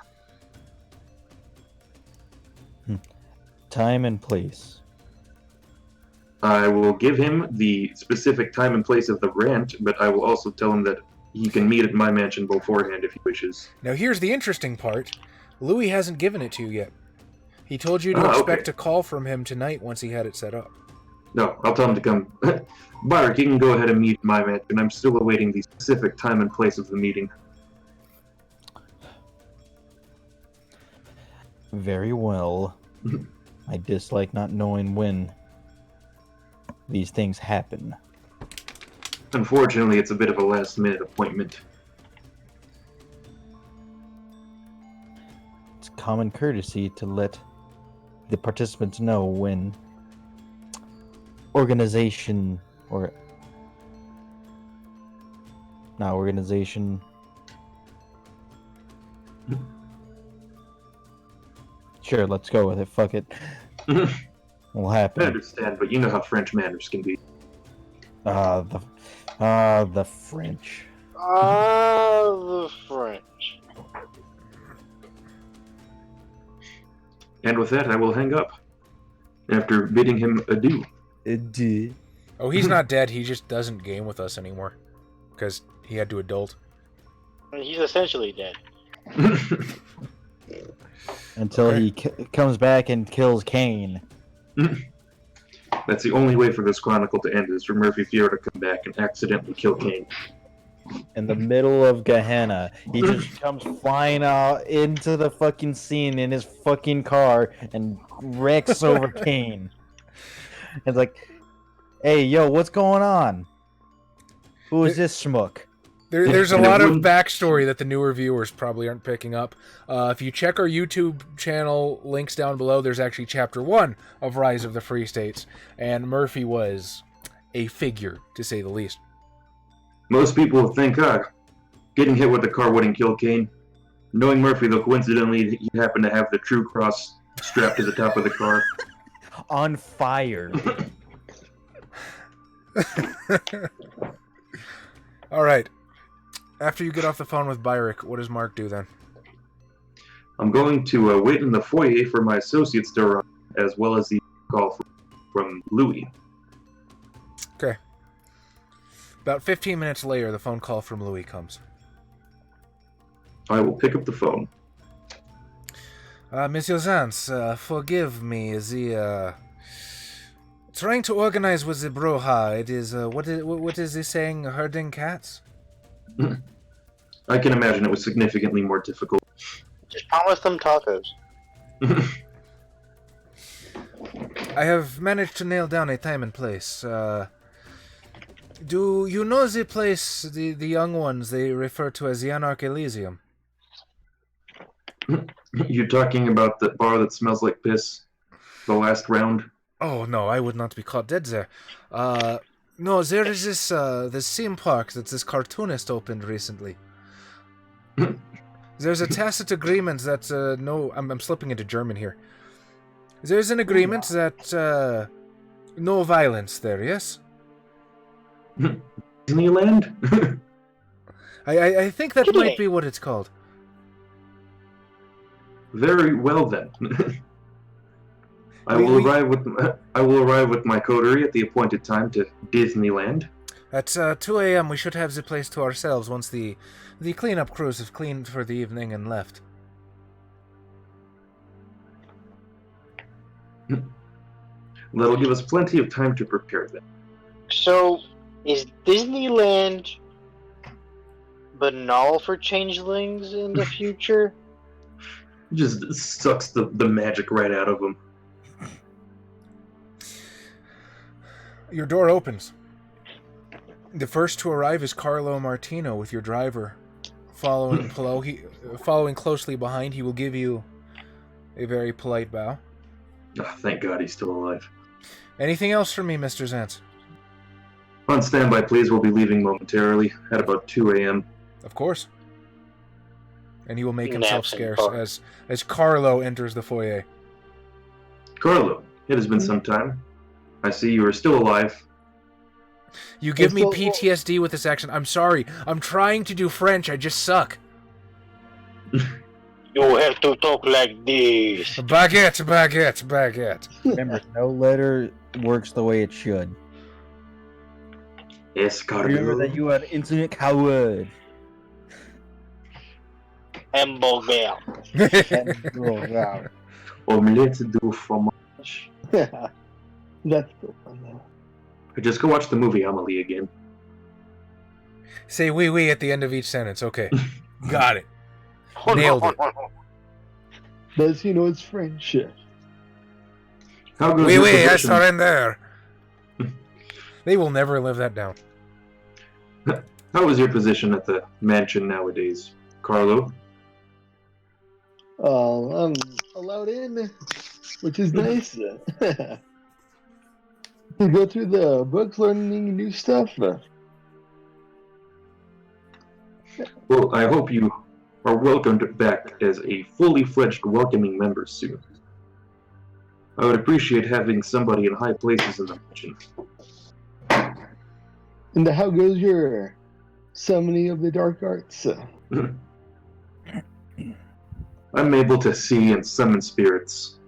Time and place. I will give him the specific time and place of the rant, but I will also tell him that he can meet at my mansion beforehand if he wishes. Now here's the interesting part. Louis hasn't given it to you yet. He told you to expect a call from him tonight once he had it set up. No, I'll tell him to come. Byrick, you can go ahead and meet at my mansion. I'm still awaiting the specific time and place of the meeting. Very well. I dislike not knowing when these things happen. Unfortunately, it's a bit of a last-minute appointment. It's common courtesy to let the participants know when organization or not organization. Sure, let's go with it. Fuck it. Will I happen. understand, but you know how French manners can be. The French. The French. And with that, I will hang up. After bidding him adieu. Oh, he's not dead. He just doesn't game with us anymore. Because he had to adult. I mean, he's essentially dead. Until Okay. he comes back and kills Kane. That's the only way for this chronicle to end, is for Murphy Fiero to come back and accidentally kill Kane. In the middle of Gehenna, he just comes flying out into the fucking scene in his fucking car and wrecks over Kane. It's like, hey, yo, what's going on? Who is this schmuck? There's a And it lot of wouldn't- backstory that the newer viewers probably aren't picking up. If you check our YouTube channel, links down below, there's actually Chapter 1 of Rise of the Free States. And Murphy was a figure, to say the least. Most people think, getting hit with a car wouldn't kill Kane. Knowing Murphy, though, coincidentally, he happened to have the True Cross strapped to the top of the car. On fire. All right. After you get off the phone with Byrick, what does Mark do then? I'm going to wait in the foyer for my associates to arrive, as well as the call from Louis. Okay. About 15 minutes later, the phone call from Louis comes. I will pick up the phone. Monsieur Zantz, forgive me, Trying to organize with the Broha. It is, what is he saying? Herding cats? I can imagine it was significantly more difficult. Just promise them tacos. I have managed to nail down a time and place. Do you know the place, the young ones they refer to as the Anarch Elysium? You talking about the bar that smells like piss? The last round? Oh, no, I would not be caught dead there. No, there is this theme park that this cartoonist opened recently. There's a tacit agreement that, no, I'm slipping into German here. There's an agreement that, no violence there, yes? Disneyland? I think that might be what it's called. Very well then. I will arrive with my coterie at the appointed time to Disneyland. At 2 a.m. we should have the place to ourselves once the cleanup crews have cleaned for the evening and left. That'll give us plenty of time to prepare then. So, is Disneyland banal for changelings in the future? Just sucks the magic right out of them. Your door opens. The first to arrive is Carlo Martino with your driver. Following closely behind, he will give you a very polite bow. Oh, thank God he's still alive. Anything else for me, Mr. Zantz? On standby, please. We'll be leaving momentarily at about 2 a.m. Of course. And he will make himself Naps and scarce parties. as Carlo enters the foyer. Carlo, it has been some time. I see you are still alive. You give me PTSD with this accent. I'm sorry. I'm trying to do French. I just suck. You have to talk like this. Baguette, baguette, baguette. Remember, no letter works the way it should. Yes, Carlo. Remember that you are an insolent coward. Hamburger. Omelette du fromage. That's the one. Just go watch the movie Amelie again. Say oui, oui at the end of each sentence. Okay. Got it. Nailed it. Does he know it's French? How goes Oui, your oui, I position? surrender. They will never live that down. How is your position at the mansion nowadays, Carlo? I'm allowed in, which is nice. To go through the books, learning new stuff. Well, I hope you are welcomed back as a fully fledged welcoming member soon. I would appreciate having somebody in high places in the mansion. And how goes your summoning of the dark arts? I'm able to see and summon spirits.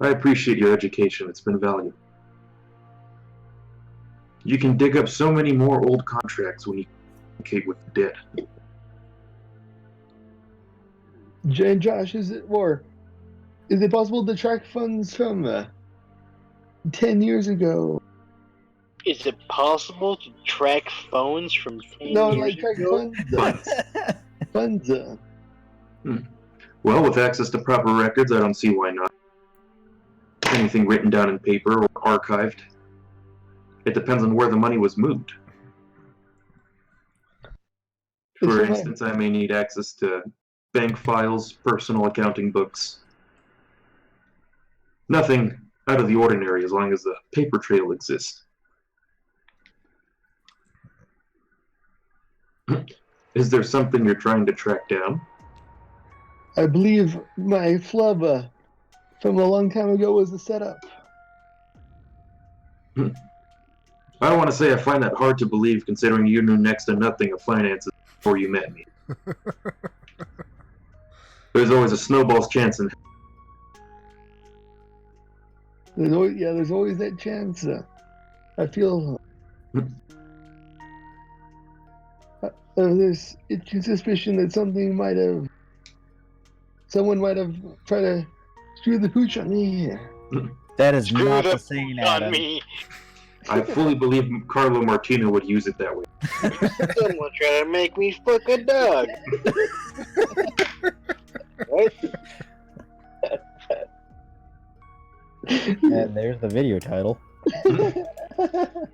I appreciate your education. It's been valuable. You can dig up so many more old contracts when you communicate with the dead. Josh, is it possible to track funds from 10 years ago? Is it possible to track phones from 10 No, years like track ago? funds. Well, with access to proper records, I don't see why not. Anything written down in paper or archived. It depends on where the money was moved. For instance, I may need access to bank files, personal accounting books. Nothing out of the ordinary as long as the paper trail exists. Is there something you're trying to track down? I believe my flub from a long time ago was the setup. I don't want to say I find that hard to believe considering you knew next to nothing of finances before you met me. There's always a snowball's chance in There's always that chance. I feel there's itching suspicion that someone might have tried to screw the pooch on me. That is Screw not the the saying, on Adam. me. I fully believe Carlo Martino would use it that way. Someone trying to make me fuck a dog. What? And there's the video title.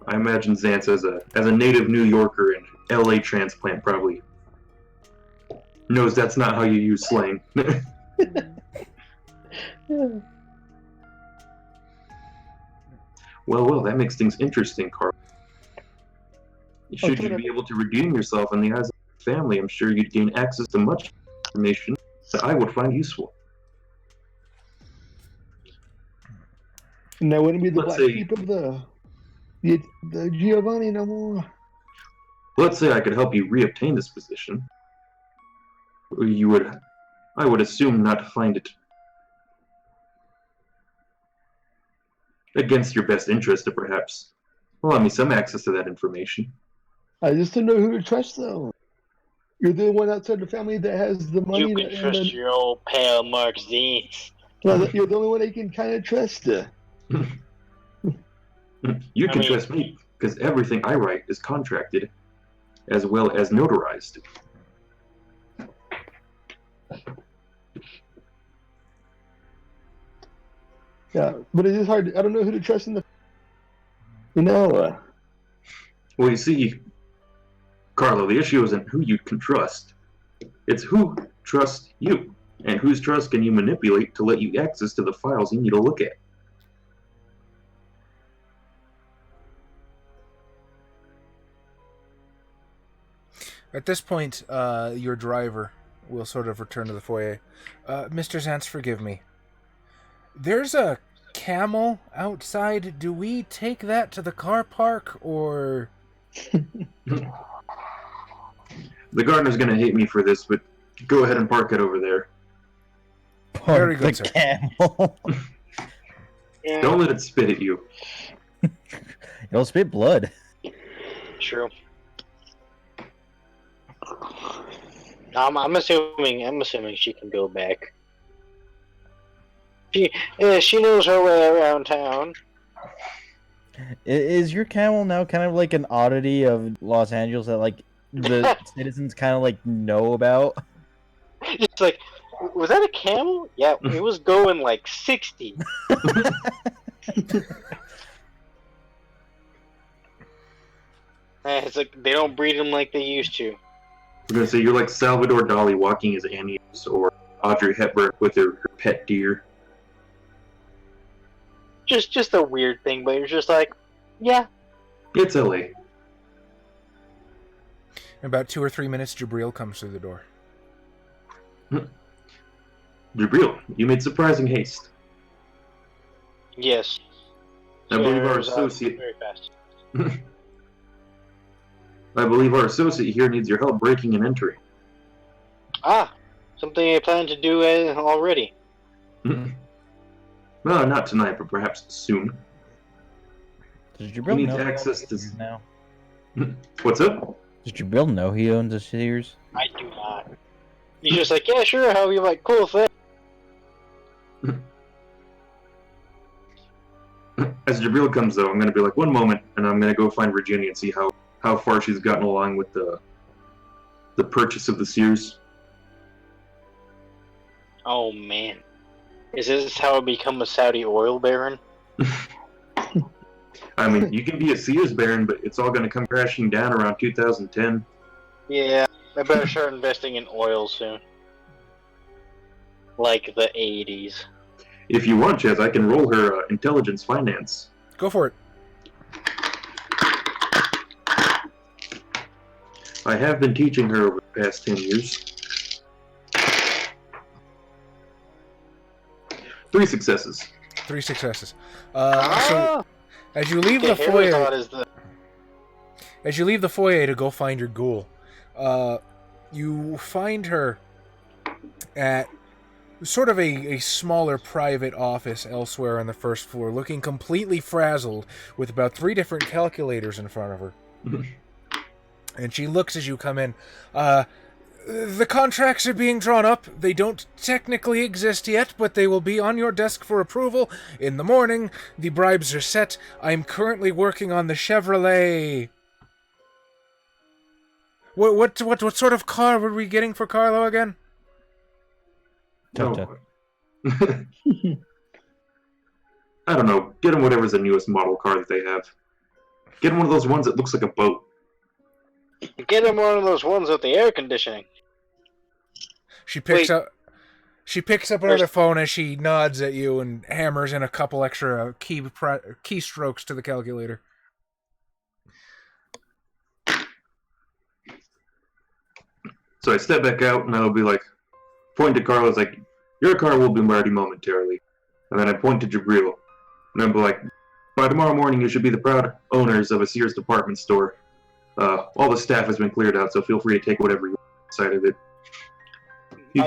I imagine Zance as a native New Yorker and LA transplant probably knows that's not how you use slang. Well, that makes things interesting, Carl. Should you be able to redeem yourself in the eyes of your family, I'm sure you'd gain access to much information that I would find useful. And that wouldn't be the Let's black see. sheep of the Giovanni no more. Let's say I could help you reobtain this position. I would assume not to find it against your best interest, or perhaps allow me some access to that information. I just don't know who to trust, though. You're the one outside the family that has the money. You can trust your old pal Mark Zantz. You're the only one they can kind of trust. You can trust me, because everything I write is contracted, as well as notarized. Yeah, but it is hard. I don't know who to trust in the. Well, you see, Carlo, the issue isn't who you can trust. It's who trusts you, and whose trust can you manipulate to let you access to the files you need to look at. At this point, your driver will sort of return to the foyer. Mr. Zantz, forgive me. There's a camel outside. Do we take that to the car park, or... The gardener's gonna hate me for this, but go ahead and park it over there. Very good, the sir. camel. Yeah, Don't let it spit at you. It'll spit blood. true. I'm assuming she can go back. She knows her way around town. Is your camel now kind of like an oddity of Los Angeles that like the citizens kind of like know about? It's like, was that a camel? Yeah, it was going like 60. It's like they don't breed them like they used to. I'm gonna say you're like Salvador Dali walking his Annie's, or Audrey Hepburn with her pet deer. Just a weird thing, but it's just like, yeah. It's LA. In about 2 or 3 minutes, Jabril comes through the door. Jabril, you made surprising haste. Yes. I believe our There's, associate. very fast. I believe our associate here needs your help breaking and entering. Something I plan to do already. Well, not tonight, but perhaps soon. Does You Jabril need know access he to- owns now? What's up? Does Jabril know he owns a Sears? I do not. He's just like, yeah, sure, how you like, cool thing. As Jabril comes, though, I'm going to be like, one moment, and I'm going to go find Virginia and see how far she's gotten along with the purchase of the Sears. Oh, man. Is this how I become a Saudi oil baron? I mean, you can be a Sears baron, but it's all going to come crashing down around 2010. Yeah, I better start investing in oil soon. Like the 80s. If you want, Chaz, I can roll her intelligence finance. Go for it. I have been teaching her over the past 10 years. 3 successes. 3 successes. So as you leave the Okay, foyer, Herazade is the... as you leave the foyer to go find your ghoul, you find her at sort of a smaller private office elsewhere on the first floor, looking completely frazzled with about 3 different calculators in front of her. And she looks as you come in. The contracts are being drawn up. They don't technically exist yet, but they will be on your desk for approval in the morning. The bribes are set. I'm currently working on the Chevrolet. What sort of car were we getting for Carlo again? Tuk-tuk. I don't know. Get him whatever's the newest model car that they have. Get him one of those ones that looks like a boat. Get him one of those ones with the air conditioning. She picks up another phone as she nods at you and hammers in a couple extra keystrokes to the calculator. So I step back out and I'll be like, point to Carlos like, your car will be ready momentarily. And then I point to Jabril. And I'll be like, by tomorrow morning you should be the proud owners of a Sears department store. All the staff has been cleared out, so feel free to take whatever you want inside of it. You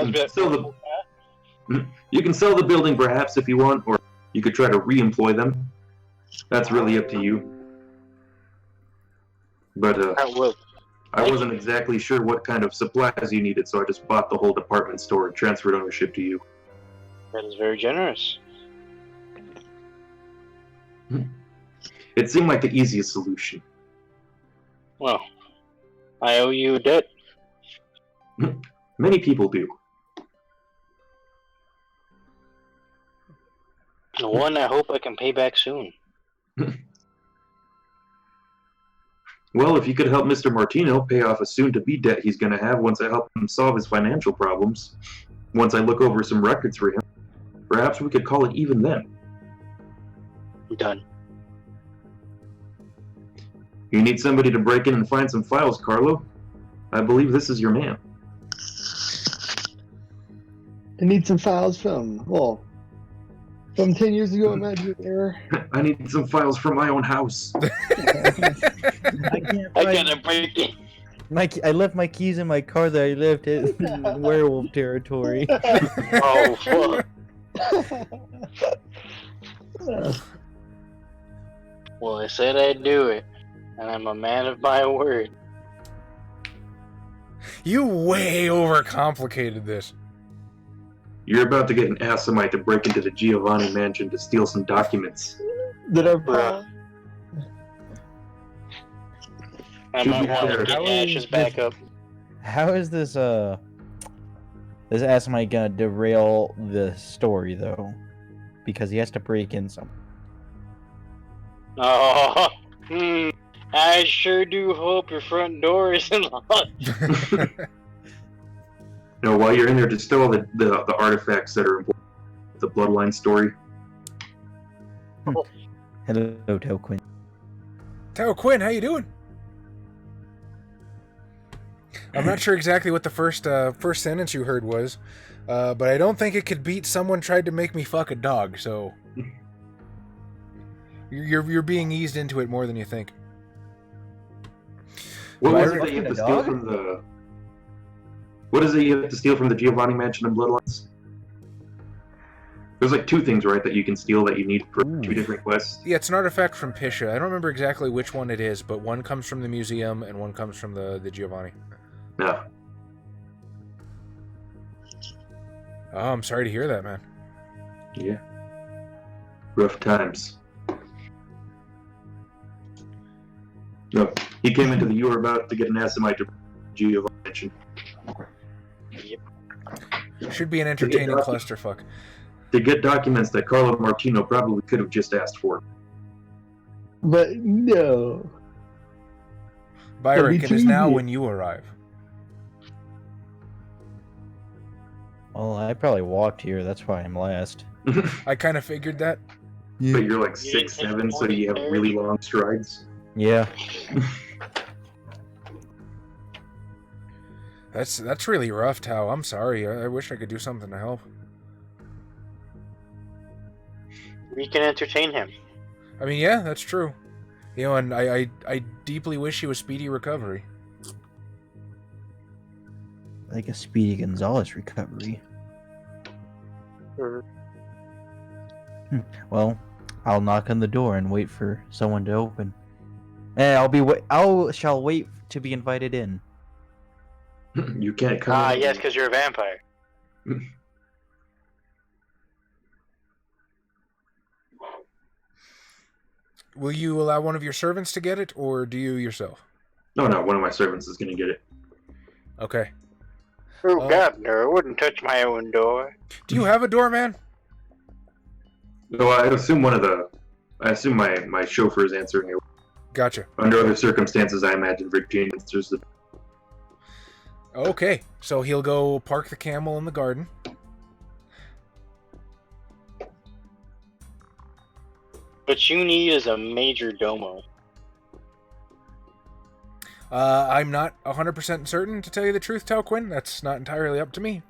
can sell the building perhaps if you want, or you could try to re-employ them. That's really up to you. But I wasn't exactly sure what kind of supplies you needed, so I just bought the whole department store and transferred ownership to you. That is very generous. It seemed like the easiest solution. Well, I owe you a debt. Many people do. The one I hope I can pay back soon. Well, if you could help Mr. Martino pay off a soon-to-be debt he's going to have once I help him solve his financial problems, once I look over some records for him, perhaps we could call it even then. Done. You need somebody to break in and find some files, Carlo? I believe this is your man. I need some files from 10 years ago, imagine error. I need some files from my own house. I can't break it. I left my keys in my car that I left in werewolf territory. Oh, fuck. Well, I said I'd do it, and I'm a man of my word. You way overcomplicated this. You're about to get an Assamite to break into the Giovanni mansion to steal some documents. That are I Should might be want to fair. get Ash's back up. How is this Assamite gonna derail the story though? Because he has to break in some. Oh, I sure do hope your front door isn't locked. You know, while you're in there, just stow all the artifacts that are important. The bloodline story. Hello, Tao Quinn. Tao Quinn, how you doing? I'm not sure exactly what the first sentence you heard was, but I don't think it could beat someone tried to make me fuck a dog, so... You're being eased into it more than you think. What was Byron- it that you have to steal from the... What is it you have to steal from the Giovanni mansion and Bloodlines? There's like two things, right, that you can steal that you need for two different quests. Yeah, it's an artifact from Pisha. I don't remember exactly which one it is, but one comes from the museum and one comes from the Giovanni. Yeah. Oh, I'm sorry to hear that, man. Yeah. Rough times. No, he came into the you were about to get an Assamite to Giovanni mansion. Should be an entertaining clusterfuck. To get documents that Carlo Martino probably could have just asked for. But no. Byrick, it is now WTV. when you arrive. Well, I probably walked here. That's why I'm last. I kind of figured that. But you're like You didn't 6'7", so take you have really long strides. Yeah. That's really rough, Tao. I'm sorry. I wish I could do something to help. We can entertain him. I mean, yeah, that's true. You know, and I deeply wish you a speedy recovery. Like a Speedy Gonzalez recovery. Well, I'll knock on the door and wait for someone to open. And I shall wait to be invited in. You can't come. Ah, in. yes, because you're a vampire. Will you allow one of your servants to get it, or do you yourself? No, one of my servants is going to get it. Okay. Oh, God, no, I wouldn't touch my own door. Do you have a doorman? No, I assume my chauffeur is answering it. Gotcha. Under other circumstances, I imagine Virginia answers the. Okay, so he'll go park the camel in the garden. What you need is a major domo. I'm not 100% certain, to tell you the truth, Talquin. That's not entirely up to me.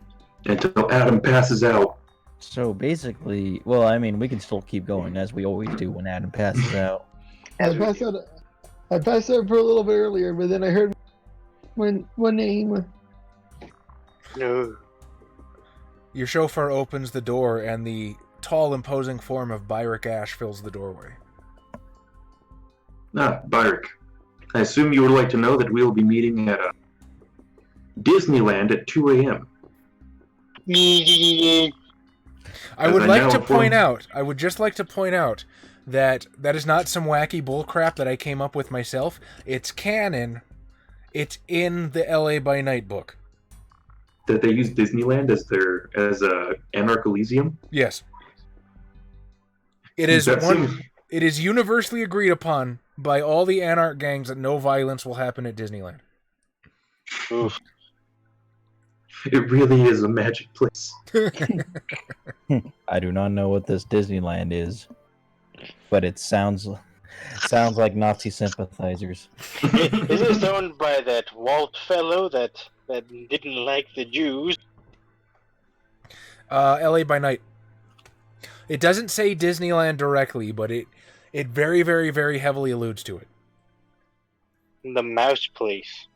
Until Adam passes out. So basically, well, I mean, we can still keep going as we always do when Adam passes out. I passed out for a little bit earlier, but then I heard one name. No. Your chauffeur opens the door, and the tall, imposing form of Byrick Ash fills the doorway. Byrick. I assume you would like to know that we will be meeting at Disneyland at 2 a.m. I would just like to point out that is not some wacky bullcrap that I came up with myself. It's canon. It's in the LA by Night book. That they use Disneyland as a Anarch Elysium? Yes. It is universally agreed upon by all the Anarch gangs that no violence will happen at Disneyland. Oof. It really is a magic place. I do not know what this Disneyland is, but it sounds like Nazi sympathizers. Is this owned by that Walt fellow that didn't like the Jews? LA by Night. It doesn't say Disneyland directly, but it very, very, very heavily alludes to it. The mouse place.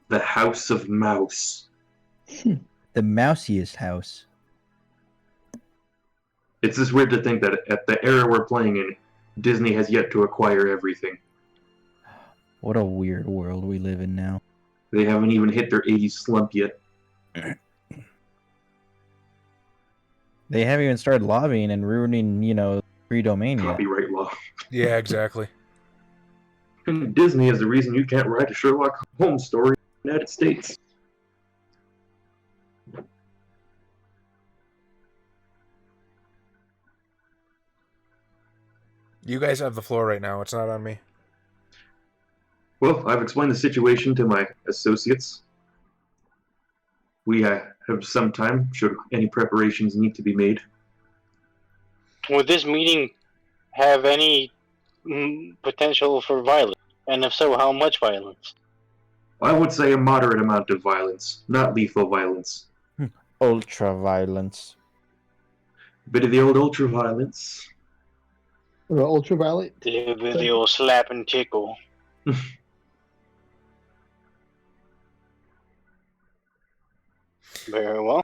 The House of Mouse. The mousiest house. It's just weird to think that at the era we're playing in, Disney has yet to acquire everything. What a weird world we live in now. They haven't even hit their 80s slump yet. They haven't even started lobbying and ruining, free domain yet. Copyright law. Yeah, exactly. And Disney is the reason you can't write a Sherlock Holmes story in the United States. You guys have the floor right now. It's not on me. Well, I've explained the situation to my associates. We have some time, should any preparations need to be made. Would this meeting have any potential for violence? And if so, how much violence? I would say a moderate amount of violence, not lethal violence. Ultra violence. Bit of the old ultra violence. Ultraviolet. The old slap and tickle. Very well.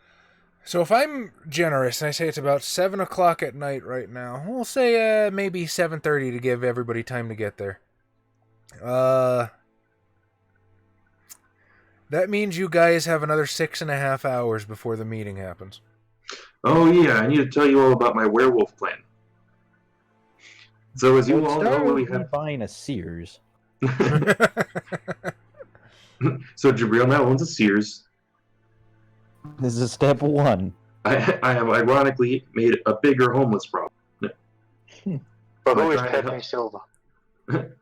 So if I'm generous, and I say it's about 7 o'clock at night right now, we'll say maybe 7:30 to give everybody time to get there. That means you guys have another 6.5 hours before the meeting happens. Oh yeah, I need to tell you all about my werewolf plan. So as you all know, we have... buying a Sears. So Jabril now owns a Sears. This is step one. I have ironically made a bigger homeless problem. But who is Pepe Silva?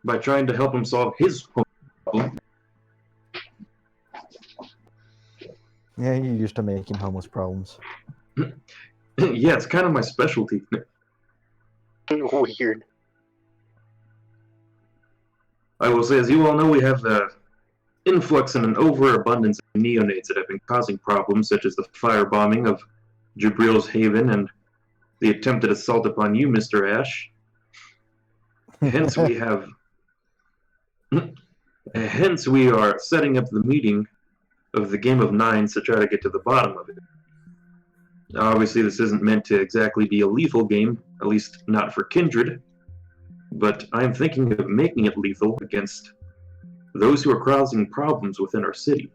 By trying to help him solve his homeless problem. Yeah, you're used to making homeless problems. Yeah, it's kind of my specialty. Weird. I will say, as you all know, we have the influx and an overabundance of neonates that have been causing problems, such as the firebombing of Jabril's Haven and the attempted assault upon you, Mr. Ash. Hence, we are setting up the meeting of the Game of Nines to try to get to the bottom of it. Obviously, this isn't meant to exactly be a lethal game, at least not for Kindred, but I'm thinking of making it lethal against those who are causing problems within our city.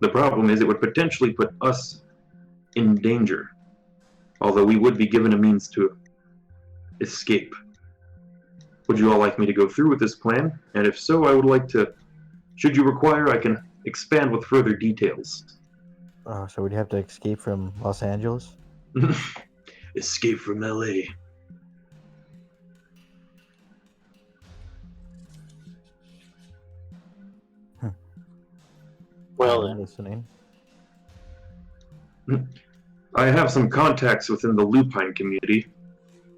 The problem is it would potentially put us in danger, although we would be given a means to escape. Would you all like me to go through with this plan? And if so, I would like to, should you require, I can expand with further details. So we'd have to escape from Los Angeles? Escape from LA. Well I'm then, listening. I have some contacts within the Lupine community.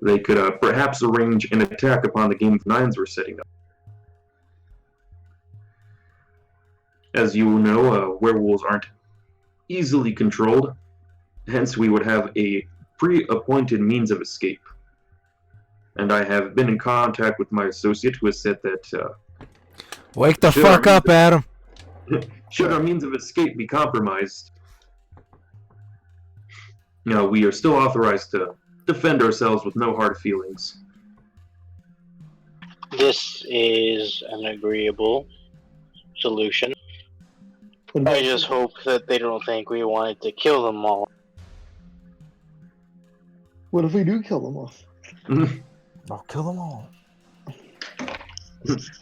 They could perhaps arrange an attack upon the Game of Nines we're setting up. As you know, werewolves aren't easily controlled, hence we would have a pre-appointed means of escape. And I have been in contact with my associate who has said that Wake the Sure. fuck up, Adam. should our means of escape be compromised, we are still authorized to defend ourselves with no hard feelings. this is an agreeable solution. What about I just hope that they don't think we wanted to kill them all. What if we do kill them off? I'll kill them all.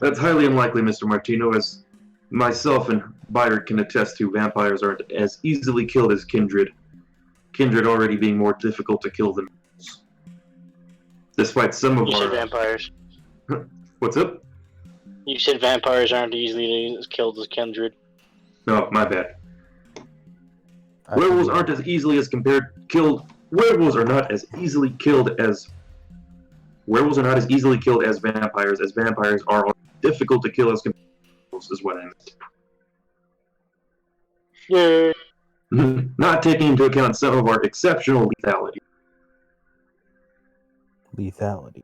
That's highly unlikely, Mr. Martino, as myself and Byard can attest to. Vampires aren't as easily killed as kindred. Kindred already being more difficult to kill than wolves. Despite some of You said our... vampires. What's up? You said vampires aren't easily as killed as kindred. No, my bad. I Werewolves think- aren't as easily as killed. Werewolves are not as easily killed as. Werewolves are not as easily killed as vampires are difficult to kill as werewolves, is what I Yeah. meant. Not taking into account some of our exceptional lethality. Lethality.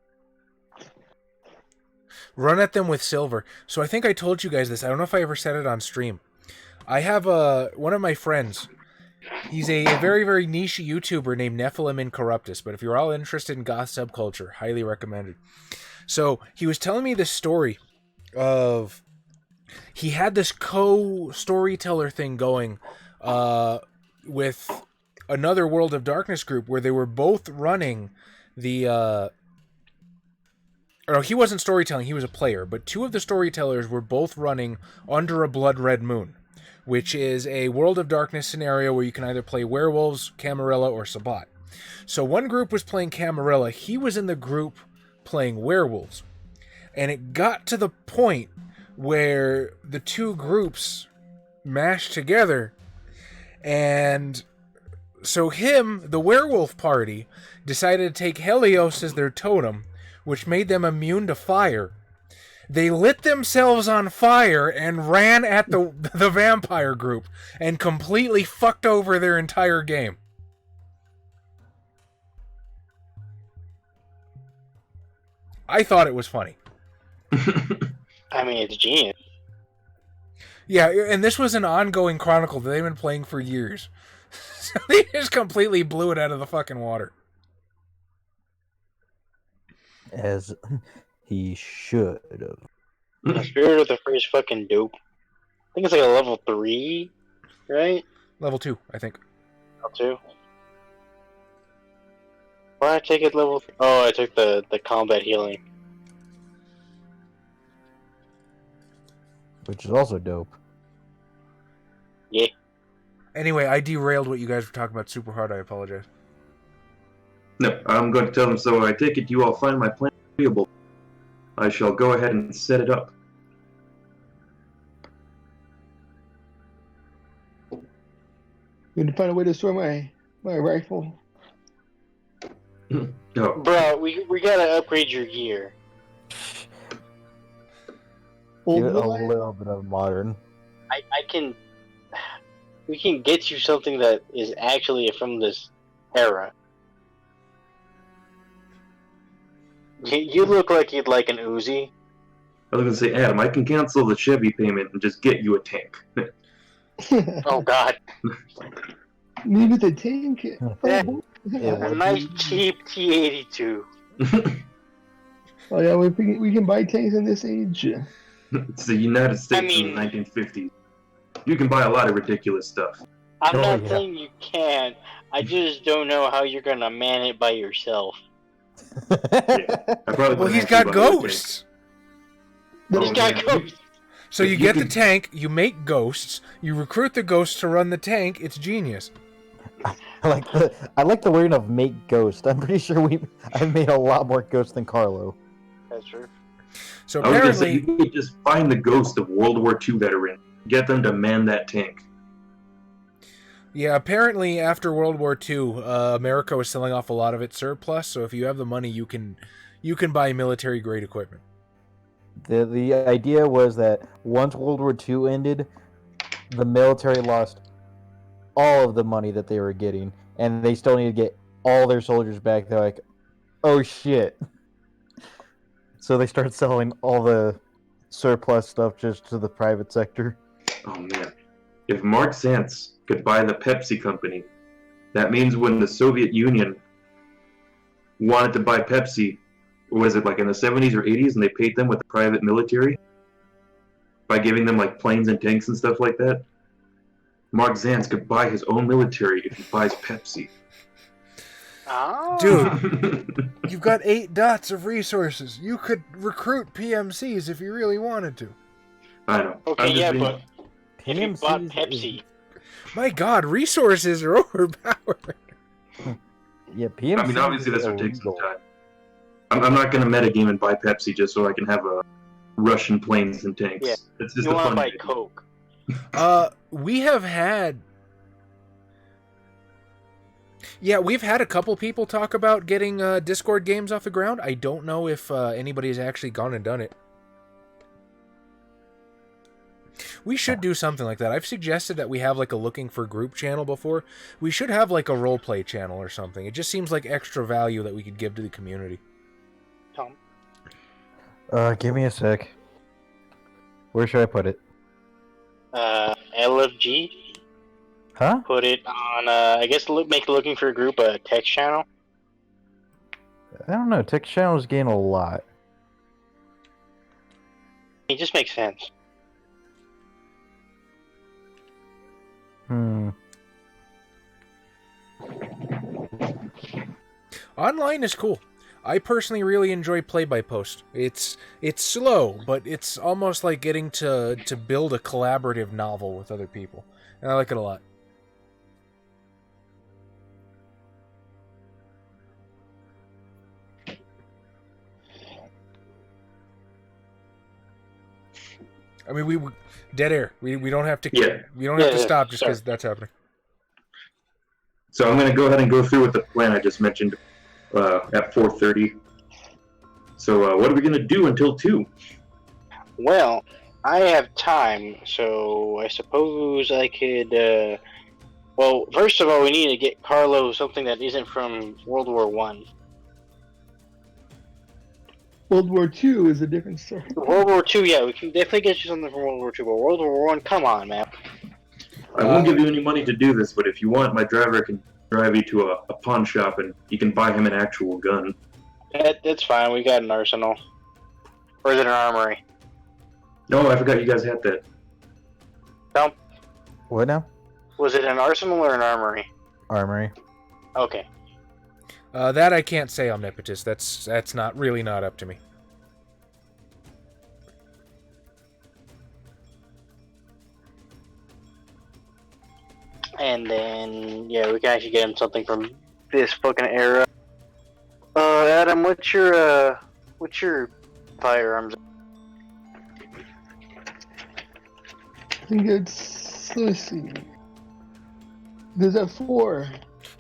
Run at them with silver. So I think I told you guys this. I don't know if I ever said it on stream. I have one of my friends. He's a very, very niche YouTuber named Nephilim Incorruptus, but if you're all interested in goth subculture, highly recommended. So he was telling me this story of he had this co-storyteller thing going with another World of Darkness group where they were both running the he wasn't storytelling, he was a player, but two of the storytellers were both running Under a Blood Red Moon, which is a World of Darkness scenario where you can either play werewolves, Camarilla, or Sabbat. So one group was playing Camarilla, he was in the group playing werewolves. And it got to the point where the two groups mashed together, and so the werewolf party, decided to take Helios as their totem, which made them immune to fire. They lit themselves on fire and ran at the vampire group and completely fucked over their entire game. I thought it was funny. I mean, it's genius. Yeah, and this was an ongoing chronicle that they've been playing for years. So they just completely blew it out of the fucking water. As he should have. The Spirit of the First fucking dope. I think it's like a level 3, right? Level 2, I think. Level 2. Why did I take it level 3? Oh, I took the combat healing. Which is also dope. Yeah. Anyway, I derailed what you guys were talking about super hard. I apologize. No, I'm going to tell them so. I take it you all find my plan agreeable. I shall go ahead and set it up. We need to find a way to store my rifle. Oh, Bro, we gotta upgrade your gear. Give it a Old little bit of modern. I can... We can get you something that is actually from this era. You look like you'd like an Uzi. I was going to say, Adam, I can cancel the Chevy payment and just get you a tank. Oh god. Me with a tank. Yeah. Yeah, A what nice do you- cheap T-82. Oh yeah, we can buy tanks in this age. It's the United States mean- in the 1950s. You can buy a lot of ridiculous stuff. I'm Oh, not yeah. saying you can't. I just don't know how you're gonna man it by yourself. I probably Well, wouldn't he's actually got buy the ghosts. He's Oh, got man. ghosts. So you You get the could- tank, you make ghosts, you recruit the ghosts to run the tank. It's genius. I like the wording of make ghost. I'm pretty sure I've made a lot more ghosts than Carlo. That's true. So I was gonna say, apparently, you could just find the ghost of World War II veteran, get them to man that tank. yeah, apparently after World War II, America was selling off a lot of its surplus. So if you have the money, you can buy military grade equipment. The idea was that once World War II ended, the military lost all of the money that they were getting, and they still need to get all their soldiers back. They're like, oh shit. So they started selling all the surplus stuff just to the private sector. Oh man. If Mark Zantz could buy the Pepsi company, that means when the Soviet Union wanted to buy Pepsi, was it like in the 70s or 80s, and they paid them with the private military by giving them like planes and tanks and stuff like that? Mark Zantz could buy his own military if he buys Pepsi. Oh. Dude, you've got 8 dots of resources. You could recruit PMCs if you really wanted to. I know. Okay, I'm just yeah, being- but if you bought PMCs Pepsi, My God, resources are overpowered. Yeah, PMC. I mean, obviously this would take some time. I'm not going to metagame and buy Pepsi just so I can have a Russian planes and tanks. Yeah. It's just you a want to fun buy game. Coke. We have had... Yeah, we've had a couple people talk about getting Discord games off the ground. I don't know if anybody's actually gone and done it. We should do something like that. I've suggested that we have like a looking for group channel before. We should have like a roleplay channel or something. It just seems like extra value that we could give to the community. Tom. Give me a sec. Where should I put it? LFG. Huh? Put it on. I guess make looking for a group a text channel. I don't know. Tech channels gain a lot. It just makes sense. Online is cool. I personally really enjoy play-by-post. It's slow, but it's almost like getting to build a collaborative novel with other people. And I like it a lot. I mean, we dead air. We don't have to. Yeah. We don't have to Yeah, stop just sure. because that's happening. So I'm going to go ahead and go through with the plan I just mentioned at 4:30. So what are we going to do until 2? Well, I have time, so I suppose I could. Well, first of all, we need to get Carlo something that isn't from World War One. World War II is a different story. World War Two, yeah, we can definitely get you something from World War Two, but World War One, come on, man. I won't give you any money to do this, but if you want, my driver can drive you to a pawn shop and you can buy him an actual gun. That's fine. We got an arsenal, or is it an armory? No, I forgot you guys had that. No, What now? was it an arsenal or an armory? Armory. Okay. That I can't say, Omnipotus. That's not really not up to me. And then, yeah, we can actually get him something from this fucking era. Adam, what's your firearms? I think it's, let's see. There's a 4.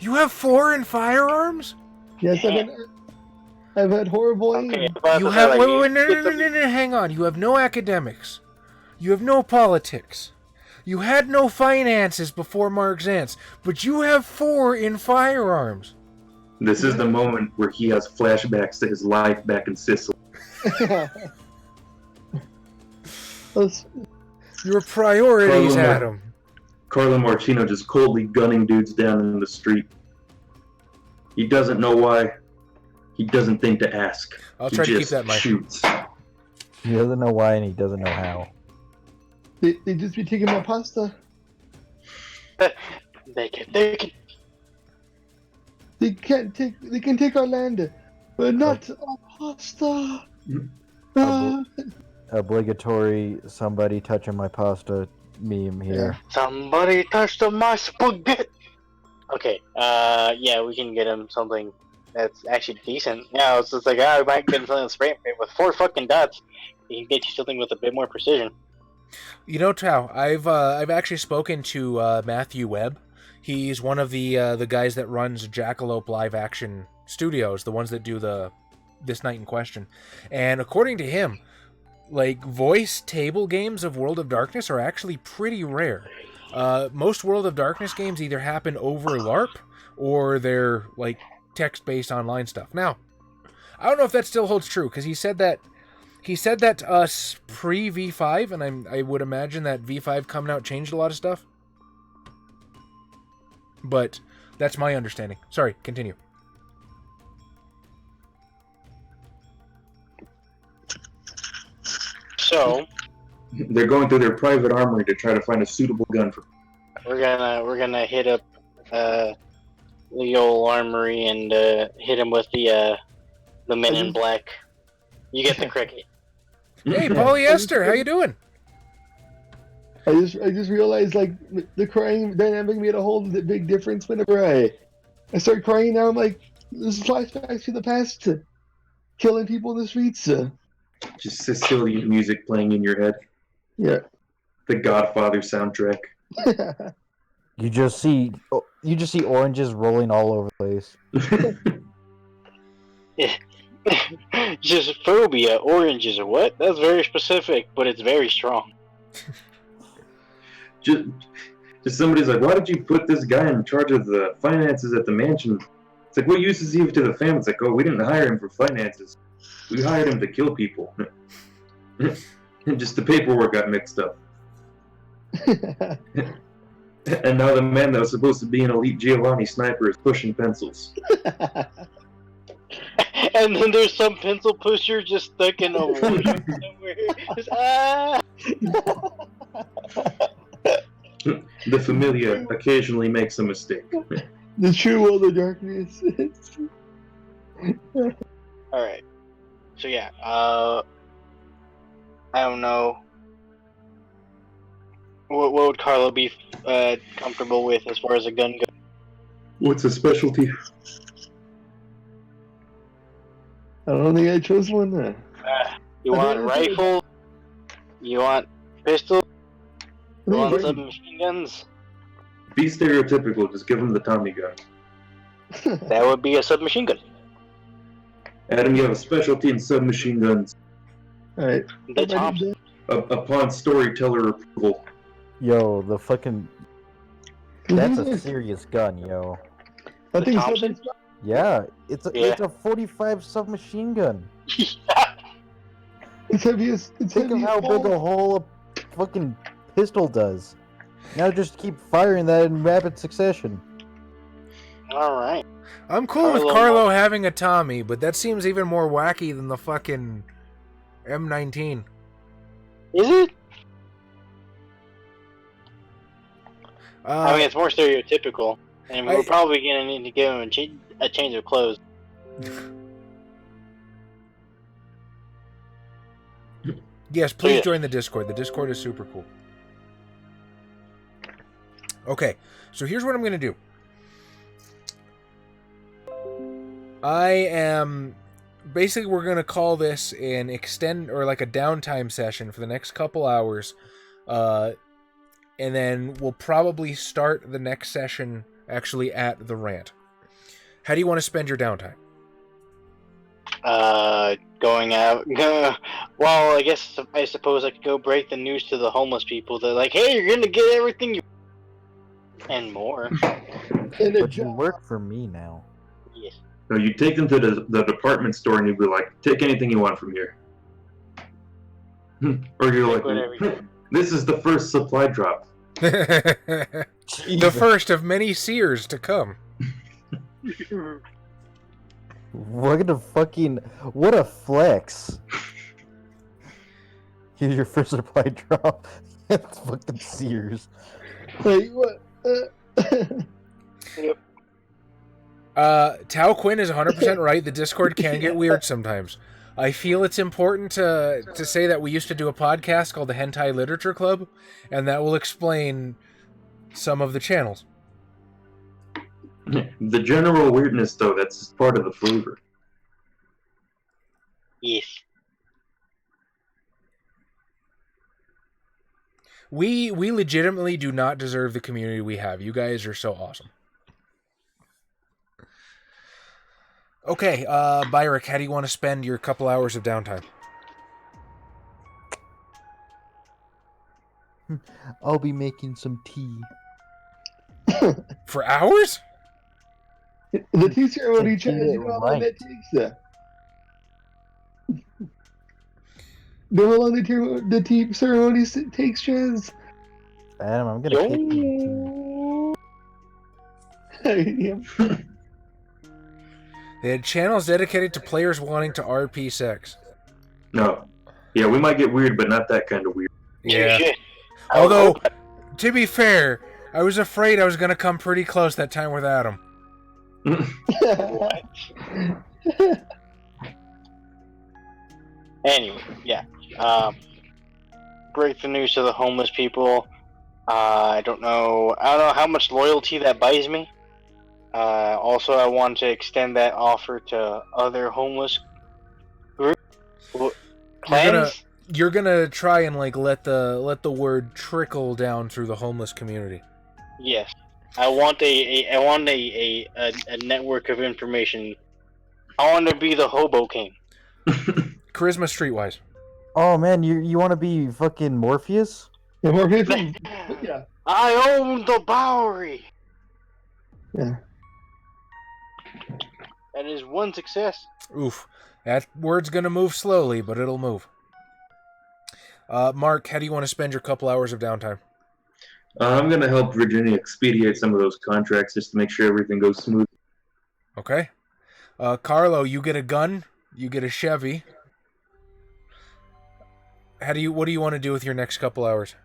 You have 4 in firearms? Yes, I've had horrible aim. Okay, You have wait, no, hang on. You have no academics. You have no politics. You had no finances before Mark Zantz, but you have 4 in firearms. This is the moment where he has flashbacks to his life back in Sicily. Let's- Your priorities, Carlo, Adam. Carlo Martino just coldly gunning dudes down in the street. He doesn't know why. He doesn't think to ask. I'll He try to keep just that in mind. shoots. He doesn't know why and he doesn't know how. They just be taking my pasta. They can. They can take our land, but not our pasta. Obligatory somebody touching my pasta meme here. Somebody touched my spaghetti. Okay, yeah, we can get him something that's actually decent. Yeah, it's just like, we might get him something spray and pray with 4 fucking dots. He can get you something with a bit more precision. You know, Tao, I've actually spoken to Matthew Webb. He's one of the guys that runs Jackalope Live Action Studios, the ones that do This Night in Question. And according to him, like, voice table games of World of Darkness are actually pretty rare. Most World of Darkness games either happen over LARP or they're like text-based online stuff. Now, I don't know if that still holds true, because he said that to us pre V5, and I would imagine that V5 coming out changed a lot of stuff. But that's my understanding. Sorry, continue. So They're going through their private armory to try to find a suitable gun for. we're gonna hit up the old armory and hit him with the Men in Black. You get the cricket. Hey, Polyester, how you doing? I just realized, like, the crying dynamic made a whole big difference whenever I start crying. Now I'm like, this is flashbacks to the past, killing people in the streets. Just Sicilian music playing in your head. Yeah. The Godfather soundtrack. You just see oranges rolling all over the place. Just phobia, oranges, or what? That's very specific, but it's very strong. just somebody's like, why did you put this guy in charge of the finances at the mansion? It's like, what use is he to the family? It's like, oh, we didn't hire him for finances. We hired him to kill people. And just the paperwork got mixed up. And now the man that was supposed to be an elite Giovanni sniper is pushing pencils. And then there's some pencil pusher just stuck in a washroom somewhere. Just, The Familia occasionally makes a mistake. The true world of darkness. Alright. So yeah, I don't know. What would Carlo be comfortable with as far as a gun goes? What's a specialty? I don't think I chose one. You want rifle? You want pistol? You want submachine guns? Be stereotypical, just give him the Tommy gun. That would be a submachine gun. Adam, you have a specialty in submachine guns. Alright. The Thompson. Upon storyteller approval. Yo, the fucking... That's a serious gun, yo. I think Thompson? Yeah, it's a 45 submachine gun. It's heaviest. It's Think of heavy how as big fuck. a hole a fucking pistol does. Now just keep firing that in rapid succession. Alright. I'm cool with Carlo having a Tommy, but that seems even more wacky than the fucking M19. Is it? I mean, Uh, it's more stereotypical. And we're probably gonna need to give him a change of clothes. yes, please join the Discord. The Discord is super cool. Okay, so here's what I'm going to do. Basically, we're going to call this an extend, or like a downtime session for the next couple hours. And then we'll probably start the next session actually at the rant. How do you want to spend your downtime? Going out. Well, I suppose I could go break the news to the homeless people. They're like, hey, you're gonna get everything you... And more. But you work for me now. Yes. So you take them to the department store and you'd be like, take anything you want from here. Or you're Take whatever you like, this is the first supply drop. The first of many Sears to come. What a flex. Here's your first supply drop. It's fucking Sears. Like what? Tao Quinn is 100% right. The Discord can get weird sometimes. I feel it's important to say that we used to do a podcast called the Hentai Literature Club, and that will explain some of the channels. The general weirdness, though, that's part of the flavor. Yes. We legitimately do not deserve the community we have. You guys are so awesome. Okay, Byrick, how do you want to spend your couple hours of downtime? I'll be making some tea. For hours? The tea ceremony, Get Chaz, it you know how long right. that takes? You know how long the tea ceremony takes, Chaz? Adam, I'm gonna kick you. Yeah. They had channels dedicated to players wanting to RP sex. No. Yeah, we might get weird, but not that kind of weird. Yeah. Shit. Although, to be fair, I was afraid I was going to come pretty close that time with Adam. What? Anyway, yeah. Break the news to the homeless people. I don't know how much loyalty that buys me. Also, I want to extend that offer to other homeless groups. Plans? You're gonna try and like let the word trickle down through the homeless community. Yes. I want a network of information. I want to be the hobo king. Charisma streetwise. Oh man, you want to be fucking Morpheus? Yeah, more people. Yeah. I own the Bowery. Yeah. That is one success. Oof. That word's gonna move slowly, but it'll move. Mark, how do you want to spend your couple hours of downtime? I'm going to help Virginia expedite some of those contracts just to make sure everything goes smooth. Okay. Carlo, you get a gun, you get a Chevy. What do you want to do with your next couple hours?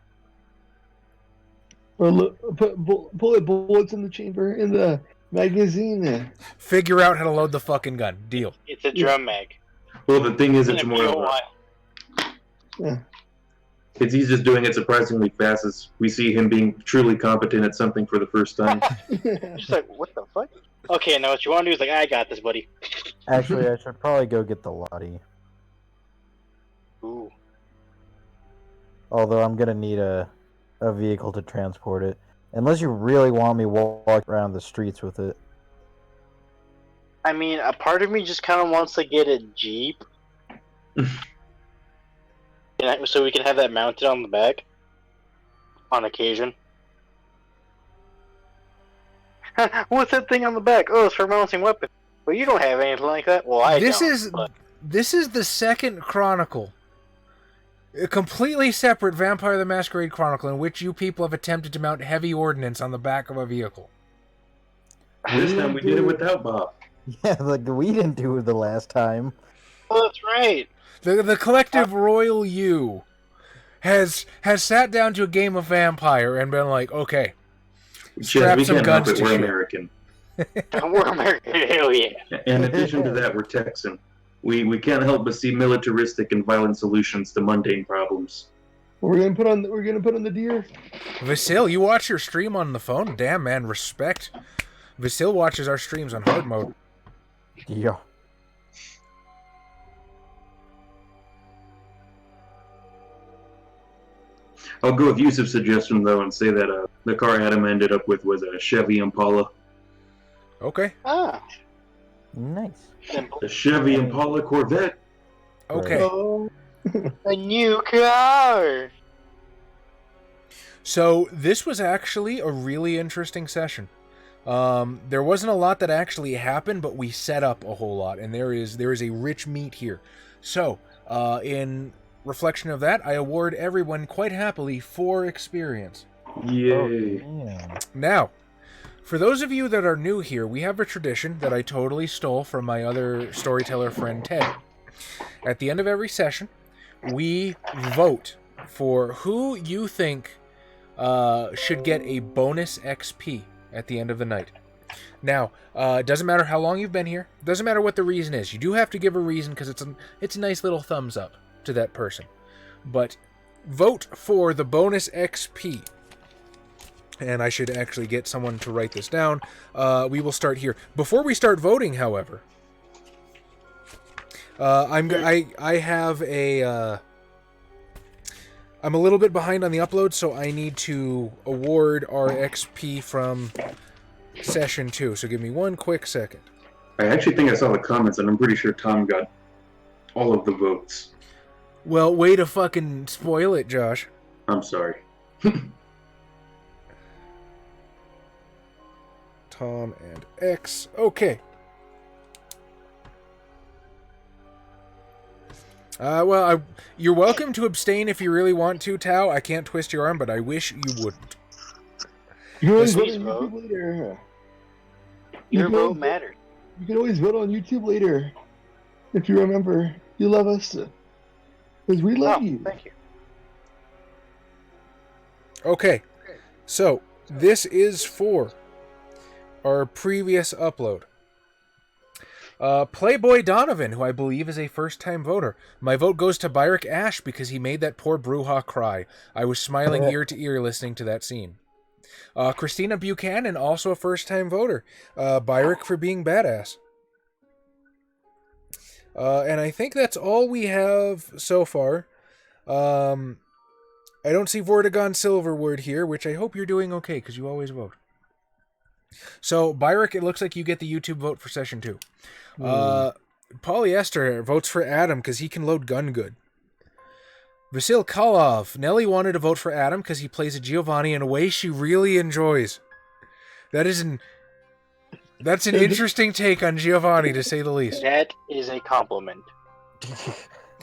Or put bullets in the chamber in the magazine. Figure out how to load the fucking gun. Deal. It's a drum mag. Well, the thing is, It's it's gonna more be a of a... while. Yeah. He's just doing it surprisingly fast as we see him being truly competent at something for the first time. Just like, what the fuck? Okay, now what you want to do is like, I got this, buddy. Actually, I should probably go get the Lottie. Ooh. Although I'm gonna need a vehicle to transport it. Unless you really want me walking around the streets with it. I mean, a part of me just kind of wants to get a Jeep. So we can have that mounted on the back. On occasion. What's that thing on the back? Oh, it's for mounting weapons. Well, you don't have anything like that. Well, I don't. But... This is the second chronicle. A completely separate Vampire the Masquerade chronicle in which you people have attempted to mount heavy ordnance on the back of a vehicle. This time we did it without Bob. Yeah, like we didn't do it the last time. Oh, that's right. The collective Royal You has sat down to a game of Vampire and been like, okay, strap We some can't guns help it, to we're shit. American. We're American. Hell yeah. In addition to that, we're Texan. We can't help but see militaristic and violent solutions to mundane problems. We're gonna put on the deer. Vasil, you watch your stream on the phone? Damn, man, respect. Vasil watches our streams on hard mode. Yeah. I'll go with Yusuf's suggestion, though, and say that the car Adam ended up with was a Chevy Impala. Okay. Ah. Nice. Simple. A Chevy Impala Corvette. Okay. Oh. A new car. So this was actually a really interesting session. There wasn't a lot that actually happened, but we set up a whole lot, and there is a rich meat here. So, in reflection of that, I award everyone quite happily 4 experience. Yay. Yeah. Now, for those of you that are new here, we have a tradition that I totally stole from my other storyteller friend Ted. At the end of every session, we vote for who you think should get a bonus XP at the end of the night. Now, it doesn't matter how long you've been here. It doesn't matter what the reason is. You do have to give a reason because it's a nice little thumbs up to that person. But vote for the bonus XP. And I should actually get someone to write this down. We will start here. Before we start voting, however, I'm a little bit behind on the upload, so I need to award our XP from session 2. So give me one quick second. I actually think I saw the comments, and I'm pretty sure Tom got all of the votes. Well, way to fucking spoil it, Josh. I'm sorry. Tom and X. Okay. You're welcome to abstain if you really want to, Tao. I can't twist your arm, but I wish you wouldn't. You can always Please vote on vote. YouTube later. Your can vote always- matters. You can always vote on YouTube later. If you remember, you love us. Because we love Oh, you. thank you. Okay. So, this is for our previous upload. Playboy Donovan, who I believe is a first-time voter. My vote goes to Byrick Ash because he made that poor Bruja cry. I was smiling ear to ear listening to that scene. Christina Buchanan, also a first-time voter. Byrick for being badass. And I think that's all we have so far. I don't see Vortigaunt Silverwood here, which I hope you're doing okay, because you always vote. So, Byrick, it looks like you get the YouTube vote for session 2. Polyester votes for Adam because he can load gun good. Vasil Kalov. Nelly wanted to vote for Adam because he plays a Giovanni in a way she really enjoys. That's an interesting take on Giovanni, to say the least. That is a compliment.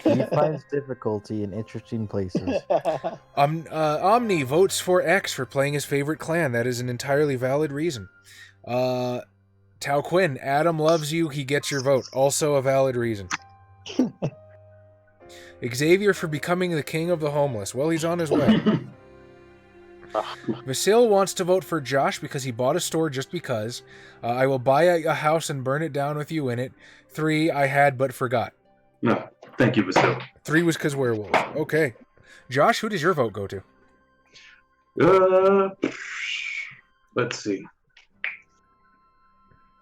He finds difficulty in interesting places. Omni votes for X for playing his favorite clan. That is an entirely valid reason. Tao Quinn, Adam loves you, he gets your vote. Also a valid reason. Xavier for becoming the king of the homeless. Well, he's on his way. Vasil wants to vote for Josh because he bought a store just because. I will buy a house and burn it down with you in it. 3, I had but forgot. No, thank you, Vasil. 3 was because werewolves. Okay. Josh, who does your vote go to? Let's see.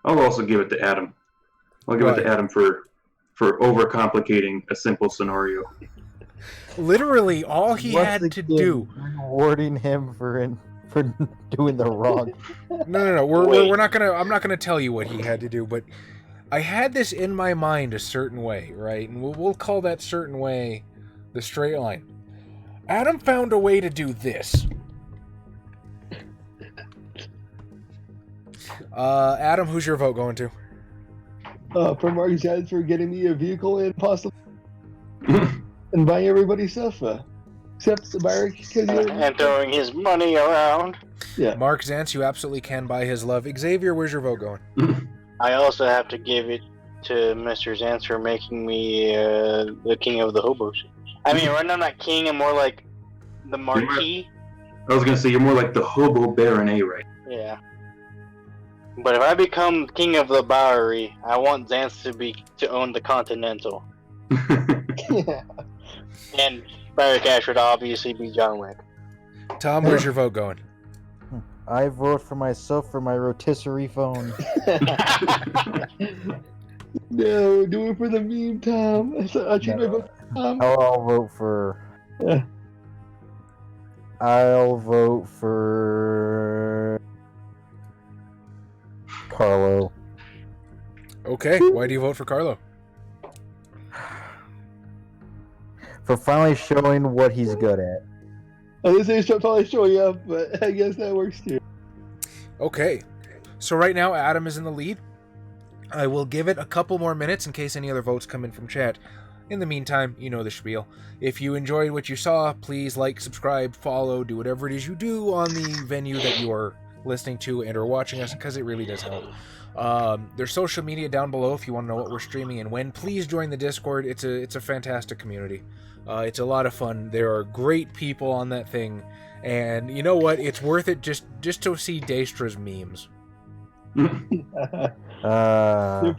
I'll also give it to Adam. I'll give it to Adam for overcomplicating a simple scenario. Literally, all he Once had to again, do. Rewarding him for doing the wrong. No. We're not gonna. I'm not gonna tell you what he had to do, but I had this in my mind a certain way, right? And we'll call that certain way the straight line. Adam found a way to do this. Adam, who's your vote going to? For Mark Zad for getting me a vehicle and possibly and buying everybody stuff. Except the Byrick because And throwing his money around. Yeah. Mark Zantz, you absolutely can buy his love. Xavier, where's your vote going? I also have to give it to Mr. Zantz for making me the king of the hobos. I mean, I'm not king, I'm more like the marquis. I was gonna say you're more like the hobo baronet, right? Yeah. But if I become king of the Bowery, I want Zantz to own the Continental. yeah. And Barry Cash would obviously be John Wick. Tom, where's your vote going? I vote for myself for my rotisserie phone. No, do it for the meme, Tom. I choose my vote for Tom. I'll vote for. Yeah. I'll vote for Carlo. Okay, why do you vote for Carlo? For finally showing what he's good at. I was going to probably show you up, but I guess that works too. Okay, so right now Adam is in the lead. I will give it a couple more minutes in case any other votes come in from chat. In the meantime, you know the spiel. If you enjoyed what you saw, please like, subscribe, follow, do whatever it is you do on the venue that you are listening to and or watching us, because it really does help. There's social media down below if you want to know what we're streaming and when. Please join the Discord. It's a fantastic community. It's a lot of fun. There are great people on that thing, and you know what? It's worth it just to see Daestra's memes. They're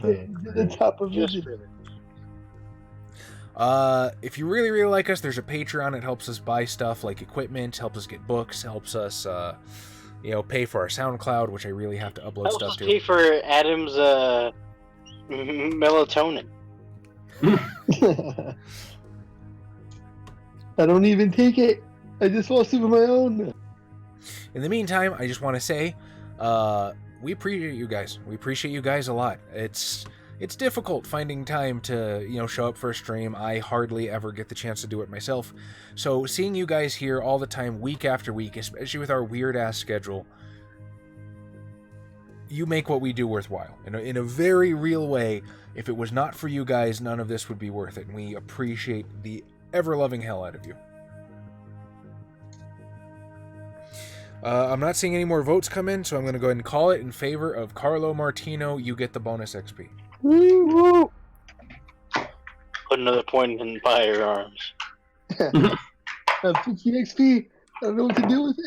getting to the top of Just it. for the If you really, really like us, there's a Patreon. It helps us buy stuff like equipment, helps us get books, helps us, pay for our SoundCloud, which I really have to upload Helps stuff us to. pay for Adam's melatonin. I don't even take it. I just fall asleep on my own. In the meantime, I just want to say, we appreciate you guys. We appreciate you guys a lot. It's difficult finding time to, show up for a stream. I hardly ever get the chance to do it myself. So seeing you guys here all the time, week after week, especially with our weird-ass schedule, you make what we do worthwhile. In a very real way, if it was not for you guys, none of this would be worth it. And we appreciate the ever-loving hell out of you. I'm not seeing any more votes come in, so I'm going to go ahead and call it in favor of Carlo Martino. You get the bonus XP. Woo-woo. Put another point in firearms. 50 XP. I don't know what to do with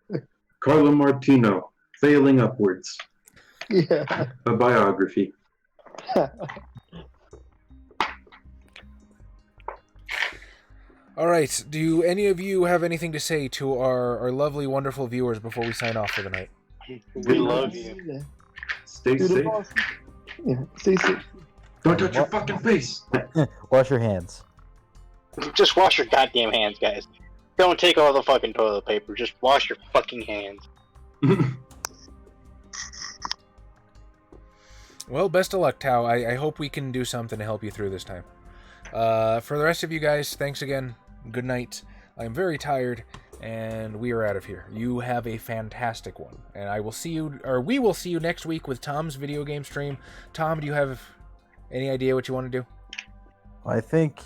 it. Carlo Martino, Failing Upwards, Yeah. a biography. All right. Do any of you have anything to say to our lovely, wonderful viewers before we sign off for the night? We love you. Stay Do the safe. boss. Yeah. Stay safe. Don't touch your fucking face. Wash your hands. Just wash your goddamn hands, guys. Don't take all the fucking toilet paper. Just wash your fucking hands. Well, best of luck, Tao. I hope we can do something to help you through this time. For the rest of you guys, thanks again. Good night. I'm very tired, and we are out of here. You have a fantastic one, and we will see you next week with Tom's video game stream. Tom, do you have any idea what you want to do? I think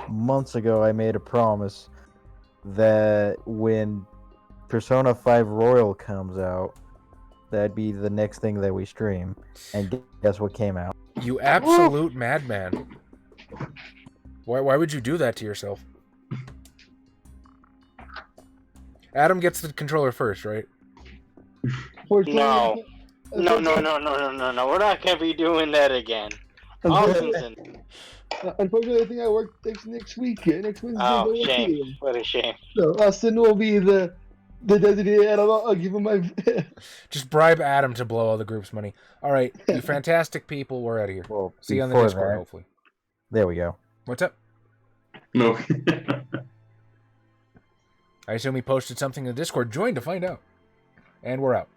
months ago I made a promise that when Persona 5 Royal comes out, that'd be the next thing that we stream. And guess what came out? You absolute madman. Why would you do that to yourself? Adam gets the controller first, right? No. No. We're not gonna be doing that again. Austinson. Unfortunately, I think I work next week. Next Wednesday. Oh, no shame. work. What a shame. So Austin will be the designated, and I'll give him my. Just bribe Adam to blow all the group's money. All right, you fantastic people. We're out of here. Well, See you on the before Discord, that- hopefully. There we go. What's up? No. I assume he posted something in the Discord. Join to find out. And we're out.